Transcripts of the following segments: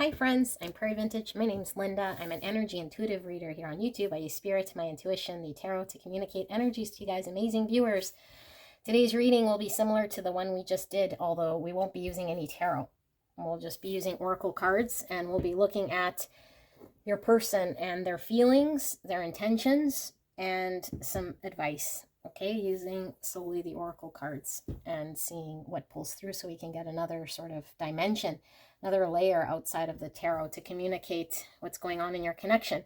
Hi friends, I'm Prairie Vintage. My name's Linda. I'm an energy intuitive reader here on YouTube. I use spirit, my intuition, the tarot to communicate energies to you guys, amazing viewers. Today's reading will be similar to the one we just did, although we won't be using any tarot. We'll just be using oracle cards, and we'll be looking at your person and their feelings, their intentions, and some advice. Okay, using solely the oracle cards and seeing what pulls through so we can get another sort of dimension, another layer outside of the tarot to communicate what's going on in your connection.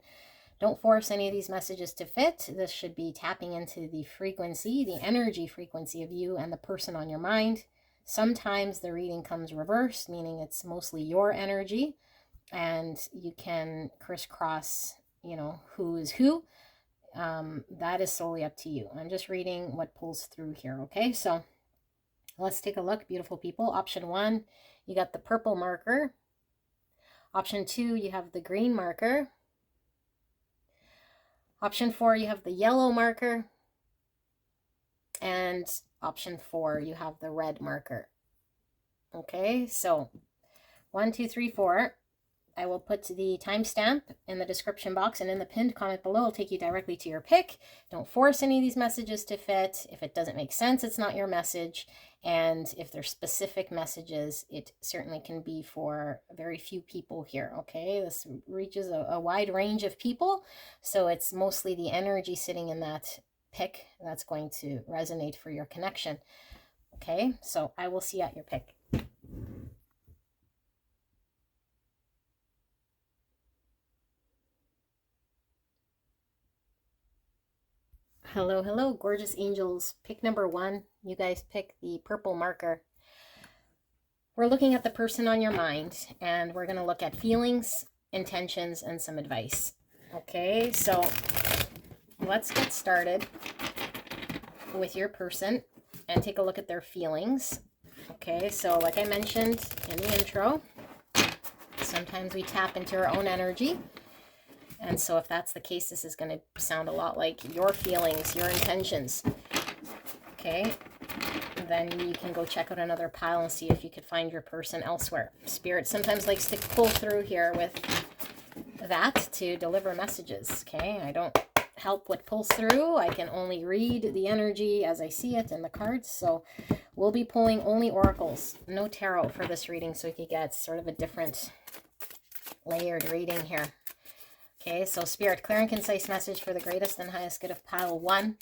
Don't force any of these messages to fit. This should be tapping into the frequency, the energy frequency of you and the person on your mind. Sometimes the reading comes reversed, meaning it's mostly your energy, and you can crisscross, who is who. That is solely up to you. I'm just reading what pulls through here, okay? So let's take a look, beautiful people. Option 1, you got the purple marker. Option 2, you have the green marker. Option 4, you have the yellow marker. And option 4, you have the red marker. Okay, so 1, 2, 3, 4. I will put the timestamp in the description box, and in the pinned comment below, I'll take you directly to your pick. Don't force any of these messages to fit. If it doesn't make sense, it's not your message. And if they're specific messages, it certainly can be for very few people here, okay? This reaches a wide range of people, so it's mostly the energy sitting in that pick that's going to resonate for your connection. Okay, so I will see you at your pick. Hello, hello, gorgeous angels. Pick number 1. You guys pick the purple marker. We're looking at the person on your mind, and we're going to look at feelings, intentions, and some advice. Okay, so let's get started with your person and take a look at their feelings. Okay, so like I mentioned in the intro, sometimes we tap into our own energy. And so if that's the case, this is going to sound a lot like your feelings, your intentions. Okay, then you can go check out another pile and see if you could find your person elsewhere. Spirit sometimes likes to pull through here with that to deliver messages. Okay, I don't help what pulls through. I can only read the energy as I see it in the cards. So we'll be pulling only oracles, no tarot for this reading, so you can get sort of a different layered reading here. Okay, so Spirit, clear and concise message for the greatest and highest good of pile 1.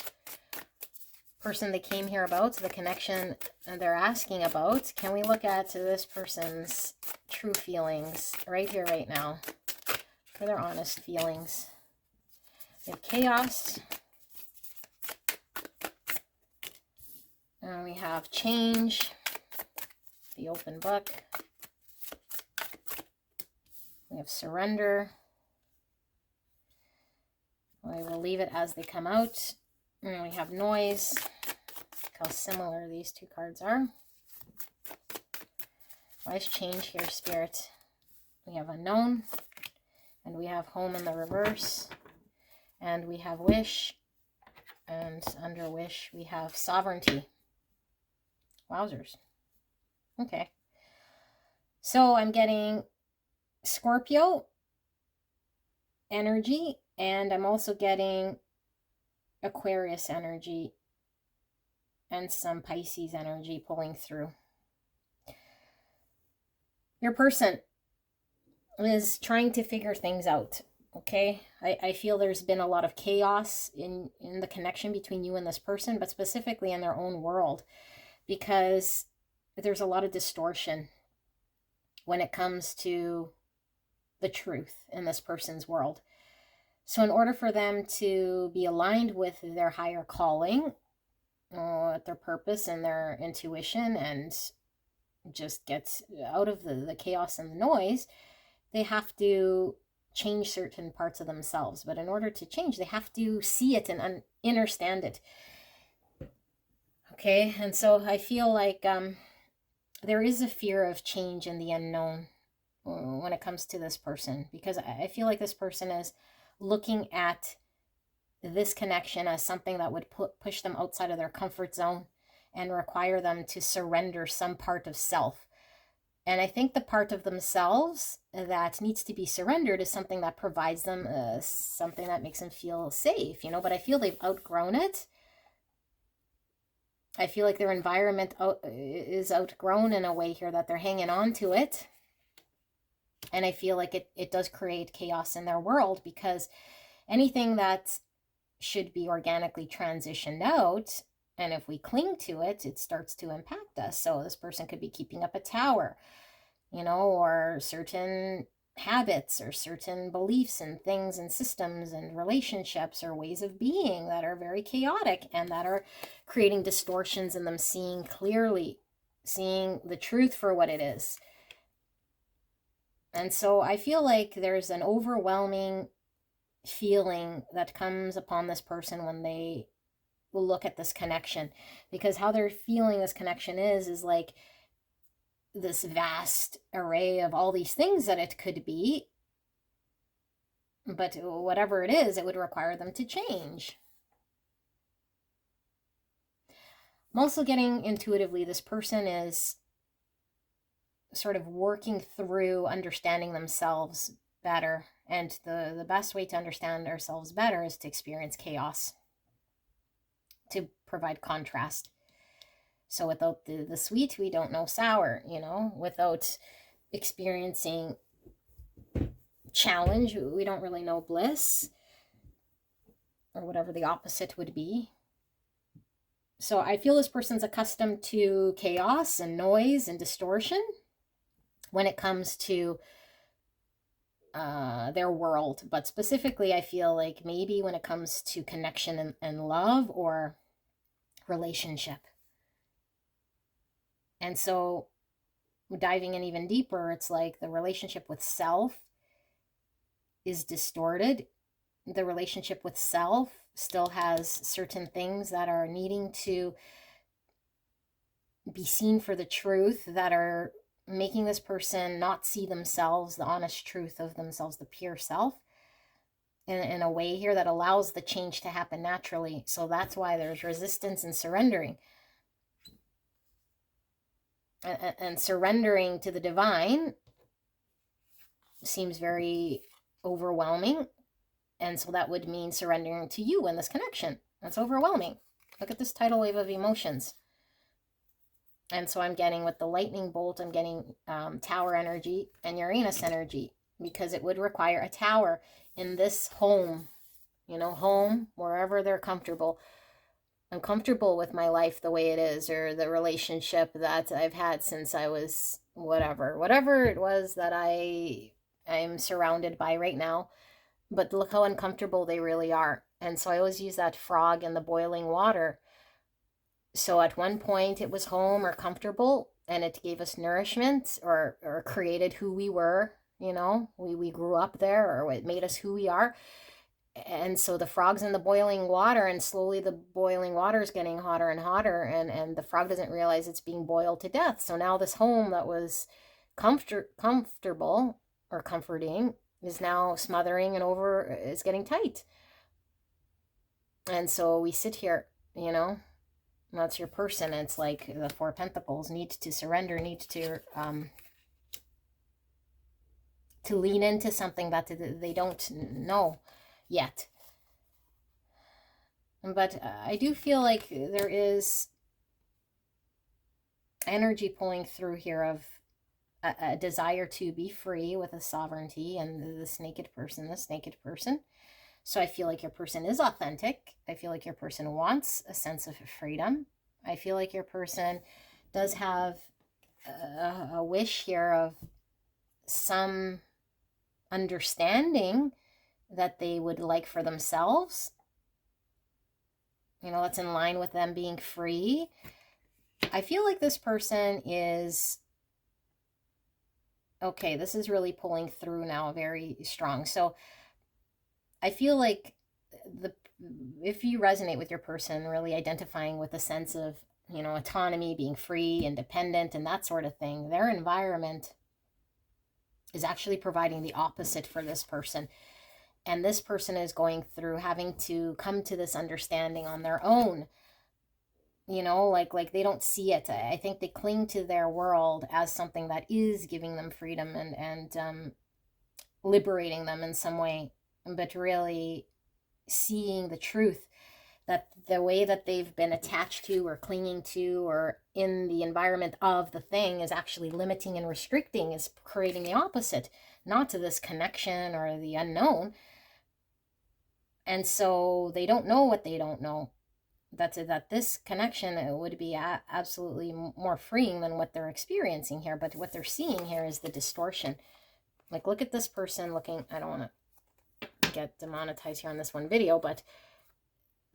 Person they came here about, the connection they're asking about. Can we look at this person's true feelings right here, right now, for their honest feelings? We have chaos. And we have change, the open book. We have surrender. I will leave it as they come out. And we have noise. Look how similar these two cards are. Why is change here, Spirit? We have unknown. And we have home in the reverse. And we have wish. And under wish, we have sovereignty. Wowzers. Okay. So I'm getting Scorpio energy. And I'm also getting Aquarius energy and some Pisces energy pulling through. Your person is trying to figure things out, okay? I feel there's been a lot of chaos in the connection between you and this person, but specifically in their own world, because there's a lot of distortion when it comes to the truth in this person's world. So in order for them to be aligned with their higher calling, their purpose and their intuition, and just get out of the chaos and the noise, they have to change certain parts of themselves. But in order to change, they have to see it and understand it. Okay, and so I feel like there is a fear of change in the unknown when it comes to this person, because I feel like this person is looking at this connection as something that would push them outside of their comfort zone and require them to surrender some part of self. And I think the part of themselves that needs to be surrendered is something that provides them something that makes them feel safe, but I feel they've outgrown it. I feel like their environment is outgrown in a way here that they're hanging on to it. And I feel like it does create chaos in their world, because anything that should be organically transitioned out, and if we cling to it, it starts to impact us. So this person could be keeping up a tower, or certain habits or certain beliefs and things and systems and relationships or ways of being that are very chaotic and that are creating distortions in them seeing clearly, seeing the truth for what it is. And so I feel like there's an overwhelming feeling that comes upon this person when they look at this connection, because how they're feeling this connection is like this vast array of all these things that it could be, but whatever it is, it would require them to change. I'm also getting intuitively this person is sort of working through understanding themselves better, and the best way to understand ourselves better is to experience chaos, to provide contrast. So without the sweet, we don't know sour, without experiencing challenge, we don't really know bliss, or whatever the opposite would be. So I feel this person's accustomed to chaos and noise and distortion when it comes to their world. But specifically, I feel like maybe when it comes to connection and love or relationship. And so diving in even deeper, it's like the relationship with self is distorted. The relationship with self still has certain things that are needing to be seen for the truth, that are making this person not see themselves, the honest truth of themselves, the pure self, in a way here that allows the change to happen naturally. So that's why there's resistance and surrendering. And surrendering to the divine seems very overwhelming. And so that would mean surrendering to you in this connection. That's overwhelming. Look at this tidal wave of emotions. And so I'm getting, with the lightning bolt, I'm getting tower energy and Uranus energy, because it would require a tower in this home, home, wherever they're comfortable. I'm comfortable with my life the way it is, or the relationship that I've had since I was whatever it was that I'm surrounded by right now. But look how uncomfortable they really are. And so I always use that frog in the boiling water. So at one point it was home or comfortable, and it gave us nourishment, or created who we were, we grew up there, or it made us who we are. And so the frog's in the boiling water, and slowly the boiling water is getting hotter and hotter, and the frog doesn't realize it's being boiled to death. So now this home that was comfortable or comforting is now smothering and is getting tight. And so we sit here, that's your person. It's like the Four of Pentacles, need to surrender, need to lean into something that they don't know yet. But I do feel like there is energy pulling through here of a desire to be free with a sovereignty, and this naked person. So I feel like your person is authentic. I feel like your person wants a sense of freedom. I feel like your person does have a wish here of some understanding that they would like for themselves. That's in line with them being free. I feel like this person is... Okay, this is really pulling through now very strong. So I feel like if you resonate with your person, really identifying with a sense of, autonomy, being free, independent, and that sort of thing, their environment is actually providing the opposite for this person. And this person is going through having to come to this understanding on their own. you know, like they don't see it. I think they cling to their world as something that is giving them freedom and liberating them in some way, but really seeing the truth that the way that they've been attached to or clinging to or in the environment of the thing is actually limiting and restricting, is creating the opposite, not to this connection or the unknown. And so they don't know what they don't know. That this connection would be absolutely more freeing than what they're experiencing here. But what they're seeing here is the distortion. Like, look at this person looking. I don't want to get demonetized here on this one video, but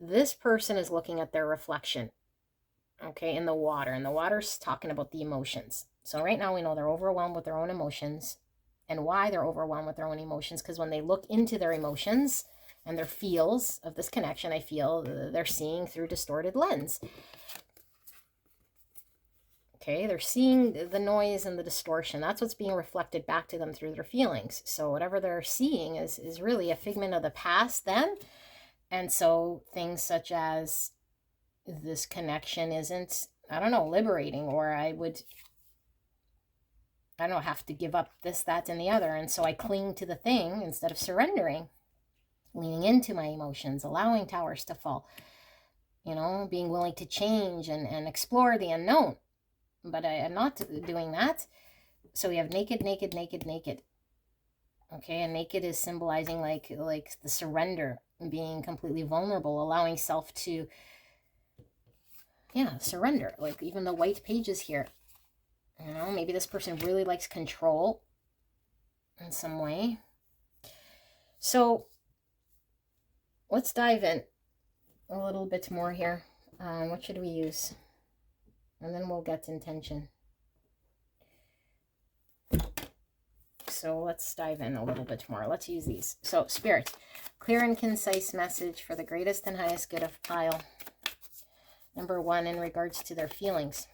this person is looking at their reflection, okay, in the water. And the water's talking about the emotions. So right now we know they're overwhelmed with their own emotions. And why they're overwhelmed with their own emotions, because when they look into their emotions and their feels of this connection, I feel they're seeing through distorted lens. Okay, they're seeing the noise and the distortion. That's what's being reflected back to them through their feelings. So whatever they're seeing is really a figment of the past then. And so things such as this connection isn't, I don't know, liberating, or I don't have to give up this, that, and the other. And so I cling to the thing instead of surrendering, leaning into my emotions, allowing towers to fall, you know, being willing to change and explore the unknown. But I am not doing that. So we have naked, naked, naked, naked. Okay, and naked is symbolizing like the surrender, being completely vulnerable, allowing self to, yeah, surrender. Like even the white pages here. You know, maybe this person really likes control in some way. So let's dive in a little bit more here. What should we use? And then we'll get to intention. So let's dive in a little bit more. Let's use these. So Spirit, clear and concise message for the greatest and highest good of pile number 1 in regards to their feelings.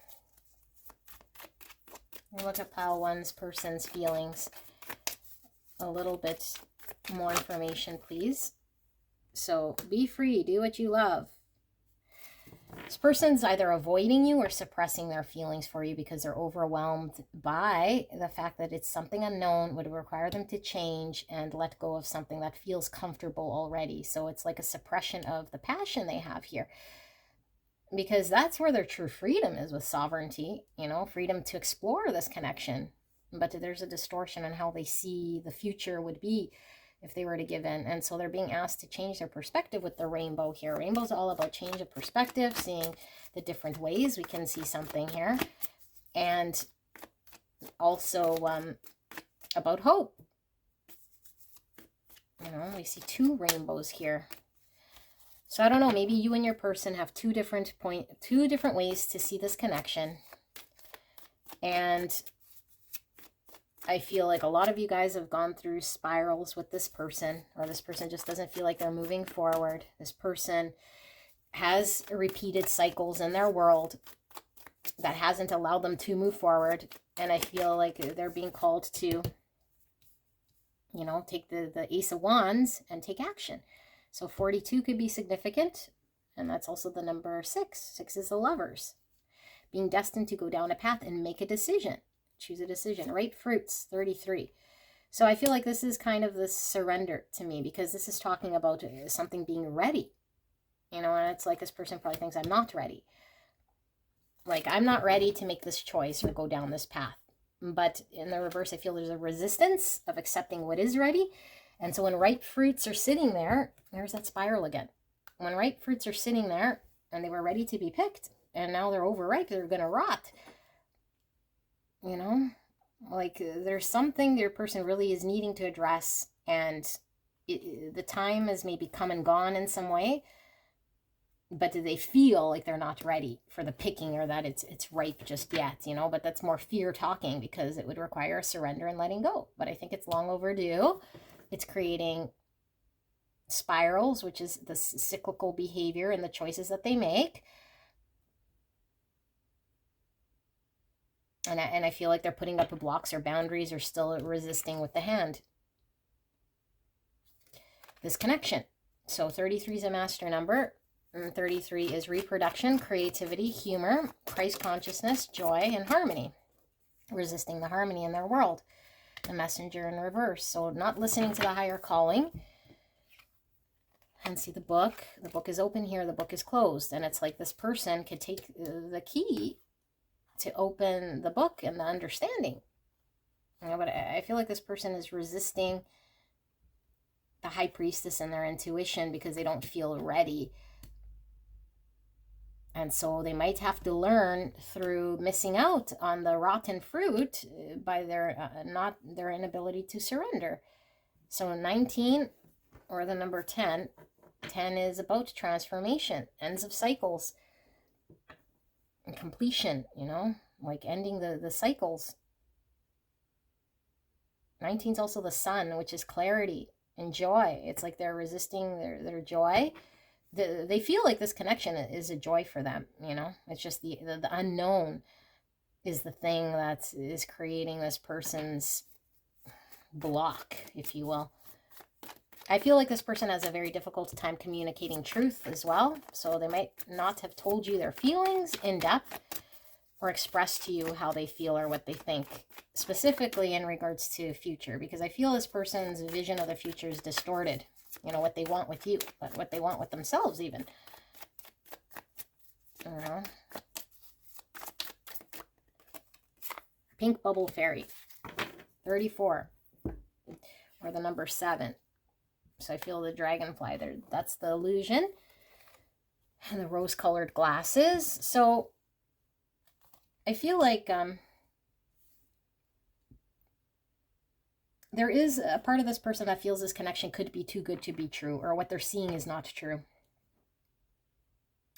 We'll look at pile 1's person's feelings. A little bit more information, please. So be free, do what you love. This person's either avoiding you or suppressing their feelings for you because they're overwhelmed by the fact that it's something unknown, would require them to change and let go of something that feels comfortable already. So it's like a suppression of the passion they have here, because that's where their true freedom is, with sovereignty, you know, freedom to explore this connection. But there's a distortion on how they see the future would be if they were to give in. And so they're being asked to change their perspective with the rainbow here. Rainbow's all about change of perspective, seeing the different ways we can see something here. And also about hope. You know, we see 2 rainbows here. So I don't know, maybe you and your person have two different ways to see this connection. And I feel like a lot of you guys have gone through spirals with this person, or this person just doesn't feel like they're moving forward. This person has repeated cycles in their world that hasn't allowed them to move forward. And I feel like they're being called to, you know, take the Ace of Wands and take action. So 42 could be significant. And that's also the number 6. 6 is the Lovers. Being destined to go down a path and make a decision. Choose a decision. Right fruits, 33. So I feel like this is kind of this surrender to me, because this is talking about something being ready. You know, and it's like this person probably thinks I'm not ready. Like, I'm not ready to make this choice or go down this path. But in the reverse, I feel there's a resistance of accepting what is ready. And so when ripe fruits are sitting there, there's that spiral again. When ripe fruits are sitting there and they were ready to be picked, and now they're overripe, they're going to rot. You know, like there's something your person really is needing to address, and the time has maybe come and gone in some way, but do they feel like they're not ready for the picking, or that it's ripe just yet, you know? But that's more fear talking, because it would require a surrender and letting go. But I think it's long overdue. It's creating spirals, which is the cyclical behavior and the choices that they make. And I feel like they're putting up blocks or boundaries, or still resisting with the hand. This connection. So 33 is a master number. And 33 is reproduction, creativity, humor, Christ consciousness, joy, and harmony. Resisting the harmony in their world. The messenger in reverse. So not listening to the higher calling. And see the book. The book is open here. The book is closed. And it's like this person could take the key to open the book and the understanding. You know, but I feel like this person is resisting the high priestess and their intuition because they don't feel ready. And so they might have to learn through missing out on the rotten fruit by their inability to surrender. So 19 or the number 10, 10 is about transformation, ends of cycles, and completion, you know, like ending the cycles. 19 is also the sun, which is clarity and joy. It's like they're resisting their joy. They feel like this connection is a joy for them, you know. It's just the unknown is the thing that is creating this person's block, if you will. I feel like this person has a very difficult time communicating truth as well. So they might not have told you their feelings in depth or expressed to you how they feel or what they think, specifically in regards to future, because I feel this person's vision of the future is distorted. You know, what they want with you, but what they want with themselves even. Pink bubble fairy. 34. Or the number 7. So I feel the dragonfly there. That's the illusion. And the rose-colored glasses. So I feel like there is a part of this person that feels this connection could be too good to be true, or what they're seeing is not true.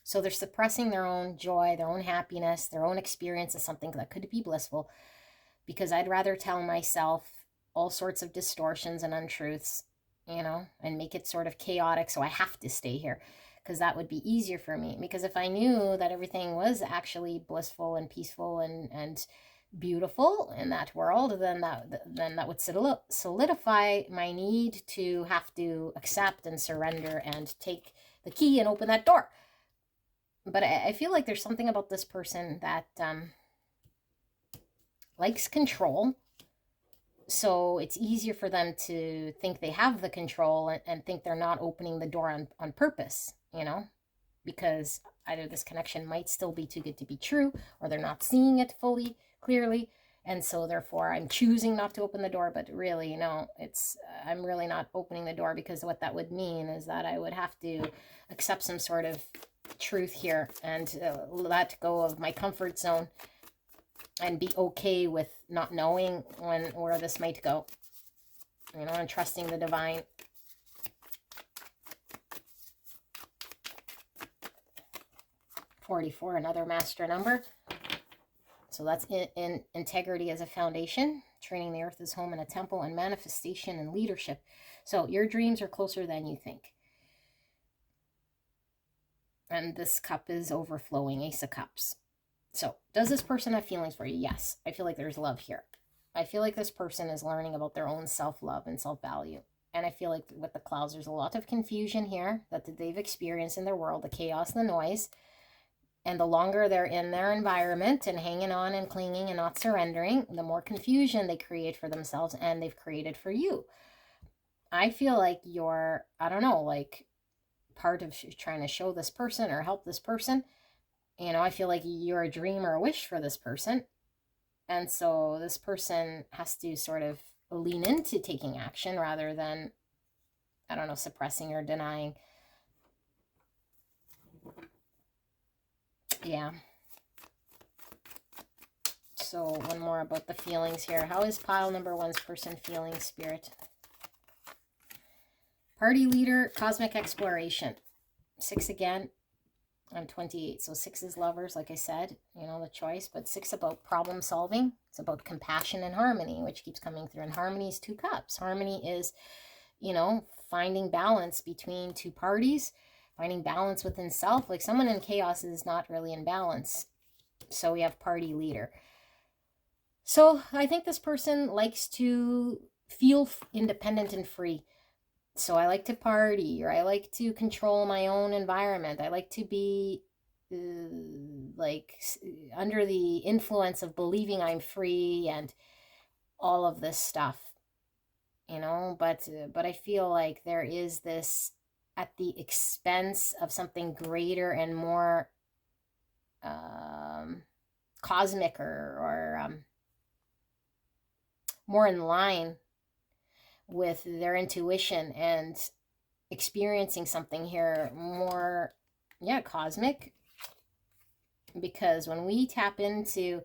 So they're suppressing their own joy, their own happiness, their own experience of something that could be blissful, because I'd rather tell myself all sorts of distortions and untruths, you know, and make it sort of chaotic so I have to stay here, because that would be easier for me. Because if I knew that everything was actually blissful and peaceful and beautiful in that world, then that would solidify my need to have to accept and surrender and take the key and open that door. But I feel like there's something about this person that likes control. So it's easier for them to think they have the control and think they're not opening the door on purpose, you know, because either this connection might still be too good to be true, or they're not seeing it fully, clearly. And so therefore I'm choosing not to open the door, but really, you know, I'm really not opening the door, because what that would mean is that I would have to accept some sort of truth here and let go of my comfort zone and be okay with not knowing where this might go, you know, and trusting the divine. .44, another master number. So that's in integrity as a foundation, training the earth as home and a temple, and manifestation and leadership. So your dreams are closer than you think. And this cup is overflowing, Ace of Cups. So does this person have feelings for you? Yes. I feel like there's love here. I feel like this person is learning about their own self-love and self-value. And I feel like with the clouds, there's a lot of confusion here that they've experienced in their world, the chaos, the noise. And the longer they're in their environment and hanging on and clinging and not surrendering, the more confusion they create for themselves and they've created for you. I feel like you're, I don't know, like part of trying to show this person or help this person. You know, I feel like you're a dream or a wish for this person. And so this person has to sort of lean into taking action rather than, I don't know, suppressing or denying. Yeah. So one more about the feelings here. How is pile number 1's person feeling, Spirit? Party leader, cosmic exploration. 6 again. I'm 28. So 6 is lovers, like I said, you know, the choice. But 6 about problem solving. It's about compassion and harmony, which keeps coming through. And harmony is 2 cups. Harmony is, you know, finding balance between 2 parties. Finding balance within self. Like someone in chaos is not really in balance. So we have party leader. So I think this person likes to feel independent and free. So I like to party, or I like to control my own environment. I like to be like under the influence of believing I'm free and all of this stuff, you know. But I feel like there is this at the expense of something greater and more cosmic, or more in line with their intuition and experiencing something here more, yeah, cosmic. Because when we tap into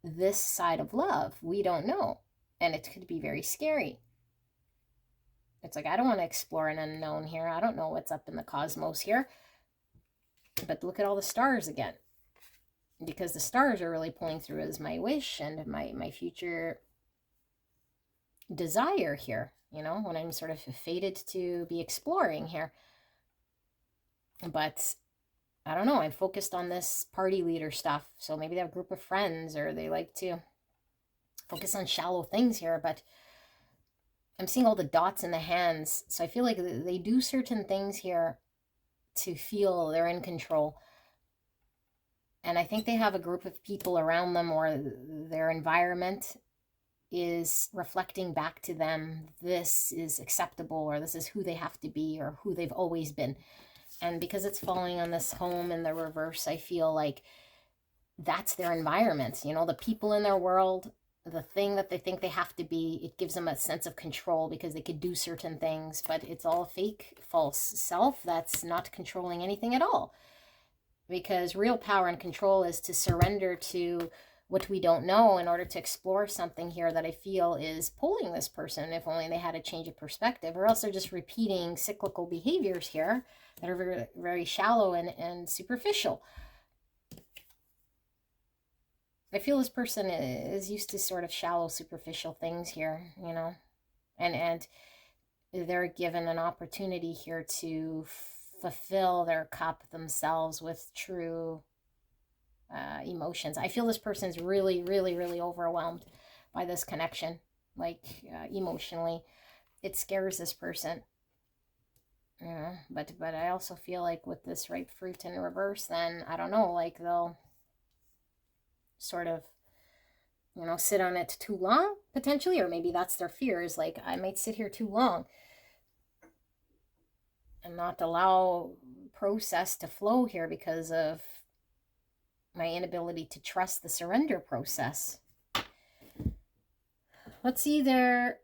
this side of love, we don't know, and it could be very scary. It's like, I don't want to explore an unknown here. I don't know what's up in the cosmos here. But look at all the stars again, because the stars are really pulling through as my wish and my future desire here, you know, when I'm sort of fated to be exploring here. But I don't know, I'm focused on this party leader stuff. So maybe they have a group of friends, or they like to focus on shallow things here. But I'm seeing all the dots in the hands. So I feel like they do certain things here to feel they're in control. And I think they have a group of people around them, or their environment is reflecting back to them, this is acceptable, or this is who they have to be, or who they've always been. And because it's falling on this home in the reverse, I feel like that's their environment. You know, the people in their world, the thing that they think they have to be, it gives them a sense of control because they could do certain things, but it's all fake, false self that's not controlling anything at all. Because real power and control is to surrender to what we don't know in order to explore something here that I feel is pulling this person, if only they had a change of perspective, or else they're just repeating cyclical behaviors here that are very, very shallow and superficial. I feel this person is used to sort of shallow, superficial things here, you know, and they're given an opportunity here to fulfill their cup themselves with true emotions. I feel this person's really, really, really overwhelmed by this connection, like emotionally. It scares this person. Yeah, but I also feel like with this ripe fruit in reverse, then I don't know, like they'll sort of, you know, sit on it too long potentially, or maybe that's their fear, is like, I might sit here too long and not allow process to flow here because of my inability to trust the surrender process. Let's see their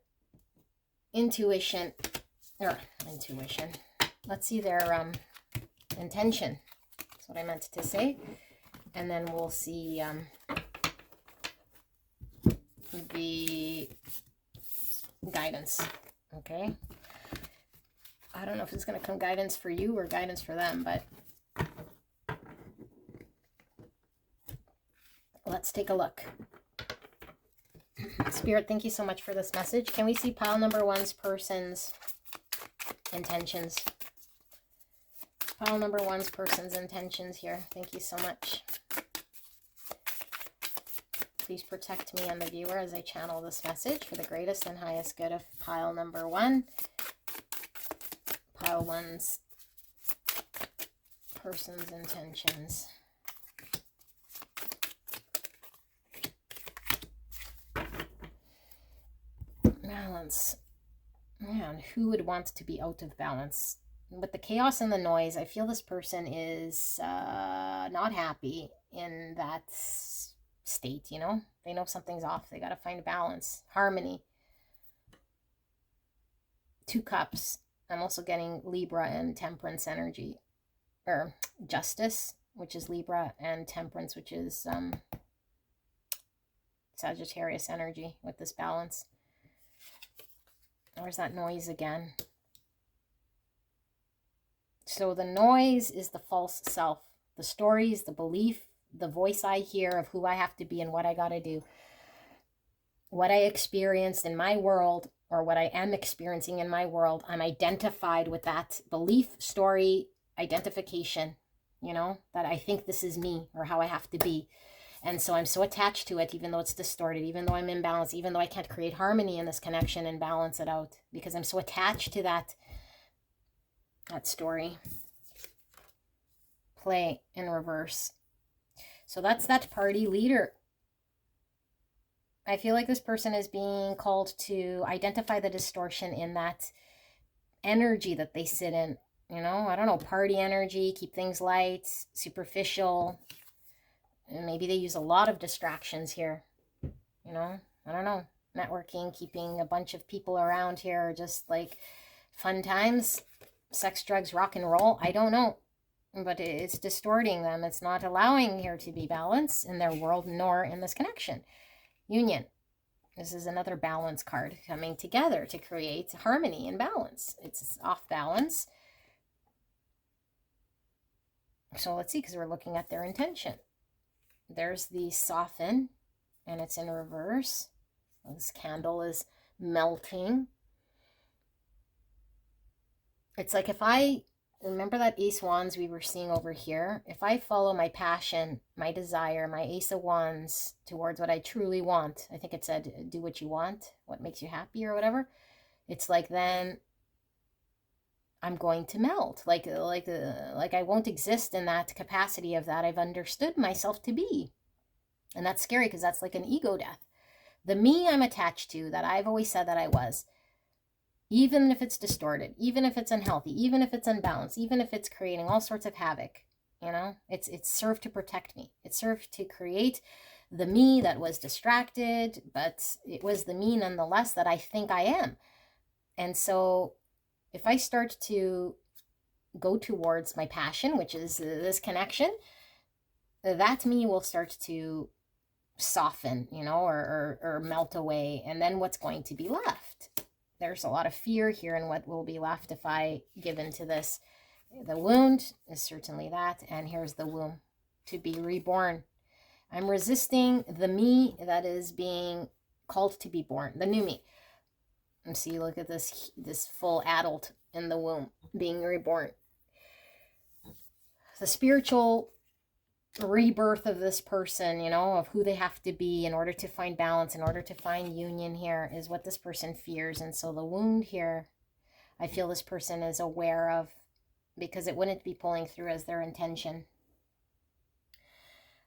intuition. Let's see their intention. That's what I meant to say. And then we'll see the guidance. Okay. I don't know if it's going to come guidance for you or guidance for them, but let's take a look. Spirit, thank you so much for this message. Can we see pile number one's person's intentions? Pile number one's person's intentions here. Thank you so much. Please protect me and the viewer as I channel this message for the greatest and highest good of pile number one. Pile one's person's intentions. Balance. Man, who would want to be out of balance? With the chaos and the noise, I feel this person is not happy in that state, you know? They know something's off. They got to find balance, harmony. 2 cups. I'm also getting Libra and Temperance energy. Or Justice, which is Libra, and Temperance, which is Sagittarius energy with this balance. Where's that noise again? So the noise is the false self. The stories, the belief, the voice I hear of who I have to be and what I got to do. What I experienced in my world, or what I am experiencing in my world, I'm identified with that belief, story, identification, you know, that I think this is me or how I have to be. And so I'm so attached to it, even though it's distorted, even though I'm imbalanced, even though I can't create harmony in this connection and balance it out, because I'm so attached to that story. Play in reverse. So that's that party leader. I feel like this person is being called to identify the distortion in that energy that they sit in. You know, I don't know, party energy, keep things light, superficial. And maybe they use a lot of distractions here. You know, I don't know. Networking, keeping a bunch of people around here, just like fun times, sex, drugs, rock and roll. I don't know. But it's distorting them. It's not allowing here to be balance in their world, nor in this connection. Union. This is another balance card coming together to create harmony and balance. It's off balance. So let's see, because we're looking at their intention. There's the soften, and it's in reverse. This candle is melting. It's like if I remember that Ace Wands we were seeing over here, if I follow my passion, my desire, my Ace of Wands towards what I truly want, I think it said, do what you want, what makes you happy or whatever. It's like then I'm going to melt. Like I won't exist in that capacity of that I've understood myself to be. And that's scary because that's like an ego death. The me I'm attached to that I've always said that I was, even if it's distorted, even if it's unhealthy, even if it's unbalanced, even if it's creating all sorts of havoc, you know, it's served to protect me. It served to create the me that was distracted, but it was the me nonetheless that I think I am. And so if I start to go towards my passion, which is this connection, that me will start to soften, you know, or melt away. And then what's going to be left? There's a lot of fear here in what will be left if I give into this. The wound is certainly that. And here's the womb to be reborn. I'm resisting the me that is being called to be born, the new me. And see, look at this full adult in the womb being reborn. The spiritual rebirth of this person, you know, of who they have to be in order to find balance, in order to find union here, is what this person fears. And so the wound here, I feel this person is aware of, because it wouldn't be pulling through as their intention.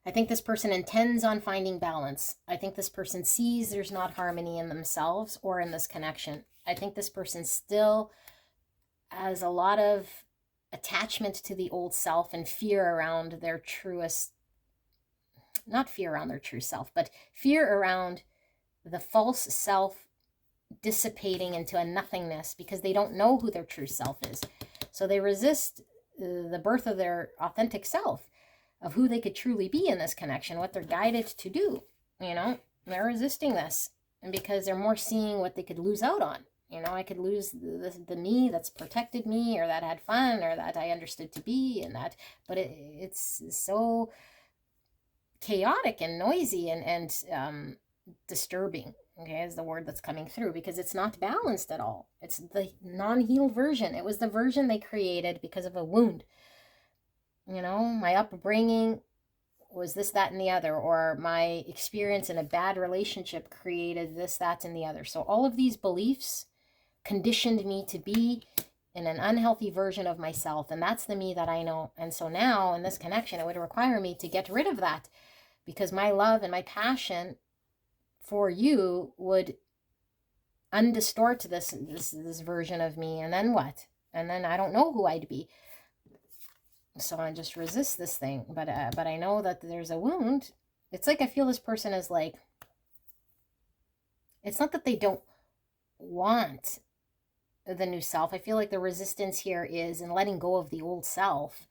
I think this person intends on finding balance. I think this person sees there's not harmony in themselves or in this connection. I think this person still has a lot of attachment to the old self and fear around their truest, not fear around their true self, but fear around the false self dissipating into a nothingness because they don't know who their true self is. So they resist the birth of their authentic self, of who they could truly be in this connection, what they're guided to do. You know, they're resisting this, and because they're more seeing what they could lose out on. You know, I could lose the me that's protected me, or that had fun, or that I understood to be, and that, but it's so chaotic and noisy and disturbing, okay, is the word that's coming through, because it's not balanced at all. It's the non-healed version. It was the version they created because of a wound. You know, my upbringing was this, that, and the other, or my experience in a bad relationship created this, that, and the other. So all of these beliefs conditioned me to be in an unhealthy version of myself, and that's the me that I know. And so now in this connection, it would require me to get rid of that, because my love and my passion for you would undistort this version of me. And then what? And then I don't know who I'd be. So I just resist this thing. But I know that there's a wound. It's like I feel this person is like, it's not that they don't want the new self. I feel like the resistance here is in letting go of the old self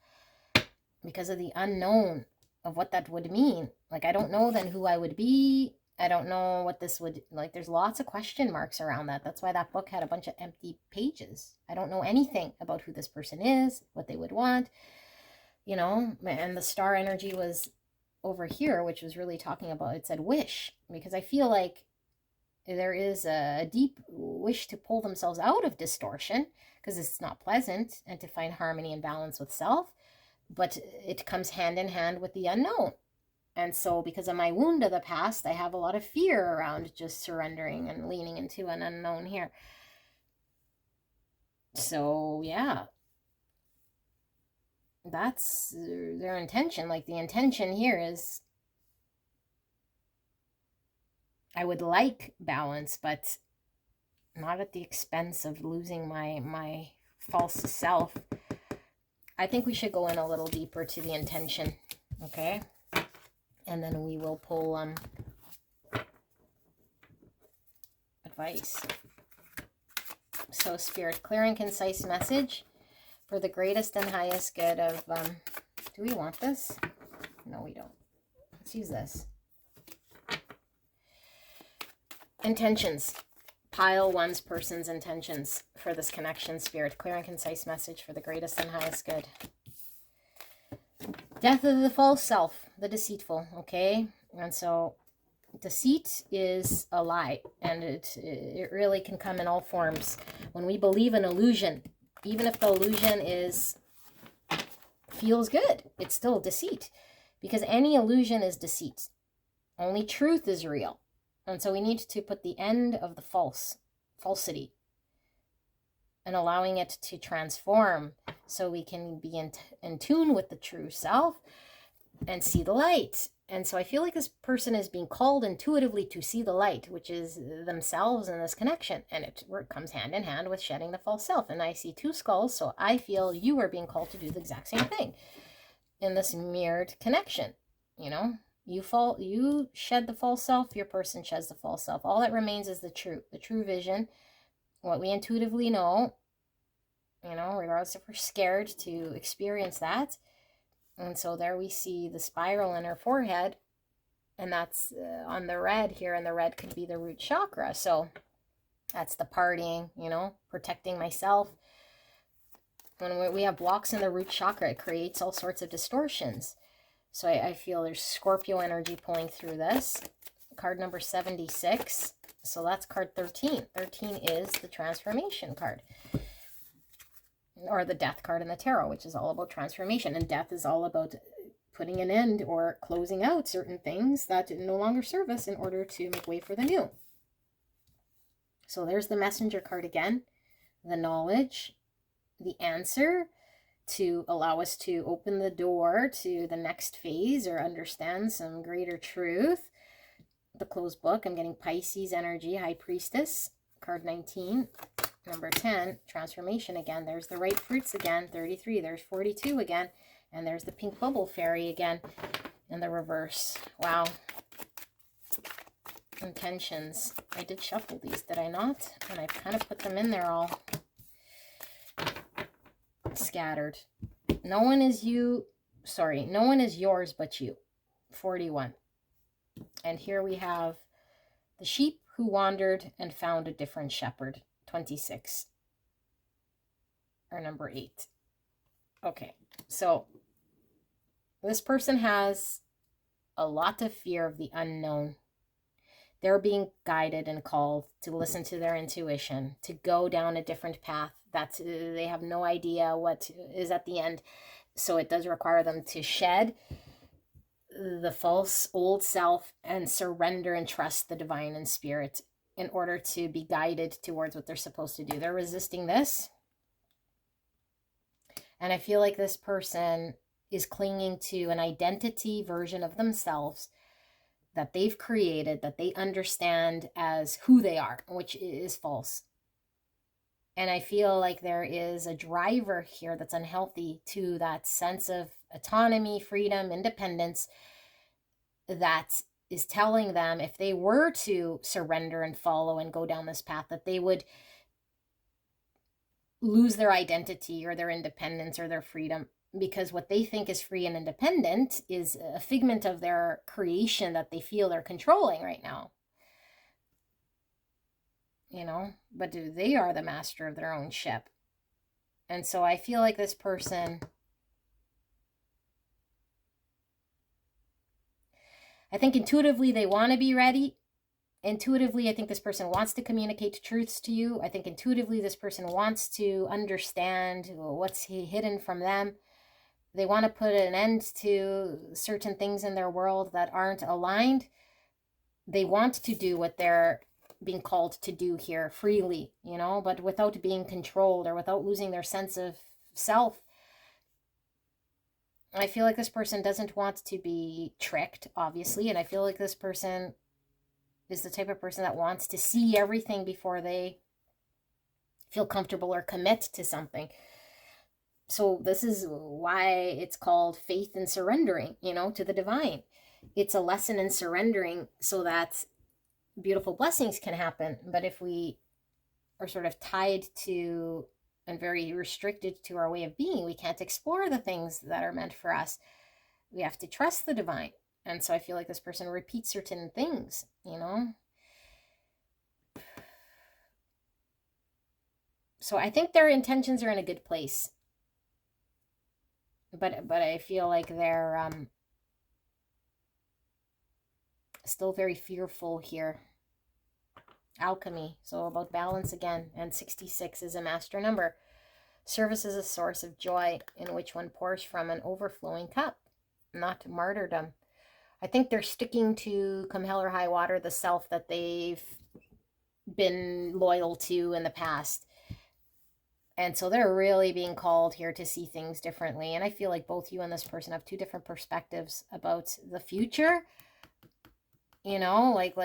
because of the unknown of what that would mean. Like, I don't know then who I would be. I don't know what this would, like, there's lots of question marks around that. That's why that book had a bunch of empty pages. I don't know anything about who this person is, what they would want, you know. And the star energy was over here, which was really talking about, it said wish, because I feel like there is a deep wish to pull themselves out of distortion because it's not pleasant, and to find harmony and balance with self. But it comes hand in hand with the unknown. And so because of my wound of the past, I have a lot of fear around just surrendering and leaning into an unknown here. So yeah, that's their intention. Like the intention here is, I would like balance, but not at the expense of losing my false self. I think we should go in a little deeper to the intention, okay? And then we will pull advice. So Spirit, clear and concise message for the greatest and highest good of, do we want this? No, we don't. Let's use this. Intentions. Pile one's person's intentions for this connection, Spirit. Clear and concise message for the greatest and highest good. Death of the false self, the deceitful, okay? And so deceit is a lie, and it really can come in all forms. When we believe an illusion, even if the illusion feels good, it's still deceit, because any illusion is deceit. Only truth is real. And so we need to put the end of the falsity and allowing it to transform so we can be in tune with the true self and see the light. And so I feel like this person is being called intuitively to see the light, which is themselves in this connection. And it comes hand in hand with shedding the false self. And I see two skulls, so I feel you are being called to do the exact same thing in this mirrored connection. You know, you shed the false self, your person sheds the false self. All that remains is the true vision, what we intuitively know, you know, regardless if we're scared to experience that. And so there we see the spiral in her forehead, and that's on the red here, and the red could be the root chakra. So that's the partying, you know, protecting myself. When we have blocks in the root chakra, it creates all sorts of distortions. So I feel there's Scorpio energy pulling through this. Card number 76. So that's card 13. 13 is the transformation card, or the death card in the tarot, which is all about transformation. And death is all about putting an end or closing out certain things that no longer serve us in order to make way for the new. So there's the messenger card again, the knowledge, the answer to allow us to open the door to the next phase or understand some greater truth. The closed book, I'm getting Pisces energy, High Priestess, card 19. Number 10, transformation again. There's the right fruits again, 33. There's 42 again. And there's the pink bubble fairy again in the reverse. Wow. Intentions. I did shuffle these, did I not? And I've kind of put them in there all scattered. No one is yours but you, 41. And here we have the sheep who wandered and found a different shepherd, 26, or number 8. Okay, so this person has a lot of fear of the unknown. They're being guided and called to listen to their intuition, to go down a different path that they have no idea what is at the end. So it does require them to shed the false old self and surrender and trust the divine and spirit in order to be guided towards what they're supposed to do. They're resisting this. And I feel like this person is clinging to an identity version of themselves that they've created, that they understand as who they are, which is false. And I feel like there is a driver here that's unhealthy to that sense of autonomy, freedom, independence that is telling them if they were to surrender and follow and go down this path, that they would lose their identity or their independence or their freedom, because what they think is free and independent is a figment of their creation that they feel they're controlling right now. You know, but they are the master of their own ship. And so I feel like this person, I think intuitively they want to be ready. Intuitively, I think this person wants to communicate truths to you. I think intuitively this person wants to understand what's hidden from them. They want to put an end to certain things in their world that aren't aligned. They want to do what they're being called to do here freely, you know, but without being controlled or without losing their sense of self. I feel like this person doesn't want to be tricked, obviously, and I feel like this person is the type of person that wants to see everything before they feel comfortable or commit to something. So this is why it's called faith and surrendering, you know, to the divine. It's a lesson in surrendering so that beautiful blessings can happen. But if we are sort of tied to and very restricted to our way of being, we can't explore the things that are meant for us. We have to trust the divine. And so I feel like this person repeats certain things, you know. So I think their intentions are in a good place. But I feel like they're still very fearful here. Alchemy, so about balance again, and 66 is a master number. Service is a source of joy in which one pours from an overflowing cup, not martyrdom. I think they're sticking to, come hell or high water, the self that they've been loyal to in the past. And so they're really being called here to see things differently. And I feel like both you and this person have two different perspectives about the future. You know, like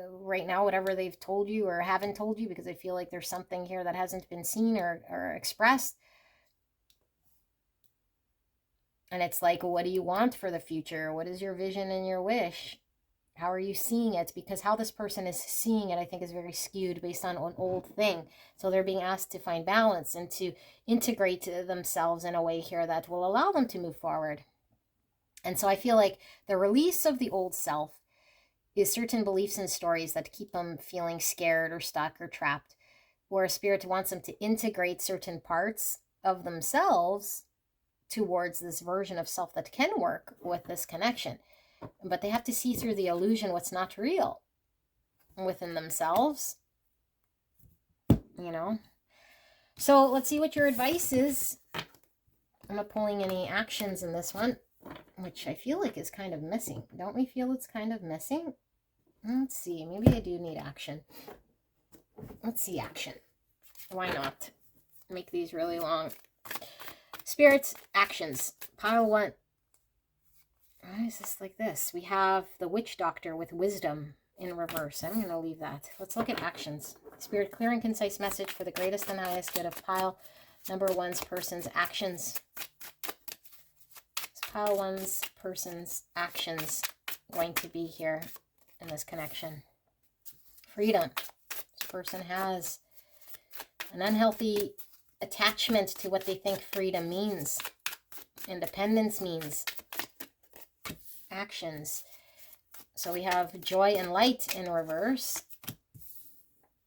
right now, whatever they've told you or haven't told you, because I feel like there's something here that hasn't been seen or expressed. And it's like, what do you want for the future? What is your vision and your wish? How are you seeing it? Because how this person is seeing it, I think, is very skewed based on an old thing. So they're being asked to find balance and to integrate themselves in a way here that will allow them to move forward. And so I feel like the release of the old self is certain beliefs and stories that keep them feeling scared or stuck or trapped, where spirit wants them to integrate certain parts of themselves towards this version of self that can work with this connection. But they have to see through the illusion what's not real within themselves, you know. So let's see what your advice is. I'm not pulling any actions in this one, which I feel like is kind of missing. Don't we feel it's kind of missing? Let's see. Maybe I do need action. Let's see action. Why not? Make these really long. Spirits, actions. Pile 1. Why is this like this? We have the witch doctor with wisdom in reverse. I'm going to leave that. Let's look at actions. Spirit, clear and concise message for the greatest and highest good of pile number 1's person's actions. Is pile 1's person's actions going to be here in this connection? Freedom. This person has an unhealthy attachment to what they think freedom means. Independence means. Actions. So we have joy and light in reverse.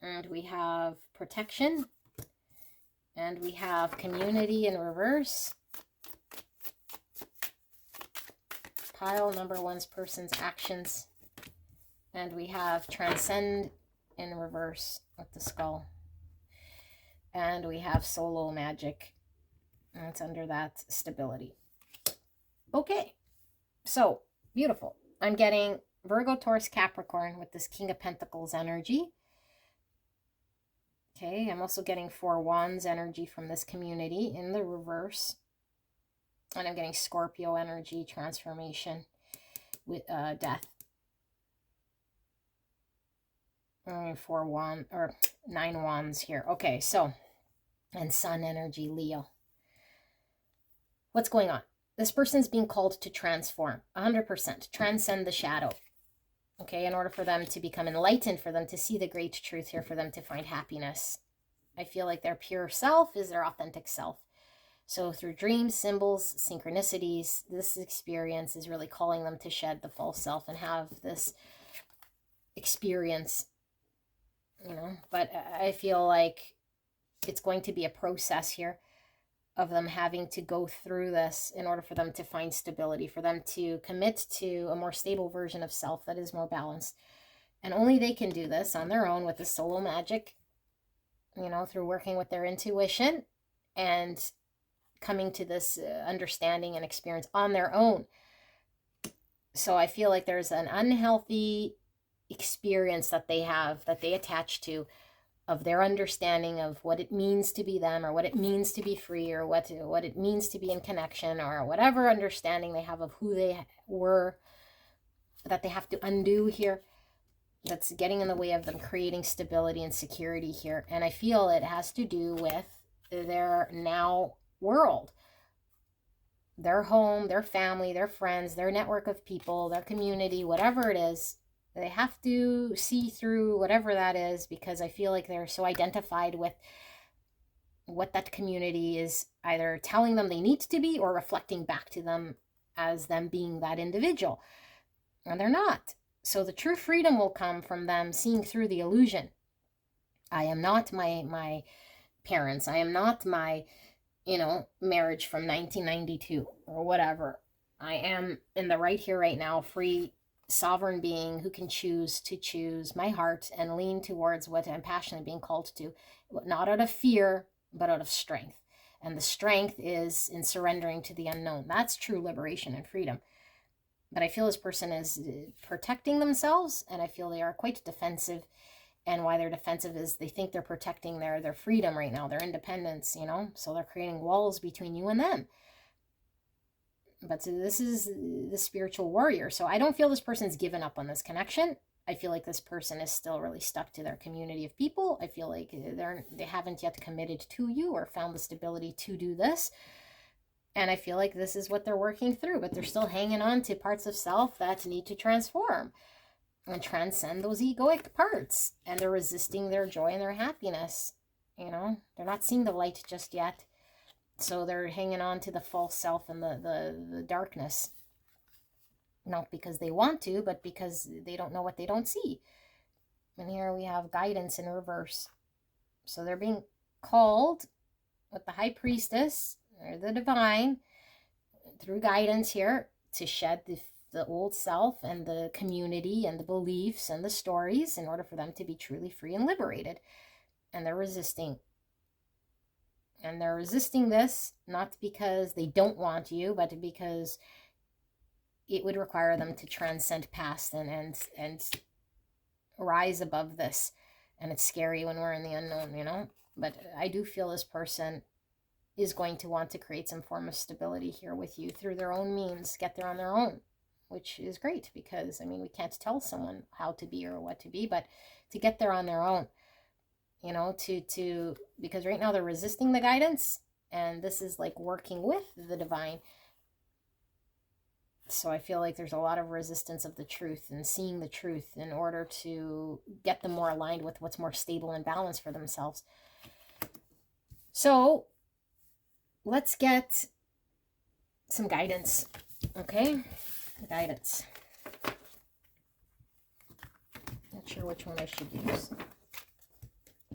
And we have protection. And we have community in reverse. Pile number 1's person's actions. And we have transcend in reverse with the skull. And we have solo magic. And it's under that stability. Okay. So, beautiful. I'm getting Virgo, Taurus, Capricorn with this King of Pentacles energy. Okay, I'm also getting 4 Wands energy from this community in the reverse. And I'm getting Scorpio energy, transformation with death. 9 Wands here. Okay, so, and Sun energy, Leo. What's going on? This person's being called to transform, 100%, transcend the shadow. Okay, in order for them to become enlightened, for them to see the great truth here, for them to find happiness. I feel like their pure self is their authentic self. So through dreams, symbols, synchronicities, this experience is really calling them to shed the false self and have this experience, you know. But I feel like it's going to be a process here of them having to go through this in order for them to find stability, for them to commit to a more stable version of self that is more balanced. And only they can do this on their own with the solo magic, you know, through working with their intuition and coming to this understanding and experience on their own. So I feel like there's an unhealthy experience that they have, that they attach to, of their understanding of what it means to be them, or what it means to be free, or what it means to be in connection, or whatever understanding they have of who they were, that they have to undo here, that's getting in the way of them creating stability and security here. And I feel it has to do with their now world, their home, their family, their friends, their network of people, their community, whatever it is. They have to see through whatever that is, because I feel like they're so identified with what that community is either telling them they need to be, or reflecting back to them as them being that individual. And they're not. So the true freedom will come from them seeing through the illusion. I am not my parents. I am not my, marriage from 1992 or whatever. I am in the right here, right now, free, sovereign being who can choose my heart and lean towards what I'm passionately being called to, not out of fear, but out of strength. And the strength is in surrendering to the unknown. That's true liberation and freedom. But I feel this person is protecting themselves, and I feel they are quite defensive. And why they're defensive is they think they're protecting their freedom right now, their independence, so they're creating walls between you and them. But this is the spiritual warrior. So I don't feel this person's given up on this connection. I feel like this person is still really stuck to their community of people. I feel like they haven't yet committed to you or found the stability to do this. And I feel like this is what they're working through, but they're still hanging on to parts of self that need to transform and transcend those egoic parts. And they're resisting their joy and their happiness. They're not seeing the light just yet. So they're hanging on to the false self and the darkness. Not because they want to, but because they don't know what they don't see. And here we have guidance in reverse. So they're being called with the high priestess, or the divine, through guidance here, to shed the old self and the community and the beliefs and the stories in order for them to be truly free and liberated. And they're resisting. And they're resisting this not because they don't want you, but because it would require them to transcend past and rise above this. And it's scary when we're in the unknown, But I do feel this person is going to want to create some form of stability here with you through their own means, get there on their own, which is great, because, we can't tell someone how to be or what to be, but to get there on their own, because right now they're resisting the guidance, and this is like working with the divine. So I feel like there's a lot of resistance of the truth and seeing the truth in order to get them more aligned with what's more stable and balanced for themselves. So let's get some guidance, okay? Guidance. Not sure which one I should use.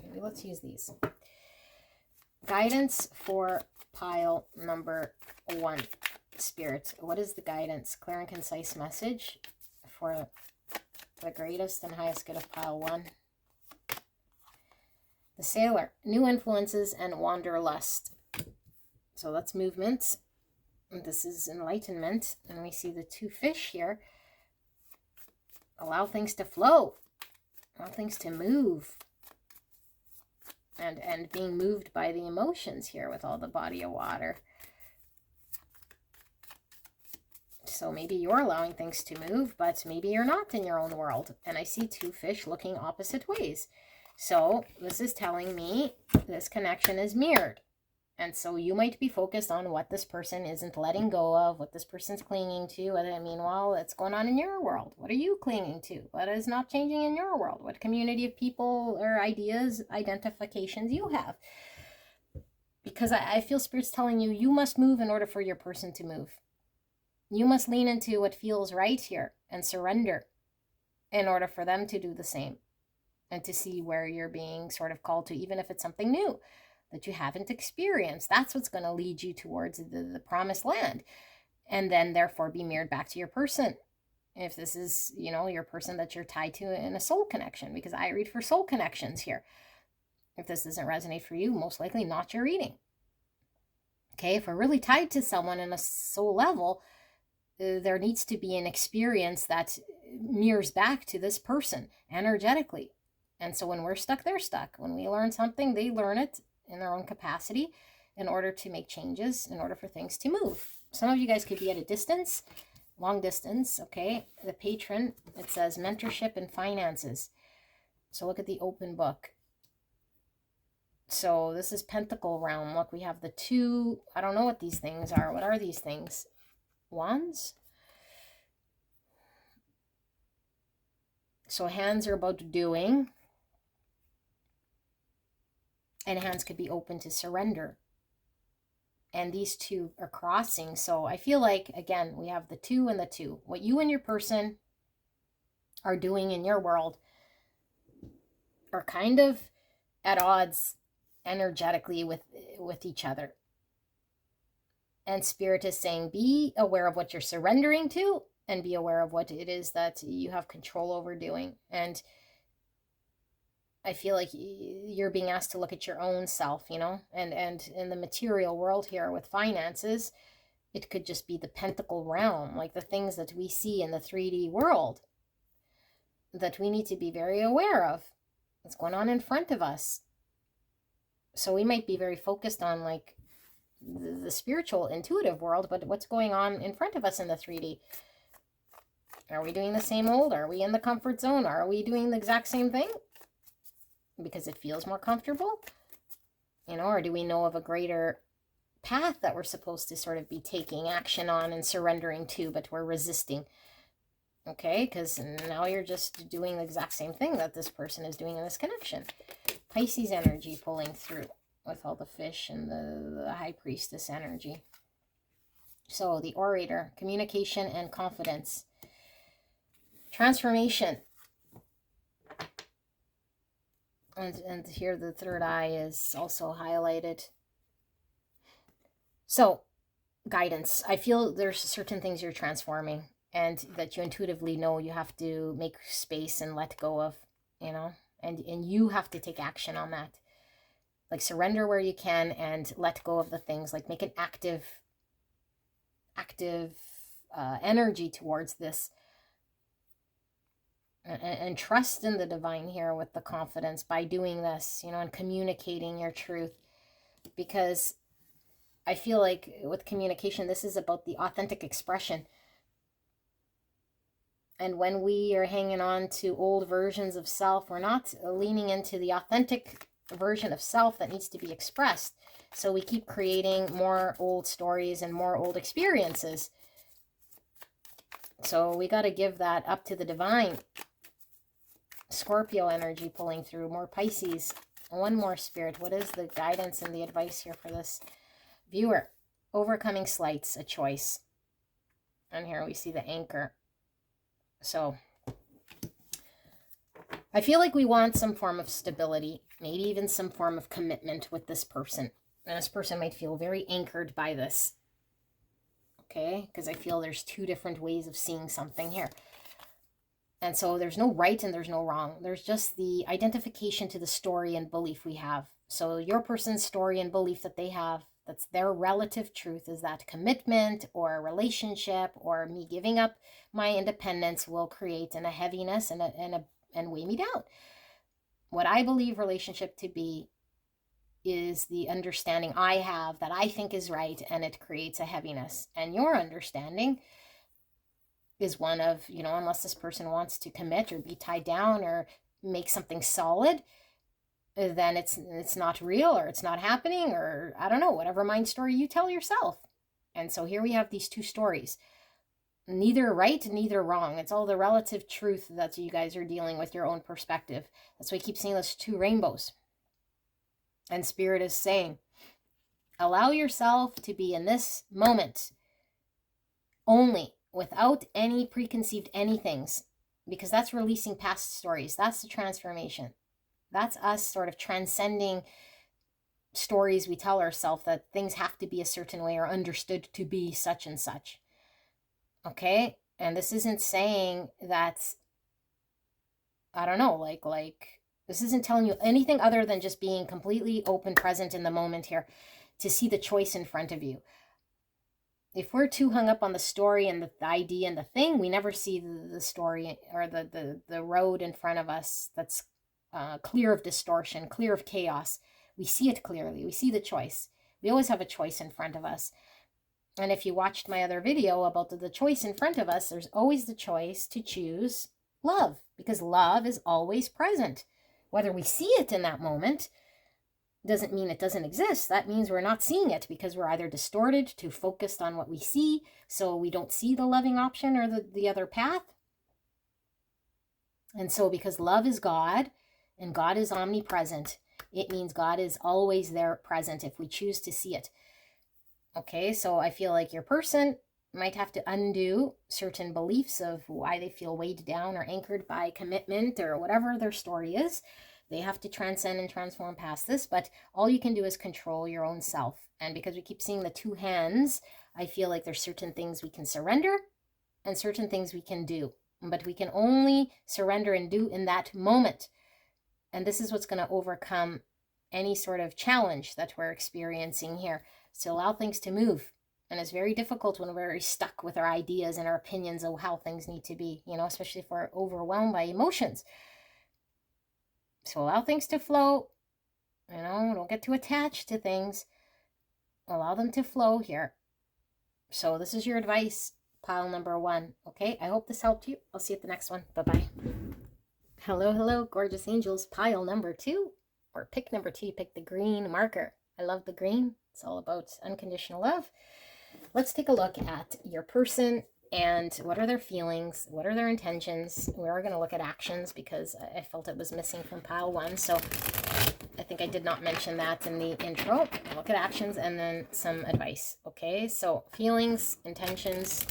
Maybe let's use these. Guidance for pile number 1. Spirit, what is the guidance? Clear and concise message for the greatest and highest good of pile 1. The Sailor, new influences and wanderlust. So that's movement. This is enlightenment. And we see the 2 fish here. Allow things to flow. Allow things to move. And being moved by the emotions here with all the body of water. So maybe you're allowing things to move, but maybe you're not in your own world. And I see 2 fish looking opposite ways. So this is telling me this connection is mirrored. And so you might be focused on what this person isn't letting go of, what this person's clinging to. Meanwhile, it's going on in your world. What are you clinging to? What is not changing in your world? What community of people or ideas, identifications you have? Because I feel Spirit's telling you, you must move in order for your person to move. You must lean into what feels right here and surrender in order for them to do the same. And to see where you're being sort of called to, even if it's something new that you haven't experienced. That's what's going to lead you towards the promised land. And then therefore be mirrored back to your person. If this is, your person that you're tied to in a soul connection, because I read for soul connections here. If this doesn't resonate for you, most likely not your reading. Okay, if we're really tied to someone in a soul level, there needs to be an experience that mirrors back to this person energetically. And so when we're stuck, they're stuck. When we learn something, they learn it in their own capacity in order to make changes, in order for things to move. Some of you guys could be at a distance, long distance, okay? The patron, it says mentorship and finances. So look at the open book. So this is Pentacle realm. Look, we have the two. I don't know what these things are. What are these things? Wands? So hands are about doing. And hands could be open to surrender. And these two are crossing. So I feel like, again, we have the two and the two. What you and your person are doing in your world are kind of at odds energetically with each other. And Spirit is saying, be aware of what you're surrendering to and be aware of what it is that you have control over doing. And I feel like you're being asked to look at your own self, you know, and in the material world here with finances, it could just be the pentacle realm, like the things that we see in the 3D world that we need to be very aware of. What's going on in front of us. So we might be very focused on like the spiritual, intuitive world, but what's going on in front of us in the 3D? Are we doing the same old? Are we in the comfort zone? Are we doing the exact same thing because it feels more comfortable? You know, or do we know of a greater path that we're supposed to sort of be taking action on and surrendering to, but we're resisting? Okay, because now you're just doing the exact same thing that this person is doing in this connection. Pisces energy pulling through with all the fish and the high priestess energy. So the orator, communication and confidence. Transformation. And here the third eye is also highlighted. So guidance. I feel there's certain things you're transforming and that you intuitively know you have to make space and let go of, you know, and you have to take action on that. Like surrender where you can and let go of the things, like make an active energy towards this. And trust in the divine here with the confidence by doing this, you know, and communicating your truth. Because I feel like with communication, this is about the authentic expression. And when we are hanging on to old versions of self, we're not leaning into the authentic version of self that needs to be expressed. So we keep creating more old stories and more old experiences. So we got to give that up to the divine. Scorpio energy pulling through, more Pisces. One more, Spirit. What is the guidance and the advice here for this viewer? Overcoming slights, a choice. And here we see the anchor. So I feel like we want some form of stability, maybe even some form of commitment with this person. And this person might feel very anchored by this. Okay? Because I feel there's two different ways of seeing something here. And so there's no right and there's no wrong. There's just the identification to the story and belief we have. So your person's story and belief that they have, that's their relative truth, is that commitment or a relationship or me giving up my independence will create a heaviness and weigh me down. What I believe relationship to be is the understanding I have that I think is right, and it creates a heaviness. And your understanding is one of, you know, unless this person wants to commit or be tied down or make something solid, then it's not real, or it's not happening, or I don't know, whatever mind story you tell yourself. And so here we have these two stories. Neither right, neither wrong. It's all the relative truth that you guys are dealing with, your own perspective. That's why I keep seeing those two rainbows. And Spirit is saying, allow yourself to be in this moment only, without any preconceived anythings, because that's releasing past stories. That's the transformation. That's us sort of transcending stories we tell ourselves that things have to be a certain way or understood to be such and such. Okay? And this isn't saying that, I don't know, like this isn't telling you anything other than just being completely open, present in the moment here. to see the choice in front of you. If we're too hung up on the story and the idea and the thing, we never see the story or the road in front of us that's clear of distortion, clear of chaos. We see it clearly. We see the choice. We always have a choice in front of us. And if you watched my other video about the choice in front of us, there's always the choice to choose love, because love is always present. Whether we see it in that moment doesn't mean it doesn't exist. That means we're not seeing it because we're either distorted, too focused on what we see, so we don't see the loving option or the other path. And so because love is God and God is omnipresent, it means God is always there present if we choose to see it. Okay, so I feel like your person might have to undo certain beliefs of why they feel weighed down or anchored by commitment or whatever their story is. They have to transcend and transform past this, but all you can do is control your own self. And because we keep seeing the two hands, I feel like there's certain things we can surrender and certain things we can do. But we can only surrender and do in that moment. And this is what's going to overcome any sort of challenge that we're experiencing here. So allow things to move. And it's very difficult when we're very stuck with our ideas and our opinions of how things need to be, especially if we're overwhelmed by emotions. So allow things to flow, don't get too attached to things. Allow them to flow here. So this is your advice, pile number 1. Okay, I hope this helped you. I'll see you at the next one. Bye-bye. Hello, gorgeous angels. Pile number 2, or pick number 2. You pick the green marker. I love the green. It's all about unconditional love. Let's take a look at your person and what are their feelings, what are their intentions. We are going to look at actions because I felt it was missing from pile 1. So I think I did not mention that in the intro. I'll look at actions and then some advice. Okay, so feelings, intentions,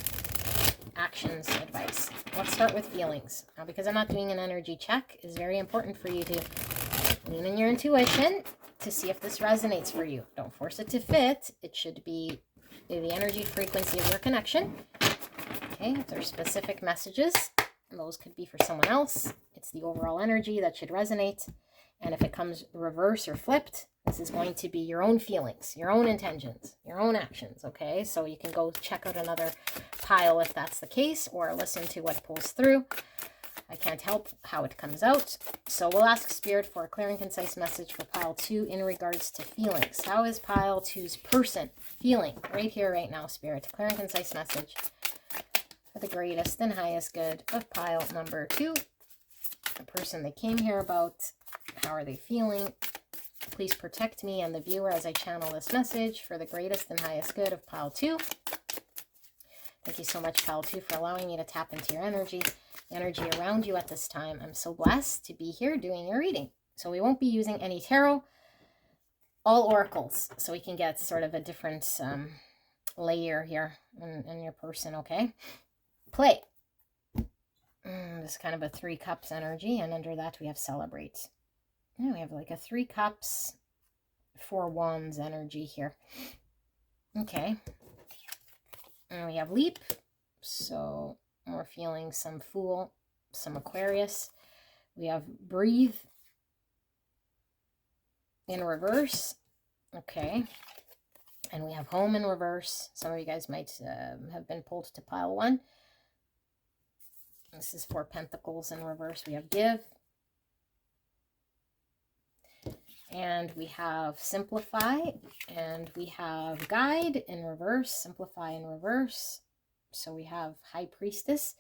actions, advice. Let's start with feelings. Now, because I'm not doing an energy check, it's very important for you to lean in your intuition to see if this resonates for you. Don't force it to fit. It should be the energy frequency of your connection. Okay, if there's specific messages, and those could be for someone else, it's the overall energy that should resonate. And if it comes reverse or flipped, this is going to be your own feelings, your own intentions, your own actions, okay? So you can go check out another pile if that's the case, or listen to what pulls through. I can't help how it comes out. So we'll ask Spirit for a clear and concise message for pile 2 in regards to feelings. How is pile 2's person feeling right here, right now, Spirit? Clear and concise message for the greatest and highest good of pile number 2. The person they came here about, how are they feeling? Please protect me and the viewer as I channel this message for the greatest and highest good of pile 2. Thank you so much, pile 2, for allowing me to tap into your energy around you at this time. I'm so blessed to be here doing your reading. So we won't be using any tarot, all oracles, so we can get sort of a different layer here in your person, okay? Play. This is kind of a 3 cups energy, and under that we have celebrate. Yeah, we have like a 3 cups, 4 wands energy here. Okay. And we have leap. So we're feeling some Fool, some Aquarius. We have breathe in reverse. Okay. And we have home in reverse. Some of you guys might have been pulled to pile 1. This is 4 pentacles in reverse. We have give. And we have simplify. And we have guide in reverse. Simplify in reverse. So we have high priestess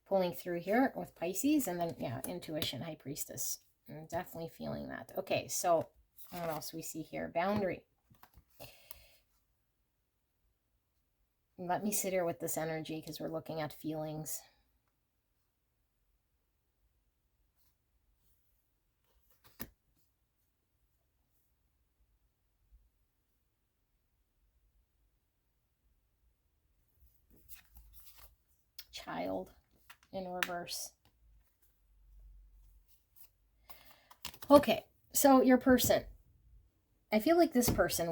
pulling through here with Pisces. And then, yeah, intuition, high priestess. I'm definitely feeling that. Okay, so what else we see here? Boundary. Let me sit here with this energy because we're looking at feelings. Child in reverse. Okay, so your person. I feel like this person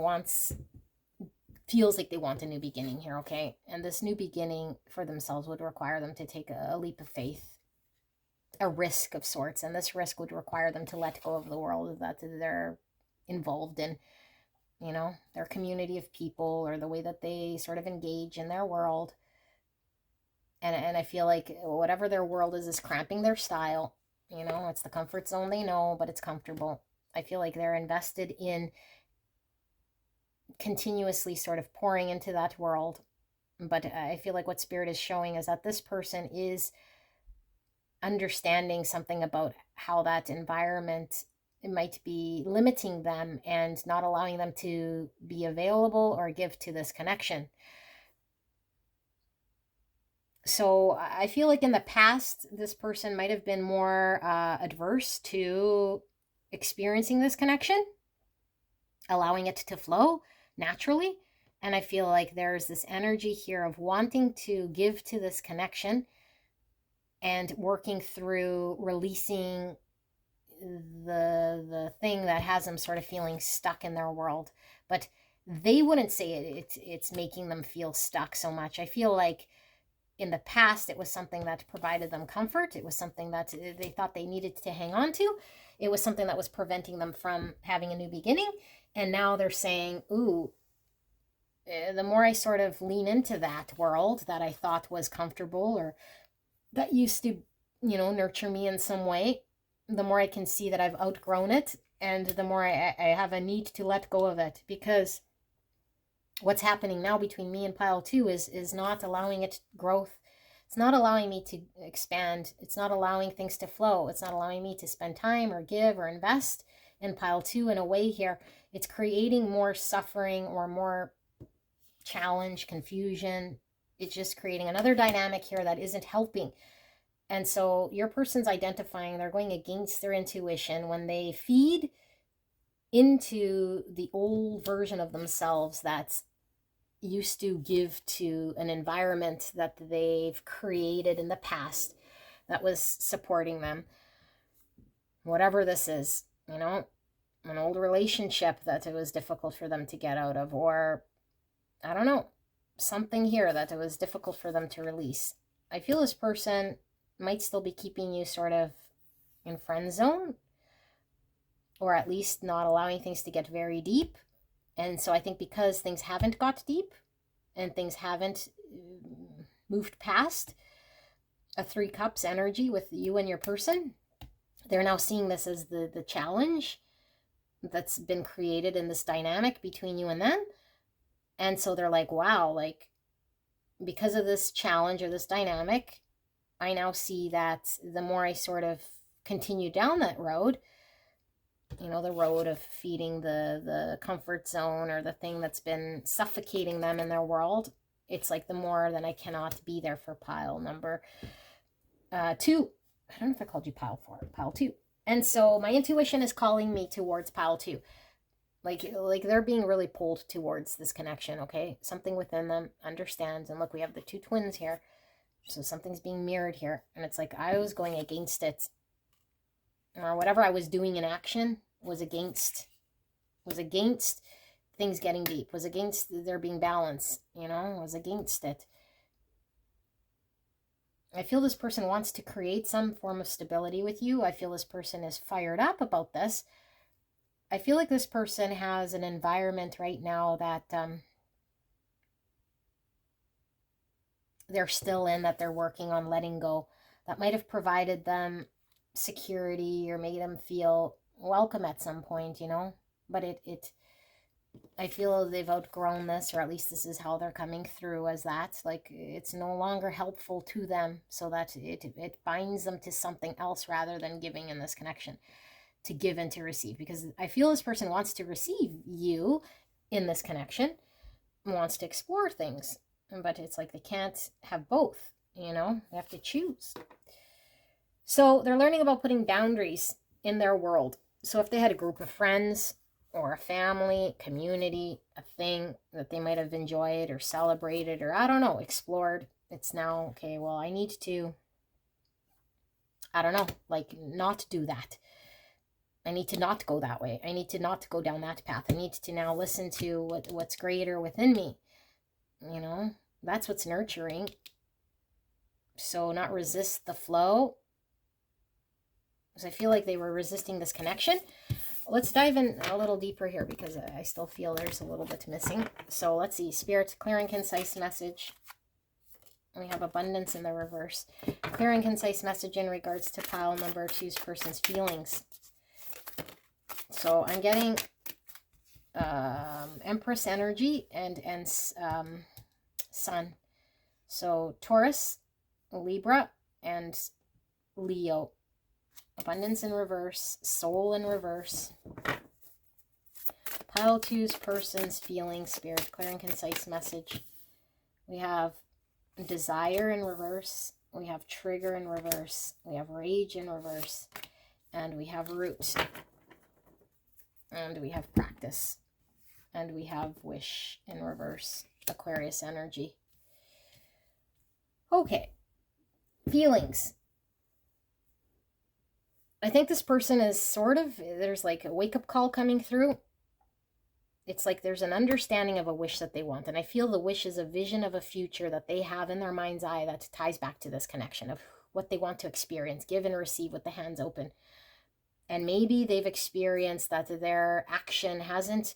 feels like they want a new beginning here, okay? And this new beginning for themselves would require them to take a leap of faith, a risk of sorts, and this risk would require them to let go of the world that they're involved in. you know, their community of people or the way that they sort of engage in their world. And I feel like whatever their world is cramping their style. You know, it's the comfort zone they know, but it's comfortable. I feel like they're invested in continuously sort of pouring into that world. But I feel like what Spirit is showing is that this person is understanding something about how that environment might be limiting them and not allowing them to be available or give to this connection. So I feel like in the past, this person might have been more adverse to experiencing this connection, allowing it to flow naturally. And I feel like there's this energy here of wanting to give to this connection and working through releasing the thing that has them sort of feeling stuck in their world. But they wouldn't say it's making them feel stuck so much. I feel like in the past, it was something that provided them comfort. It was something that they thought they needed to hang on to. It was something that was preventing them from having a new beginning. And now they're saying, ooh, the more I sort of lean into that world that I thought was comfortable or that used to, you know, nurture me in some way, the more I can see that I've outgrown it, and the more I have a need to let go of it, because what's happening now between me and pile 2 is not allowing it growth. It's not allowing me to expand. It's not allowing things to flow. It's not allowing me to spend time or give or invest in pile 2 in a way here. It's creating more suffering or more challenge, confusion. It's just creating another dynamic here that isn't helping. And so your person's identifying they're going against their intuition when they feed into the old version of themselves that's used to give to an environment that they've created in the past that was supporting them. Whatever this is, you know, an old relationship that it was difficult for them to get out of, or I don't know, something here that it was difficult for them to release. I feel this person might still be keeping you sort of in friend zone, or at least not allowing things to get very deep. And so I think because things haven't got deep and things haven't moved past a 3 cups energy with you and your person, they're now seeing this as the challenge that's been created in this dynamic between you and them. And so they're like, wow, like, because of this challenge or this dynamic, I now see that the more I sort of continue down that road, you know, the road of feeding the comfort zone or the thing that's been suffocating them in their world, it's like the more that I cannot be there for pile number 2. I don't know if I called you pile 4, pile 2. And so my intuition is calling me towards pile 2. Like they're being really pulled towards this connection, okay? Something within them understands. And look, we have the 2 twins here. So something's being mirrored here. And it's like I was going against it. Or whatever I was doing in action was against things getting deep, was against there being balance, you know, was against it. I feel this person wants to create some form of stability with you. I feel this person is fired up about this. I feel like this person has an environment right now that they're still in, that they're working on letting go, that might have provided them security or made them feel welcome at some point, you know. But I feel they've outgrown this, or at least this is how they're coming through, as that, like, it's no longer helpful to them, so that it binds them to something else rather than giving in this connection, to give and to receive. Because I feel this person wants to receive you in this connection, wants to explore things, but it's like they can't have both, you know, they have to choose. So they're learning about putting boundaries in their world. So if they had a group of friends or a family, community, a thing that they might have enjoyed or celebrated or, I don't know, explored, it's now, okay, well, I need to, I don't know, like, not do that. I need to not go that way. I need to not go down that path. I need to now listen to what's greater within me. You know, that's what's nurturing. So not resist the flow. Because I feel like they were resisting this connection. let's dive in a little deeper here because I still feel there's a little bit missing. So let's see. Spirit, clear and concise message. We have abundance in the reverse. Clear and concise message in regards to pile number 2's person's feelings. So I'm getting Empress energy and Sun. So Taurus, Libra, and Leo. Abundance in reverse. Soul in reverse. Pile 2's person's feelings. Spirit, clear and concise message. We have desire in reverse, we have trigger in reverse, we have rage in reverse, and we have root, and we have practice, and we have wish in reverse. Aquarius energy. Okay, feelings. I think this person is sort of, there's like a wake-up call coming through. It's like there's an understanding of a wish that they want. And I feel the wish is a vision of a future that they have in their mind's eye that ties back to this connection of what they want to experience, give and receive with the hands open. And maybe they've experienced that their action hasn't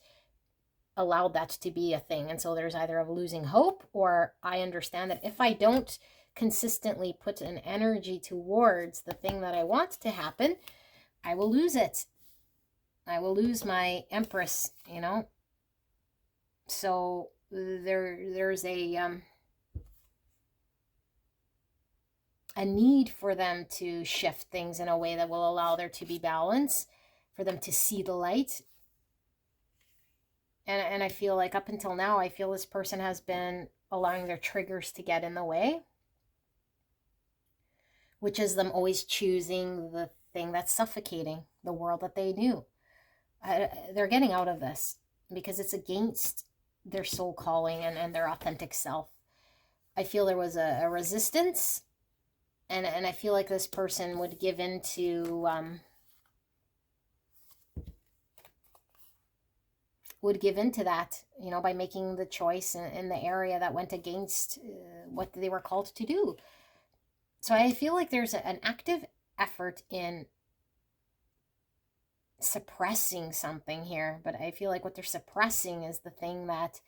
allowed that to be a thing. And so there's either a losing hope, or I understand that if I don't consistently put an energy towards the thing that I want to happen, I will lose it. I will lose my Empress, you know. So there's a need for them to shift things in a way that will allow there to be balance, for them to see the light. And I feel like up until now, I feel this person has been allowing their triggers to get in the way, which is them always choosing the thing that's suffocating the world that they knew. They're getting out of this because it's against their soul calling and their authentic self. I feel there was a resistance, and I feel like this person would give into that, you know, by making the choice in the area that went against what they were called to do. So I feel like there's an active effort in suppressing something here, but I feel like what they're suppressing is the thing that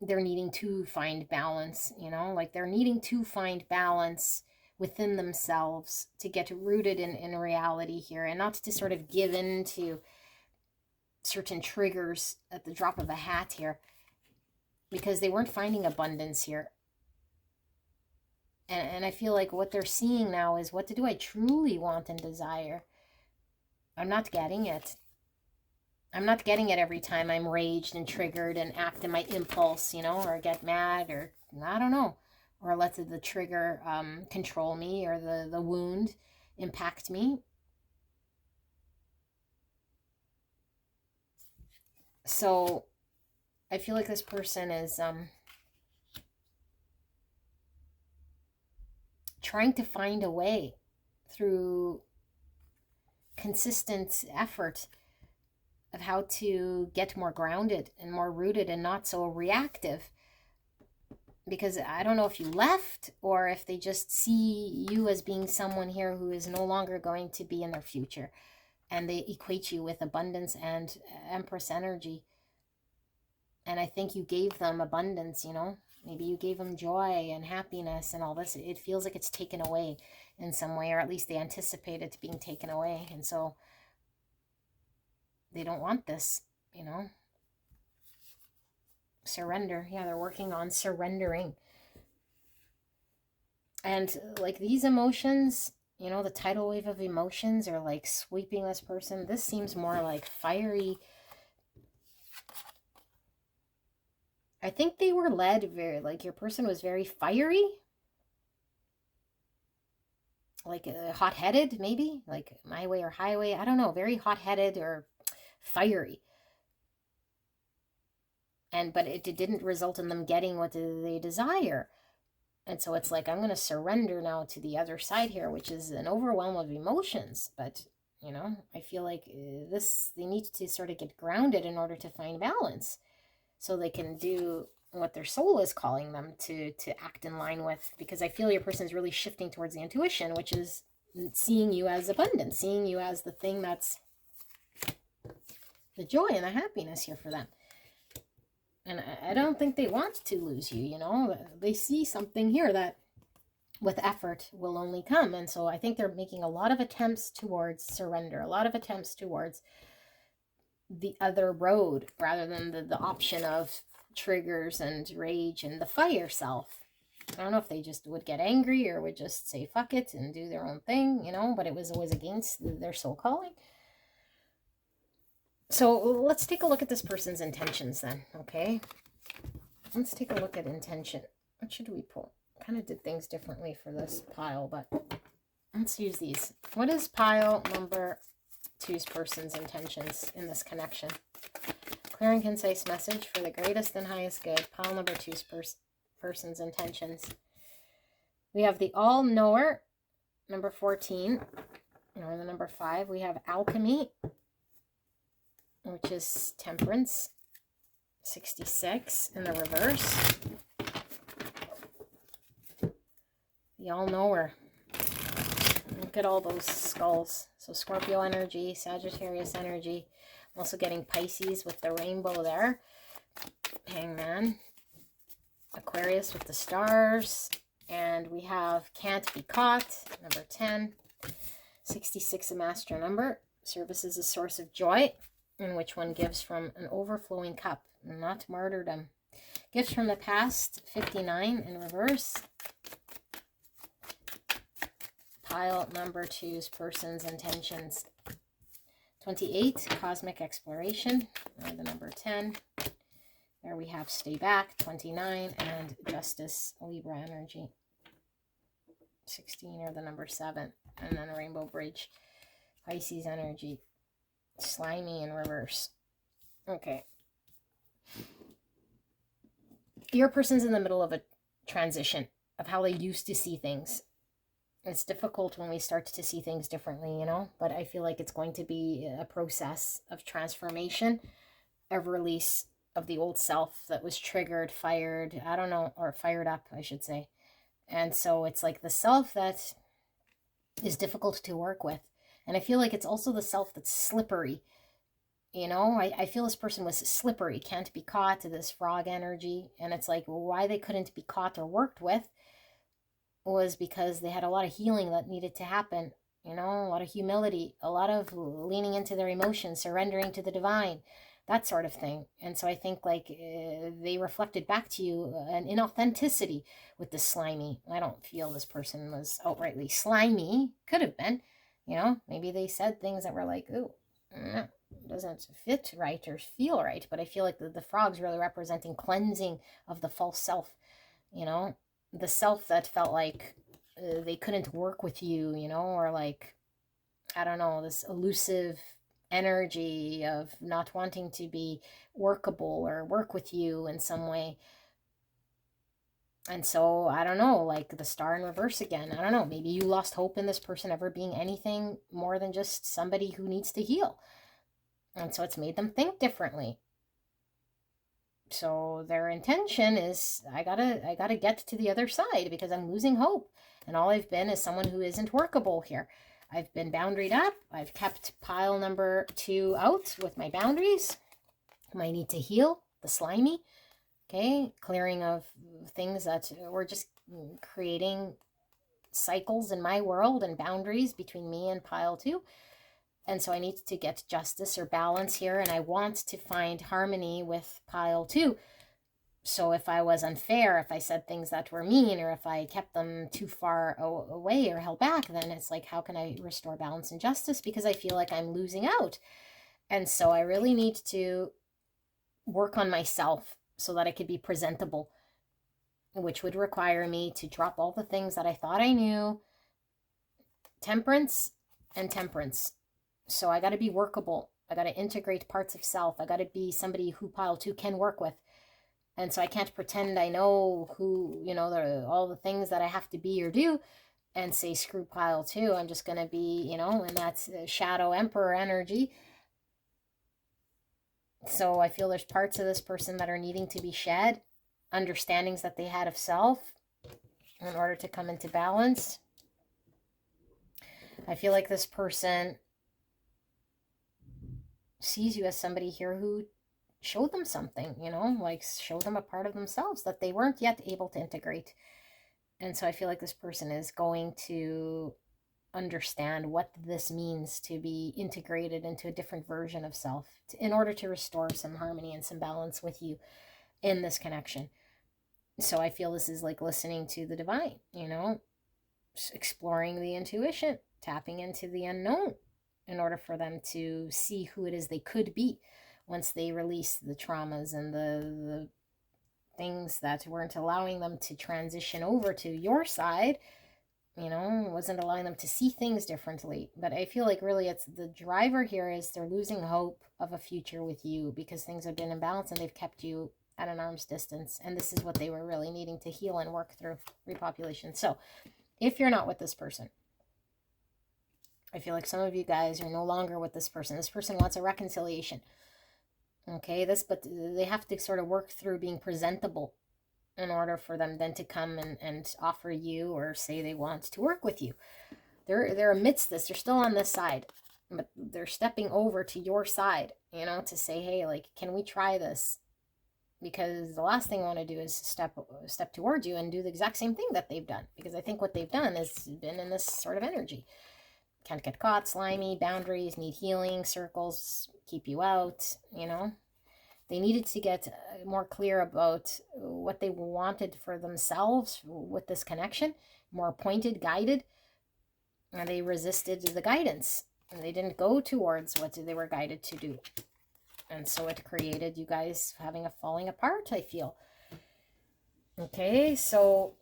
they're needing to find balance, you know, like they're needing to find balance within themselves to get rooted in reality here, and not to sort of give in to certain triggers at the drop of a hat here, because they weren't finding abundance here. And I feel like what they're seeing now is, what do I truly want and desire? I'm not getting it. I'm not getting it every time I'm raged and triggered and act in my impulse, you know, or get mad, or I don't know, or let the trigger control me, or the wound impact me. So I feel like this person is trying to find a way through consistent effort of how to get more grounded and more rooted and not so reactive. Because I don't know if you left, or if they just see you as being someone here who is no longer going to be in their future, and they equate you with abundance and Empress energy. And I think you gave them abundance, you know. Maybe you gave them joy and happiness and all this. It feels like it's taken away in some way, or at least they anticipate it being taken away. And so they don't want this, you know. Surrender. Yeah, they're working on surrendering. And like these emotions, you know, the tidal wave of emotions are like sweeping this person. This seems more like fiery. I think they were led very, like your person was very fiery. Like hot-headed, maybe? Like my way or highway. I don't know. Very hot-headed or fiery. But it didn't result in them getting what they desire. And so it's like, I'm going to surrender now to the other side here, which is an overwhelm of emotions. But, you know, I feel like they need to sort of get grounded in order to find balance, so they can do what their soul is calling them to act in line with. Because I feel your person is really shifting towards the intuition, which is seeing you as abundant, seeing you as the thing that's the joy and the happiness here for them. And I don't think they want to lose you, you know. They see something here that with effort will only come. And so I think they're making a lot of attempts towards surrender, a lot of attempts towards the other road rather than the option of triggers and rage and the fire self. I don't know if they just would get angry or would just say fuck it and do their own thing, you know, but it was always against their soul calling. So let's take a look at this person's intentions then, okay? Let's take a look at intention. What should we pull? Kind of did things differently for this pile, but let's use these. What is pile number 2's person's intentions in this connection? Clear and concise message for the greatest and highest good. Pile number 2's person's intentions. We have the all-knower, number 14, or the number 5. We have alchemy, which is temperance, 66 in the reverse. The all-knower. Look at all those skulls. So Scorpio energy, Sagittarius energy. I'm also getting Pisces with the rainbow there. Hangman. Aquarius with the stars. And we have can't be caught, number 10. 66 a master number. Service is a source of joy. And which one gives from an overflowing cup, not martyrdom. Gifts from the past, 59 in reverse. Pile number 2's person's intentions. 28, cosmic exploration, or the number 10. There we have stay back, 29, and justice, Libra energy. 16, or the number 7. And then rainbow bridge, Pisces energy. Slimy in reverse. Okay. Your person's in the middle of a transition of how they used to see things. It's difficult when we start to see things differently, you know, but I feel like it's going to be a process of transformation, of release of the old self that was triggered, fired, I don't know, or fired up, I should say. And so it's like the self that is difficult to work with. And I feel like it's also the self that's slippery. You know, I feel this person was slippery, can't be caught, to this frog energy. And it's like, why they couldn't be caught or worked with was because they had a lot of healing that needed to happen. You know, a lot of humility, a lot of leaning into their emotions, surrendering to the divine, that sort of thing. And so I think like they reflected back to you an inauthenticity with the slimy. I don't feel this person was outrightly slimy. Could have been. You know, maybe they said things that were like, ooh, doesn't fit right or feel right. But I feel like the frog's really representing cleansing of the false self. You know, the self that felt like they couldn't work with you, you know, or like, I don't know, this elusive energy of not wanting to be workable or work with you in some way. And so, I don't know, like the star in reverse again. I don't know, maybe you lost hope in this person ever being anything more than just somebody who needs to heal. And so it's made them think differently. So their intention is, I gotta get to the other side because I'm losing hope. And all I've been is someone who isn't workable here. I've been boundaried up. I've kept pile number 2 out with my boundaries. My need to heal, the slimy. Okay, clearing of things that were just creating cycles in my world and boundaries between me and pile 2. And so I need to get justice or balance here, and I want to find harmony with pile 2. So if I was unfair, if I said things that were mean, or if I kept them too far away or held back, then it's like, how can I restore balance and justice? Because I feel like I'm losing out. And so I really need to work on myself so that I could be presentable, which would require me to drop all the things that I thought I knew. Temperance and temperance. So I got to be workable. I got to integrate parts of self. I got to be somebody who pile 2 can work with. And so I can't pretend I know who, you know, all the things that I have to be or do and say, screw pile 2. I'm just going to be, you know, and that's shadow emperor energy. So I feel there's parts of this person that are needing to be shed, understandings that they had of self in order to come into balance. I feel like this person sees you as somebody here who showed them something, you know, like showed them a part of themselves that they weren't yet able to integrate. And so I feel like this person is going to understand what this means to be integrated into a different version of self in order to restore some harmony and some balance with you in this connection. So I feel this is like listening to the divine, you know, exploring the intuition, tapping into the unknown in order for them to see who it is they could be once they release the traumas and the things that weren't allowing them to transition over to your side, you know, wasn't allowing them to see things differently. But I feel like really it's the driver here is they're losing hope of a future with you because things have been imbalanced and they've kept you at an arm's distance. And this is what they were really needing to heal and work through, repopulation. So if you're not with this person, I feel like some of you guys are no longer with this person. This person wants a reconciliation. Okay, but they have to sort of work through being presentable in order for them then to come and offer you or say they want to work with you. They're amidst this. They're still on this side, but they're stepping over to your side, you know, to say, hey, like, can we try this? Because the last thing I want to do is step towards you and do the exact same thing that they've done. Because I think what they've done is been in this sort of energy. Can't get caught, slimy, boundaries, need healing, circles, keep you out, you know. They needed to get more clear about what they wanted for themselves with this connection, more pointed, guided, and they resisted the guidance. And they didn't go towards what they were guided to do. And so it created you guys having a falling apart, I feel. Okay, so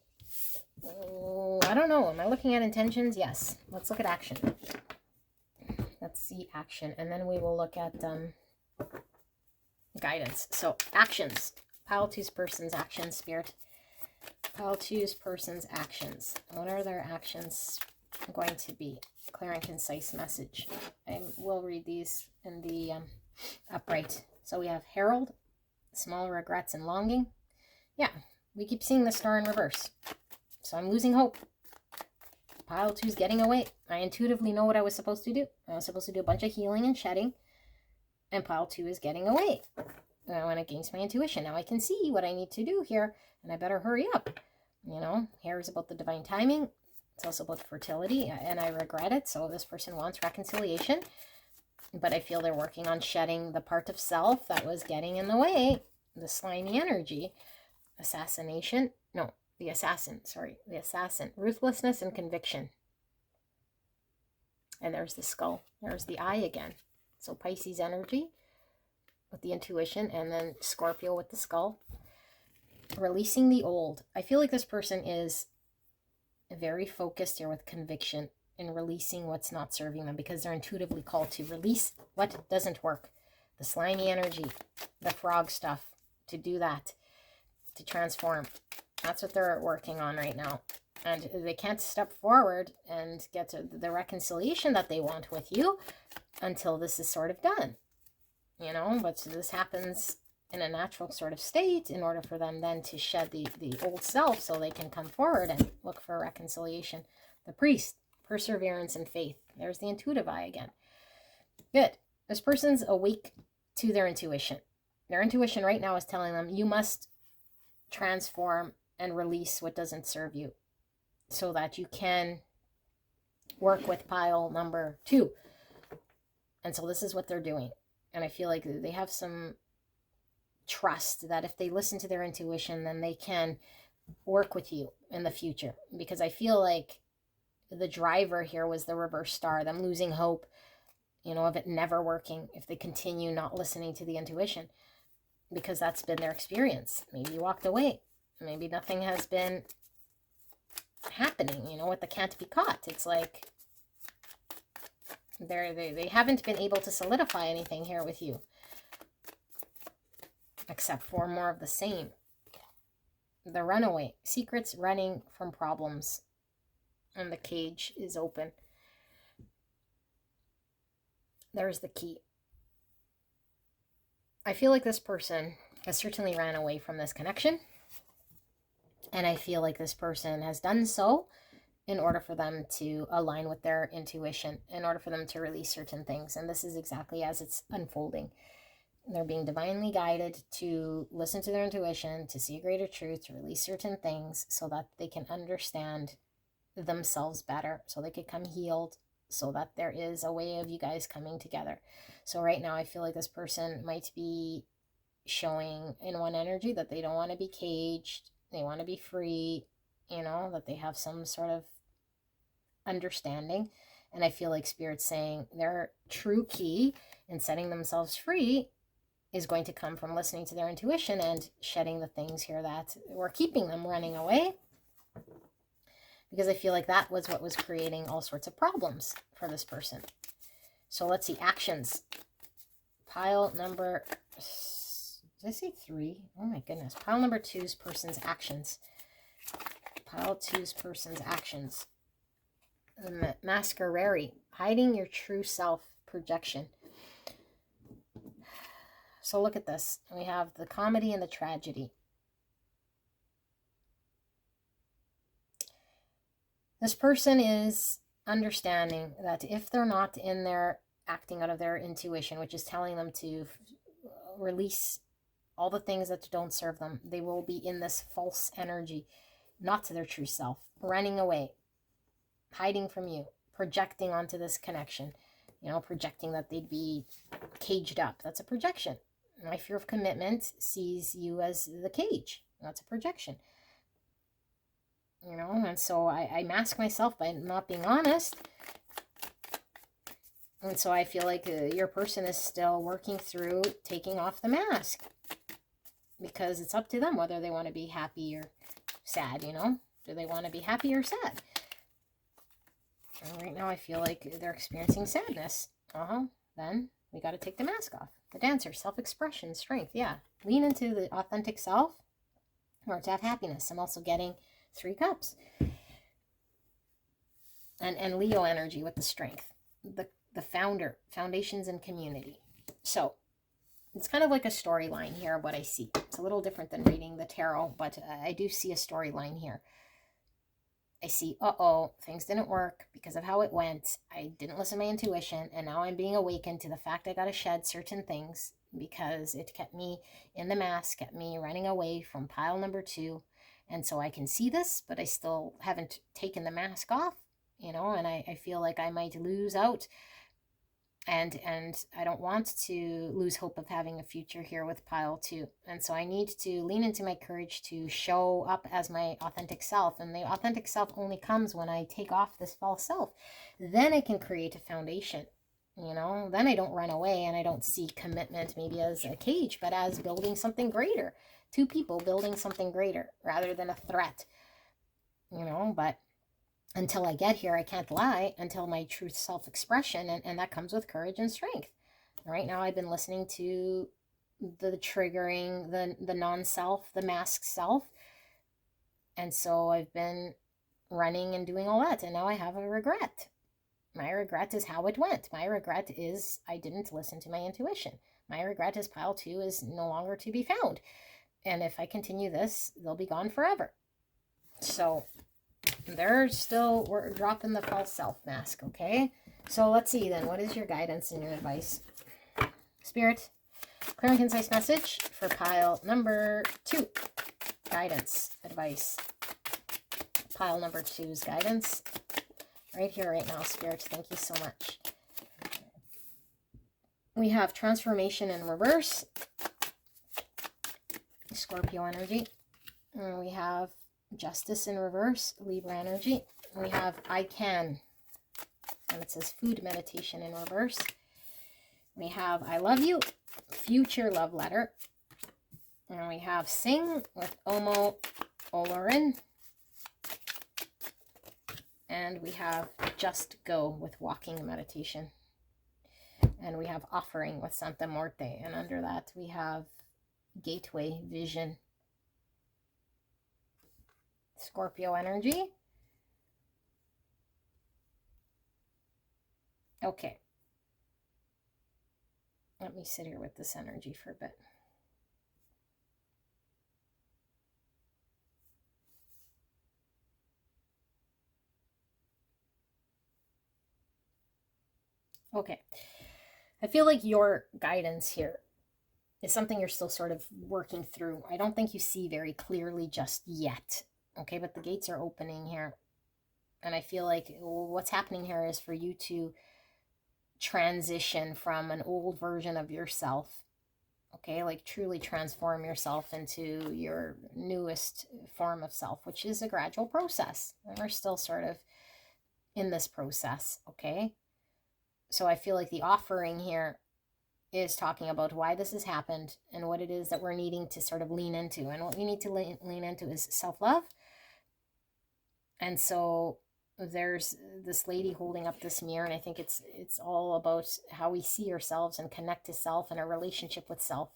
I don't know. Am I looking at intentions? Yes. Let's look at action. Let's see action. And then we will look at guidance. So actions. Pile 2's person's actions, Spirit. Pile 2's person's actions. What are their actions going to be? Clear and concise message. I will read these in the upright. So we have Herald, small regrets and longing. Yeah, we keep seeing the star in reverse. So I'm losing hope. Pile 2's getting away. I intuitively know what I was supposed to do. I was supposed to do a bunch of healing and shedding. And pile 2 is getting away. And I went against my intuition. Now I can see what I need to do here. And I better hurry up. You know, here is about the divine timing. It's also about fertility. And I regret it. So this person wants reconciliation. But I feel they're working on shedding the part of self that was getting in the way. The slimy energy. Assassination. No. The assassin. Ruthlessness and conviction. And there's the skull. There's the eye again. So Pisces energy with the intuition, and then Scorpio with the skull. Releasing the old. I feel like this person is very focused here with conviction in releasing what's not serving them, because they're intuitively called to release what doesn't work. The slimy energy, the frog stuff, to do that, to transform. That's what they're working on right now. And they can't step forward and get to the reconciliation that they want with you until this is sort of done. You know, but this happens in a natural sort of state in order for them then to shed the old self so they can come forward and look for reconciliation. The priest, perseverance and faith. There's the intuitive eye again. Good. This person's awake to their intuition. Their intuition right now is telling them you must transform and release what doesn't serve you so that you can work with pile number 2. And so this is what they're doing. And I feel like they have some trust that if they listen to their intuition, then they can work with you in the future. Because I feel like the driver here was the reverse star, them losing hope, you know, of it never working if they continue not listening to the intuition. Because that's been their experience. Maybe you walked away. Maybe nothing has been happening, you know, with the can't be caught. It's like they haven't been able to solidify anything here with you. Except for more of the same. The runaway. Secrets running from problems. And the cage is open. There's the key. I feel like this person has certainly ran away from this connection. And I feel like this person has done so in order for them to align with their intuition, in order for them to release certain things. And this is exactly as it's unfolding. They're being divinely guided to listen to their intuition, to see a greater truth, to release certain things so that they can understand themselves better, so they could come healed, so that there is a way of you guys coming together. So right now I feel like this person might be showing in one energy that they don't want to be caged, they want to be free, that they have some sort of understanding. And I feel like Spirit's saying their true key in setting themselves free is going to come from listening to their intuition and shedding the things here that were keeping them running away. Because I feel like that was what was creating all sorts of problems for this person. So let's see, actions. Pile number, did I say 3? Oh my goodness. Pile number 2's person's actions. Pile 2's person's actions. Masquerade, hiding your true self, projection. So look at this. We have the comedy and the tragedy. This person is understanding that if they're not in there acting out of their intuition, which is telling them to release all the things that don't serve them, they will be in this false energy, not to their true self, running away, hiding from you, projecting onto this connection, projecting that they'd be caged up. That's a projection. My fear of commitment sees you as the cage. That's a projection. And so I mask myself by not being honest. And so I feel like your person is still working through taking off the mask, because it's up to them whether they want to be happy or sad, Do they want to be happy or sad? And right now I feel like they're experiencing sadness. Then we got to take the mask off. The dancer, self-expression, strength. Yeah. Lean into the authentic self or to have happiness. I'm also getting 3 cups. And Leo energy with the strength. The founder, foundations and community. So it's kind of like a storyline here of what I see. It's a little different than reading the tarot, but I do see a storyline here. I see, things didn't work because of how it went. I didn't listen to my intuition, and now I'm being awakened to the fact I got to shed certain things because it kept me in the mask, kept me running away from pile number 2. And so I can see this, but I still haven't taken the mask off, and I feel like I might lose out. And I don't want to lose hope of having a future here with pile 2. And so I need to lean into my courage to show up as my authentic self. And the authentic self only comes when I take off this false self. Then I can create a foundation, Then I don't run away and I don't see commitment maybe as a cage, but as building something greater. 2 people building something greater rather than a threat, But until I get here, I can't lie until my true self-expression, and that comes with courage and strength. Right now, I've been listening to the triggering, the non-self, the masked self, and so I've been running and doing all that, and now I have a regret. My regret is how it went. My regret is I didn't listen to my intuition. My regret is pile 2 is no longer to be found, and if I continue this, they'll be gone forever. So we're dropping the false self mask, okay? So let's see then, what is your guidance and your advice? Spirit, clear and concise message for pile number 2. Guidance, advice. Pile number 2's guidance. Right here, right now, Spirit, thank you so much. We have transformation in reverse. Scorpio energy. And we have justice in reverse, Libra energy. We have I can, and it says food meditation in reverse. We have I love you, future love letter. And we have sing with Omo Olorin. And we have just go with walking meditation. And we have offering with Santa Morte. And under that we have gateway vision. Scorpio energy. Okay. Let me sit here with this energy for a bit. Okay. I feel like your guidance here is something you're still sort of working through. I don't think you see very clearly just yet. Okay, but the gates are opening here. And I feel like what's happening here is for you to transition from an old version of yourself. Okay, like truly transform yourself into your newest form of self, which is a gradual process. And we're still sort of in this process. Okay, so I feel like the offering here is talking about why this has happened and what it is that we're needing to sort of lean into. And what we need to lean into is self-love. And so there's this lady holding up this mirror, and I think it's all about how we see ourselves and connect to self and our relationship with self.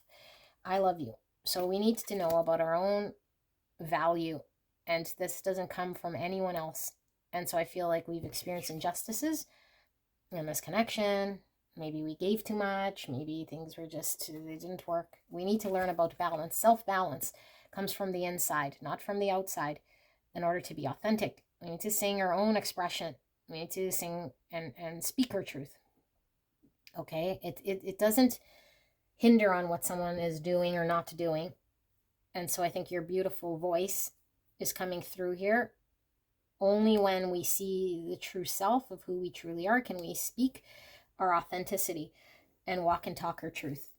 I love you. So we need to know about our own value, and this doesn't come from anyone else. And so I feel like we've experienced injustices in this connection. Maybe we gave too much. Maybe things were just, they didn't work. We need to learn about balance. Self-balance comes from the inside, not from the outside, in order to be authentic. We need to sing our own expression. We need to sing and speak our truth. Okay? It doesn't hinder on what someone is doing or not doing. And so I think your beautiful voice is coming through here. Only when we see the true self of who we truly are can we speak our authenticity and walk and talk our truth.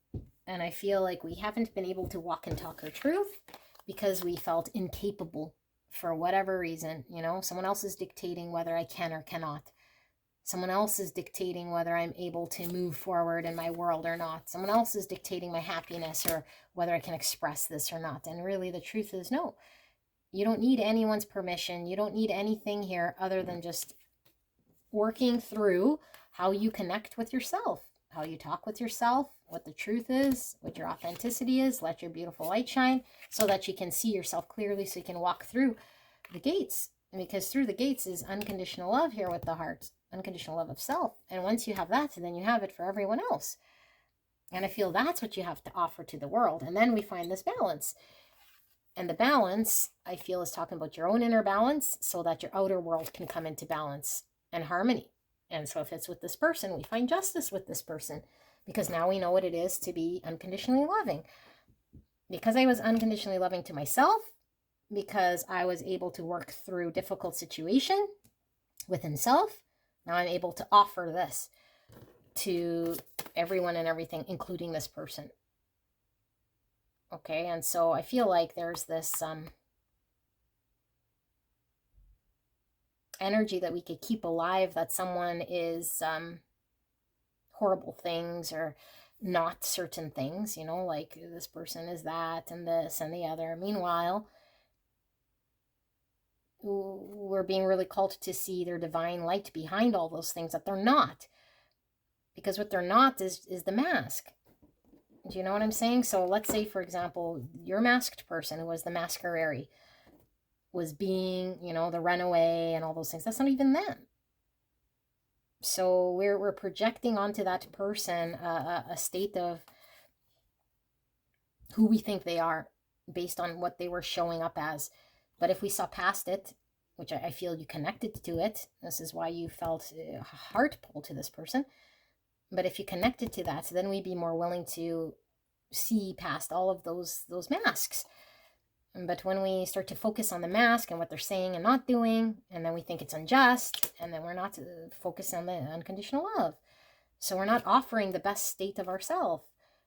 And I feel like we haven't been able to walk and talk our truth because we felt incapable for whatever reason. You know, someone else is dictating whether I can or cannot. Someone else is dictating whether I'm able to move forward in my world or not. Someone else is dictating my happiness or whether I can express this or not. And really the truth is no. You don't need anyone's permission. You don't need anything here other than just working through how you connect with yourself, how you talk with yourself, what the truth is, what your authenticity is. Let your beautiful light shine so that you can see yourself clearly, so you can walk through the gates. And because through the gates is unconditional love here with the heart, unconditional love of self. And once you have that, then you have it for everyone else. And I feel that's what you have to offer to the world. And then we find this balance. And the balance, I feel, is talking about your own inner balance so that your outer world can come into balance and harmony. And so if it's with this person, we find justice with this person because now we know what it is to be unconditionally loving. Because I was unconditionally loving to myself, because I was able to work through difficult situation within self, now I'm able to offer this to everyone and everything, including this person. Okay, and so I feel like there's this energy that we could keep alive, that someone is horrible things or not certain things, you know, like this person is that and this and the other. Meanwhile, we're being really called to see their divine light behind all those things that they're not. Because what they're not is the mask. Do you know what I'm saying? So let's say, for example, your masked person who was the masquerade was being, you know, the runaway and all those things. That's not even them. So we're projecting onto that person a state of who we think they are based on what they were showing up as. But if we saw past it, which I feel you connected to it, this is why you felt a heart pull to this person. But if you connected to that, then we'd be more willing to see past all of those masks. But when we start to focus on the mask and what they're saying and not doing, and then we think it's unjust, and then we're not focused on the unconditional love. So we're not offering the best state of ourselves.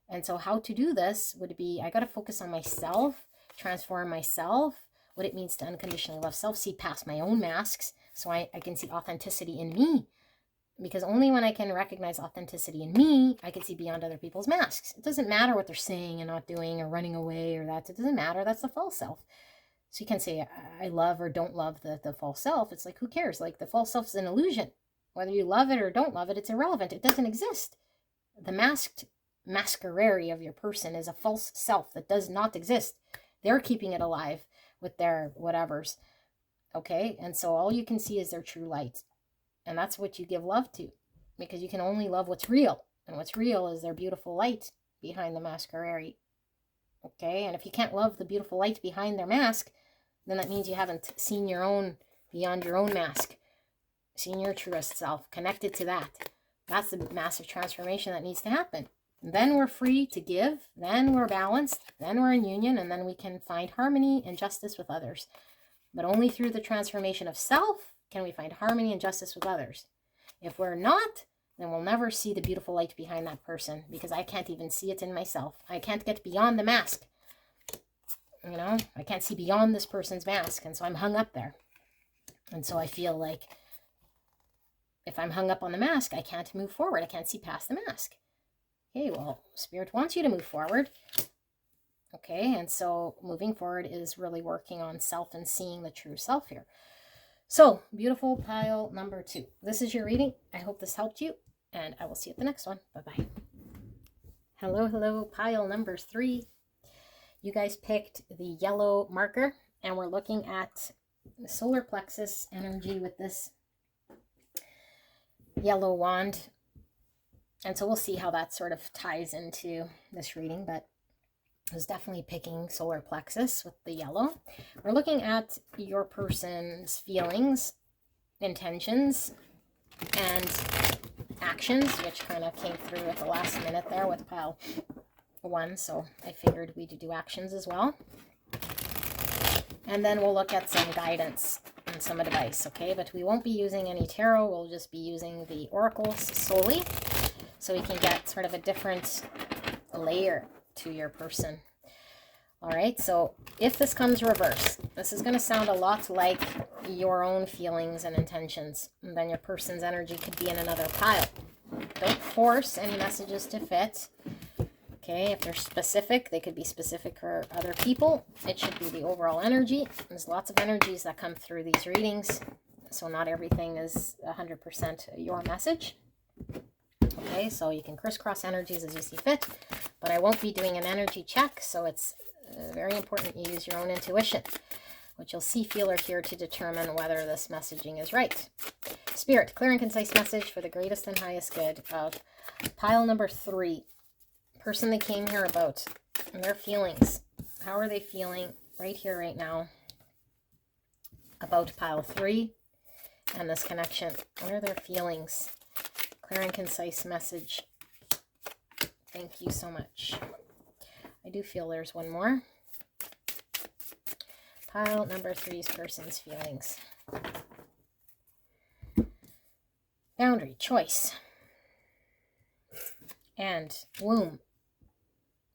And so how to do this would be, I got to focus on myself, transform myself, what it means to unconditionally love self, see past my own masks, so I can see authenticity in me. Because only when I can recognize authenticity in me, I can see beyond other people's masks. It doesn't matter what they're saying and not doing or running away or that. It doesn't matter. That's the false self. So you can say, I love or don't love the false self. It's like, who cares? Like, the false self is an illusion. Whether you love it or don't love it, it's irrelevant. It doesn't exist. The masked masquerade of your person is a false self that does not exist. They're keeping it alive with their whatevers. Okay? And so all you can see is their true light. And that's what you give love to, because you can only love what's real. And what's real is their beautiful light behind the masquerade. Okay? And if you can't love the beautiful light behind their mask, then that means you haven't seen your own, beyond your own mask, seen your truest self, connected to that. That's the massive transformation that needs to happen. Then we're free to give, then we're balanced, then we're in union, and then we can find harmony and justice with others. But only through the transformation of self can we find harmony and justice with others. If we're not, then we'll never see the beautiful light behind that person, because I can't even see it in myself. I can't get beyond the mask. You know, I can't see beyond this person's mask, and so I'm hung up there. And so I feel like if I'm hung up on the mask, I can't move forward. I can't see past the mask. Okay, well, Spirit wants you to move forward. Okay, and so moving forward is really working on self and seeing the true self here. So, beautiful pile number 2. This is your reading. I hope this helped you, and I will see you at the next one. Bye-bye. Hello, hello, pile number 3. You guys picked the yellow marker, and we're looking at the solar plexus energy with this yellow wand. And so we'll see how that sort of ties into this reading, but I was definitely picking solar plexus with the yellow. We're looking at your person's feelings, intentions, and actions, which kind of came through at the last minute there with pile 1, so I figured we'd do actions as well. And then we'll look at some guidance and some advice, okay? But we won't be using any tarot. We'll just be using the oracles solely, so we can get sort of a different layer to your person. All right, so if this comes reverse, this is going to sound a lot like your own feelings and intentions. And then your person's energy could be in another pile. Don't force any messages to fit. Okay, if they're specific, they could be specific for other people. It should be the overall energy. There's lots of energies that come through these readings, so not everything is 100% your message. Okay, so you can crisscross energies as you see fit, but I won't be doing an energy check, so it's very important you use your own intuition, which you'll see, feel, or hear to determine whether this messaging is right. Spirit, clear and concise message for the greatest and highest good of pile number 3. Person they came here about, and their feelings. How are they feeling right here, right now, about pile 3 and this connection? What are their feelings? Clear and concise message. Thank you so much. I do feel there's one more. Pile number 3's person's feelings. Boundary, choice, and womb.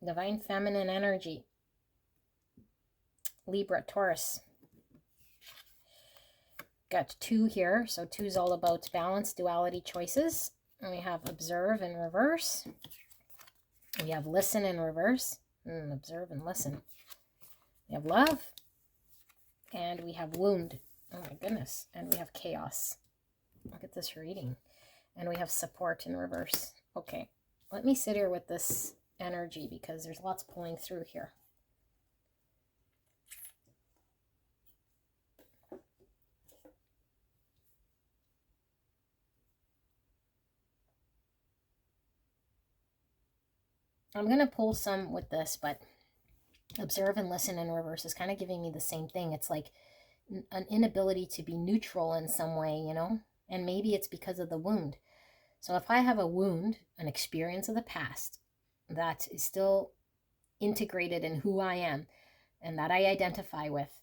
Divine feminine energy. Libra, Taurus. Got 2 here. So 2 is all about balance, duality, choices. And we have observe in reverse. We have listen in reverse. Observe and listen. We have love. And we have wound. Oh my goodness. And we have chaos. Look at this reading. And we have support in reverse. Okay. Let me sit here with this energy because there's lots pulling through here. I'm going to pull some with this, but observe and listen in reverse is kind of giving me the same thing. It's like an inability to be neutral in some way, you know, and maybe it's because of the wound. So if I have a wound, an experience of the past that is still integrated in who I am and that I identify with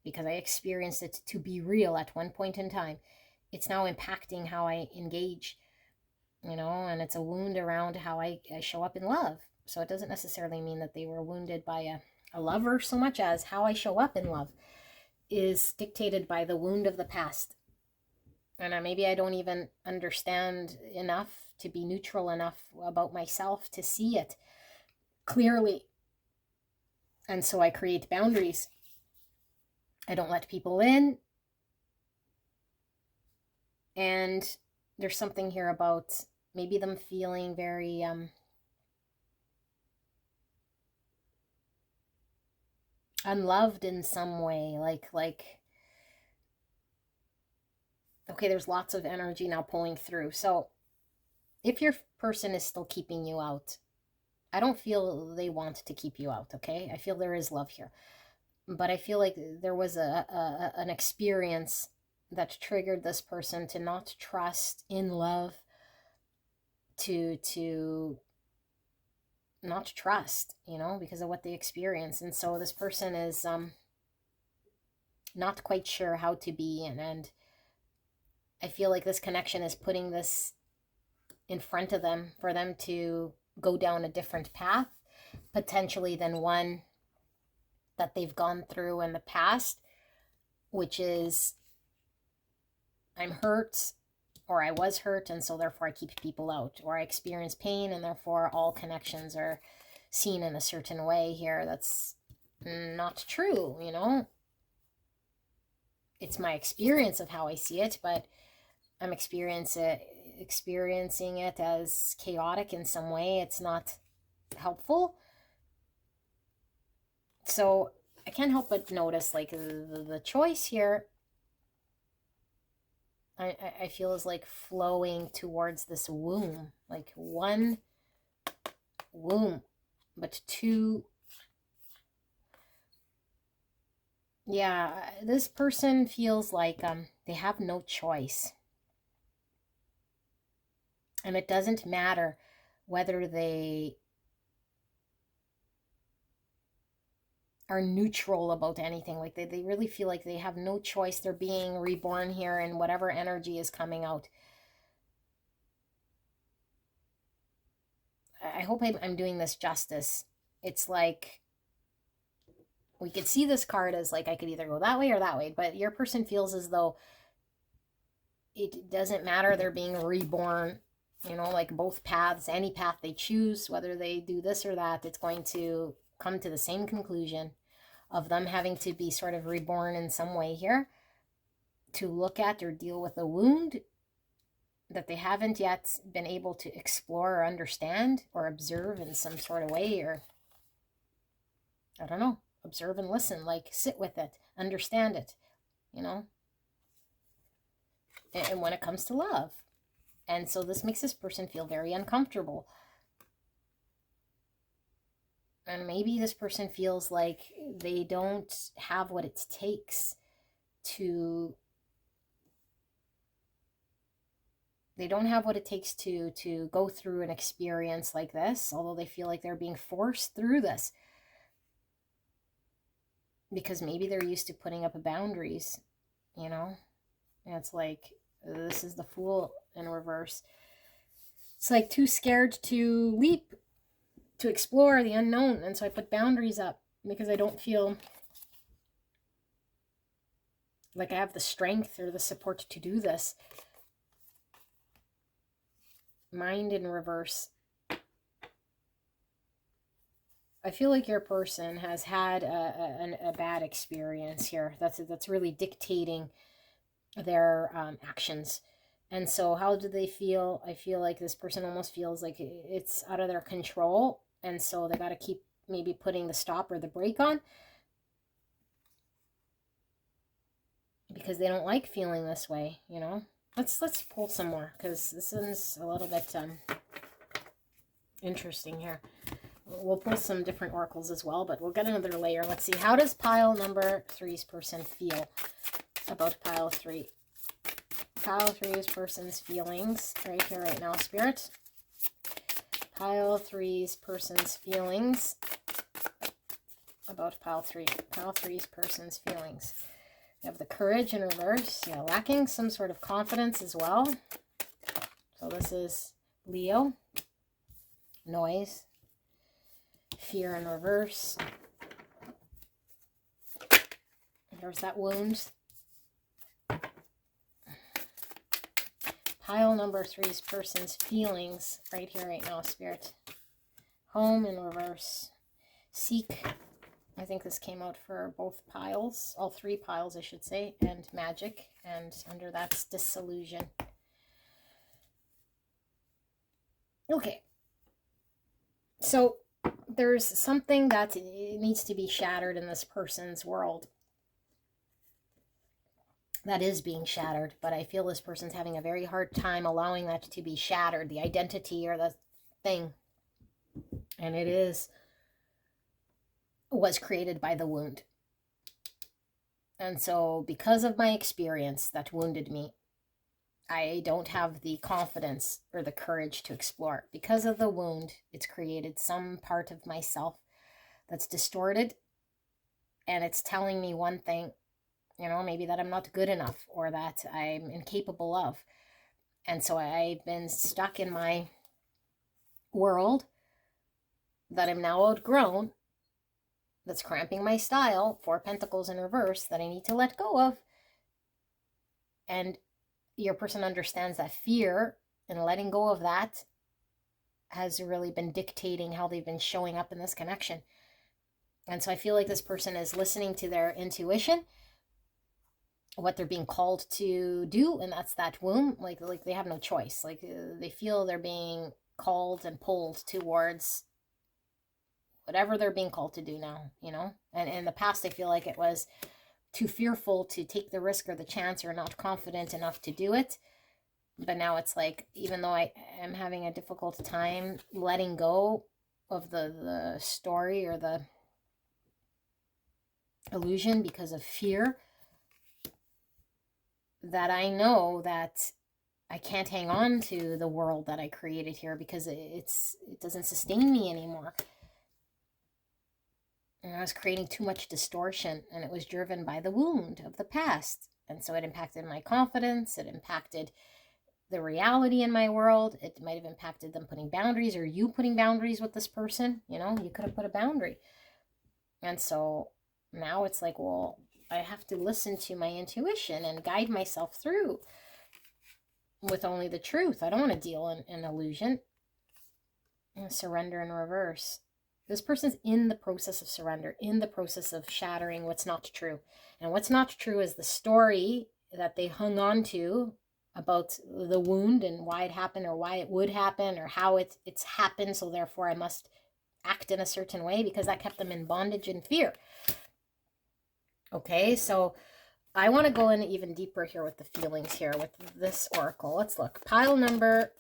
because I experienced it to be real at one point in time, it's now impacting how I engage, you know, and it's a wound around how I show up in love. So it doesn't necessarily mean that they were wounded by a lover so much as how I show up in love is dictated by the wound of the past. And maybe I don't even understand enough to be neutral enough about myself to see it clearly. And so I create boundaries. I don't let people in. And there's something here about maybe them feeling very unloved in some way, like okay, there's lots of energy now pulling through. So if your person is still keeping you out, I don't feel they want to keep you out, okay? I feel there is love here. But I feel like there was an experience that triggered this person to not trust in love to not trust, you know, because of what they experience. And so this person is not quite sure how to be, and I feel like this connection is putting this in front of them for them to go down a different path, potentially than one that they've gone through in the past, which is, I'm hurt, or I was hurt, and so therefore I keep people out, or I experience pain, and therefore all connections are seen in a certain way here. That's not true, you know. It's my experience of how I see it, but I'm experiencing it as chaotic in some way. It's not helpful. So I can't help but notice, like, the choice here, I feel is like flowing towards this womb, like one womb, but two. Yeah, this person feels like they have no choice. And it doesn't matter whether they are neutral about anything. Like they really feel like they have no choice. They're being reborn here, and whatever energy is coming out. I hope I'm doing this justice. It's like, we could see this card as like, I could either go that way or that way, but your person feels as though it doesn't matter. They're being reborn, you know, like both paths, any path they choose, whether they do this or that, it's going to come to the same conclusion of them having to be sort of reborn in some way here to look at or deal with a wound that they haven't yet been able to explore or understand or observe in some sort of way, or I don't know, observe and listen, like sit with it, understand it, you know. And when it comes to love. And so this makes this person feel very uncomfortable. And maybe this person feels like they don't have what it takes to go through an experience like this, although they feel like they're being forced through this. Because maybe they're used to putting up boundaries, you know? And it's like, this is the Fool in reverse. It's like too scared to leap, to explore the unknown. And so I put boundaries up because I don't feel like I have the strength or the support to do this. Mind in reverse. I feel like your person has had a bad experience here. That's really dictating their actions. And so how do they feel? I feel like this person almost feels like it's out of their control. And so they got to keep maybe putting the stop or the brake on, because they don't like feeling this way, you know. Let's pull some more, because this is a little bit interesting here. We'll pull some different oracles as well, but we'll get another layer. Let's see. How does pile number 3's person feel about pile 3? Pile 3's person's feelings right here, right now, Spirit. Pile 3's person's feelings about pile 3. Pile 3's person's feelings. You have the Courage in reverse. Yeah, lacking some sort of confidence as well. So this is Leo. Noise. Fear in reverse. There's that wound. Pile number 3's person's feelings right here, right now, Spirit. Home in reverse. Seek. I think this came out for both piles, all 3 piles, I should say, and magic. And under that's disillusion. Okay. So there's something that needs to be shattered in this person's world. That is being shattered, but I feel this person's having a very hard time allowing that to be shattered, the identity or the thing. And it was created by the wound. And so because of my experience that wounded me, I don't have the confidence or the courage to explore. Because of the wound, it's created some part of myself that's distorted, and it's telling me one thing, maybe that I'm not good enough or that I'm incapable of. And so I've been stuck in my world that I'm now outgrown, that's cramping my style, 4 Pentacles in reverse, that I need to let go of. And your person understands that fear and letting go of that has really been dictating how they've been showing up in this connection. And so I feel like this person is listening to their intuition, what they're being called to do, and that's that womb. Like they have no choice. Like they feel they're being called and pulled towards whatever they're being called to do now, And in the past, I feel like it was too fearful to take the risk or the chance, or not confident enough to do it. But now it's like, even though I am having a difficult time letting go of the story or the illusion because of fear, that I know that I can't hang on to the world that I created here, because it doesn't sustain me anymore. And I was creating too much distortion, and it was driven by the wound of the past. And so it impacted my confidence. It impacted the reality in my world. It might have impacted them putting boundaries, or you putting boundaries with this person. You could have put a boundary. And so now it's like, well, I have to listen to my intuition and guide myself through with only the truth. I don't want to deal in illusion. And surrender in reverse. This person's in the process of surrender, in the process of shattering what's not true. And what's not true is the story that they hung on to about the wound and why it happened, or why it would happen, or how it's happened, so therefore I must act in a certain way, because that kept them in bondage and fear. Okay, so I want to go in even deeper here with the feelings here with this oracle. Let's look. Pile number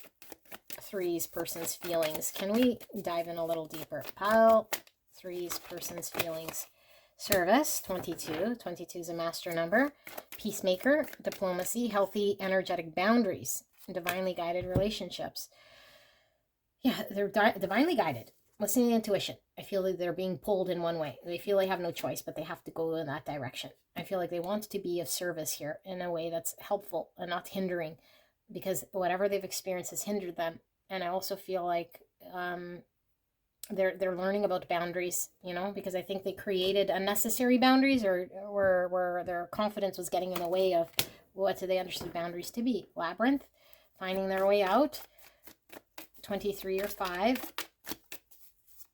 3's person's feelings. Can we dive in a little deeper? Pile 3's person's feelings. Service, 22. 22 is a master number. Peacemaker, diplomacy, healthy, energetic boundaries, divinely guided relationships. Yeah, they're divinely guided. Listening to intuition. I feel like they're being pulled in one way. They feel they have no choice, but they have to go in that direction. I feel like they want to be of service here in a way that's helpful and not hindering, because whatever they've experienced has hindered them. And I also feel like they're learning about boundaries, because I think they created unnecessary boundaries, or where their confidence was getting in the way of what do they understand boundaries to be. Labyrinth, finding their way out. 23 or 5,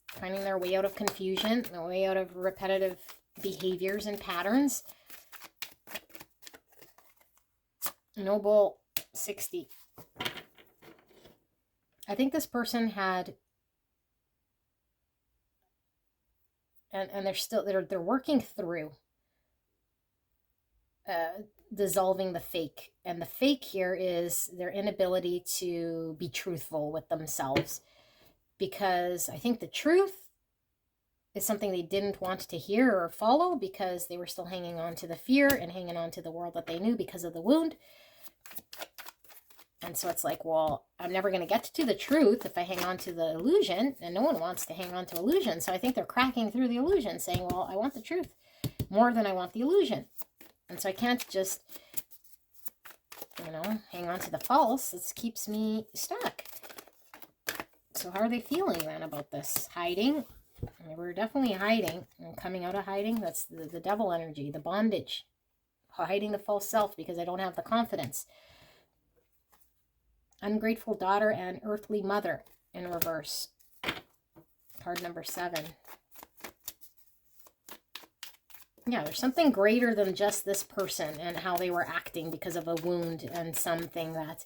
finding their way out of confusion, their way out of repetitive behaviors and patterns. Noble, 60. I think this person had, and they're working through dissolving the fake. And the fake here is their inability to be truthful with themselves, because I think the truth is something they didn't want to hear or follow, because they were still hanging on to the fear and hanging on to the world that they knew because of the wound. And so it's like, well, I'm never going to get to the truth if I hang on to the illusion, and no one wants to hang on to illusion. So I think they're cracking through the illusion, saying, well, I want the truth more than I want the illusion. And so I can't just, hang on to the false. It keeps me stuck. So how are they feeling then about this? Hiding. We're definitely hiding and coming out of hiding. That's the devil energy, the bondage. Hiding the false self because I don't have the confidence. Ungrateful daughter and earthly mother in reverse. Card number 7. Yeah, there's something greater than just this person and how they were acting because of a wound and something that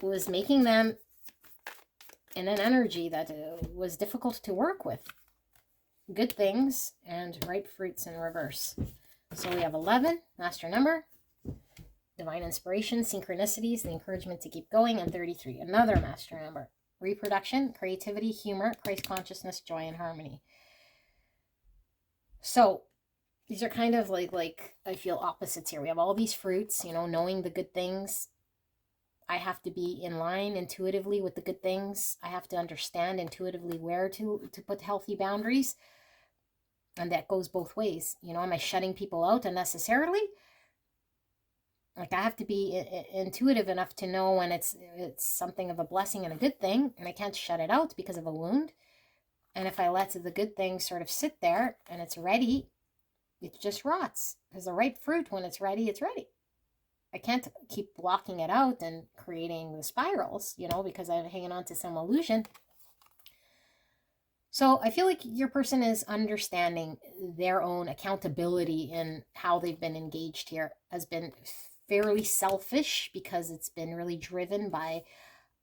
was making them in an energy that was difficult to work with. Good things and ripe fruits in reverse. So we have 11, master number. Divine inspiration, synchronicities, the encouragement to keep going, and 33, another master number. Reproduction, creativity, humor, Christ consciousness, joy, and harmony. So these are kind of like I feel opposites here. We have all these fruits, knowing the good things I have to be in line intuitively with the good things. I have to understand intuitively where to put healthy boundaries. And that goes both ways. You know, am I shutting people out unnecessarily? Like, I have to be intuitive enough to know when it's something of a blessing and a good thing, and I can't shut it out because of a wound. And if I let the good thing sort of sit there and it's ready, it just rots. Because the ripe fruit, when it's ready, it's ready. I can't keep blocking it out and creating the spirals, you know, because I'm hanging on to some illusion. So I feel like your person is understanding their own accountability in how they've been engaged here has been fairly selfish, because it's been really driven by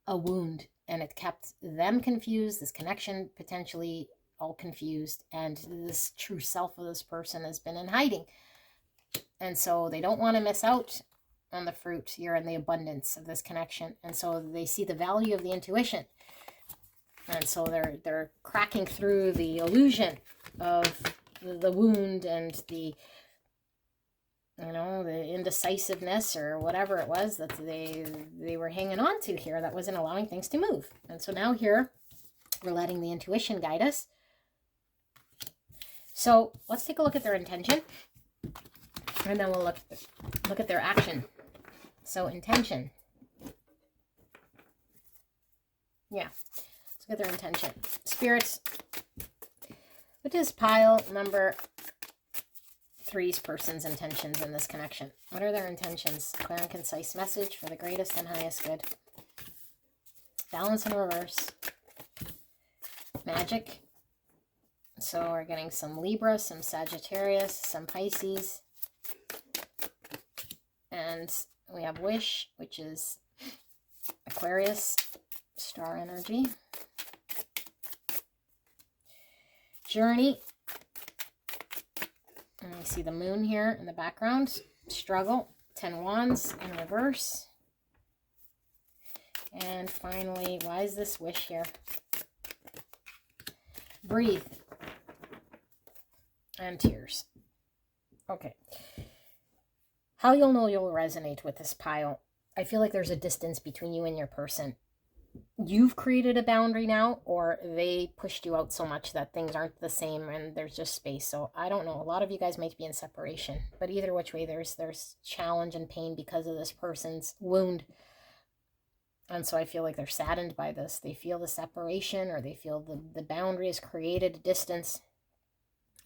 a wound, and it kept them confused, this connection potentially all confused, and this true self of this person has been in hiding. And so they don't want to miss out on the fruit here and the abundance of this connection. And so they see the value of the intuition. And so they're cracking through the illusion of the wound and the, you know, the indecisiveness or whatever it was that they were hanging on to here that wasn't allowing things to move. And so now here we're letting the intuition guide us. So let's take a look at their intention, and then we'll look at their action. So intention. Yeah, let's look at their intention. Spirits, what is pile number 3's person's intentions in this connection? What are their intentions? Clear and concise message for the greatest and highest good. Balance in reverse. Magic. So we're getting some Libra, some Sagittarius, some Pisces. And we have wish, which is Aquarius, star energy. Journey. And we see the moon here in the background. Struggle, 10 wands in reverse. And finally, why is this wish here? Breathe. And tears. Okay. How you'll know you'll resonate with this pile. I feel like there's a distance between you and your person. You've created a boundary now, or they pushed you out so much that things aren't the same and there's just space. So I don't know. A lot of you guys might be in separation, but either which way, there's challenge and pain because of this person's wound. And so I feel like they're saddened by this. They feel the separation, or they feel the boundary has created a distance.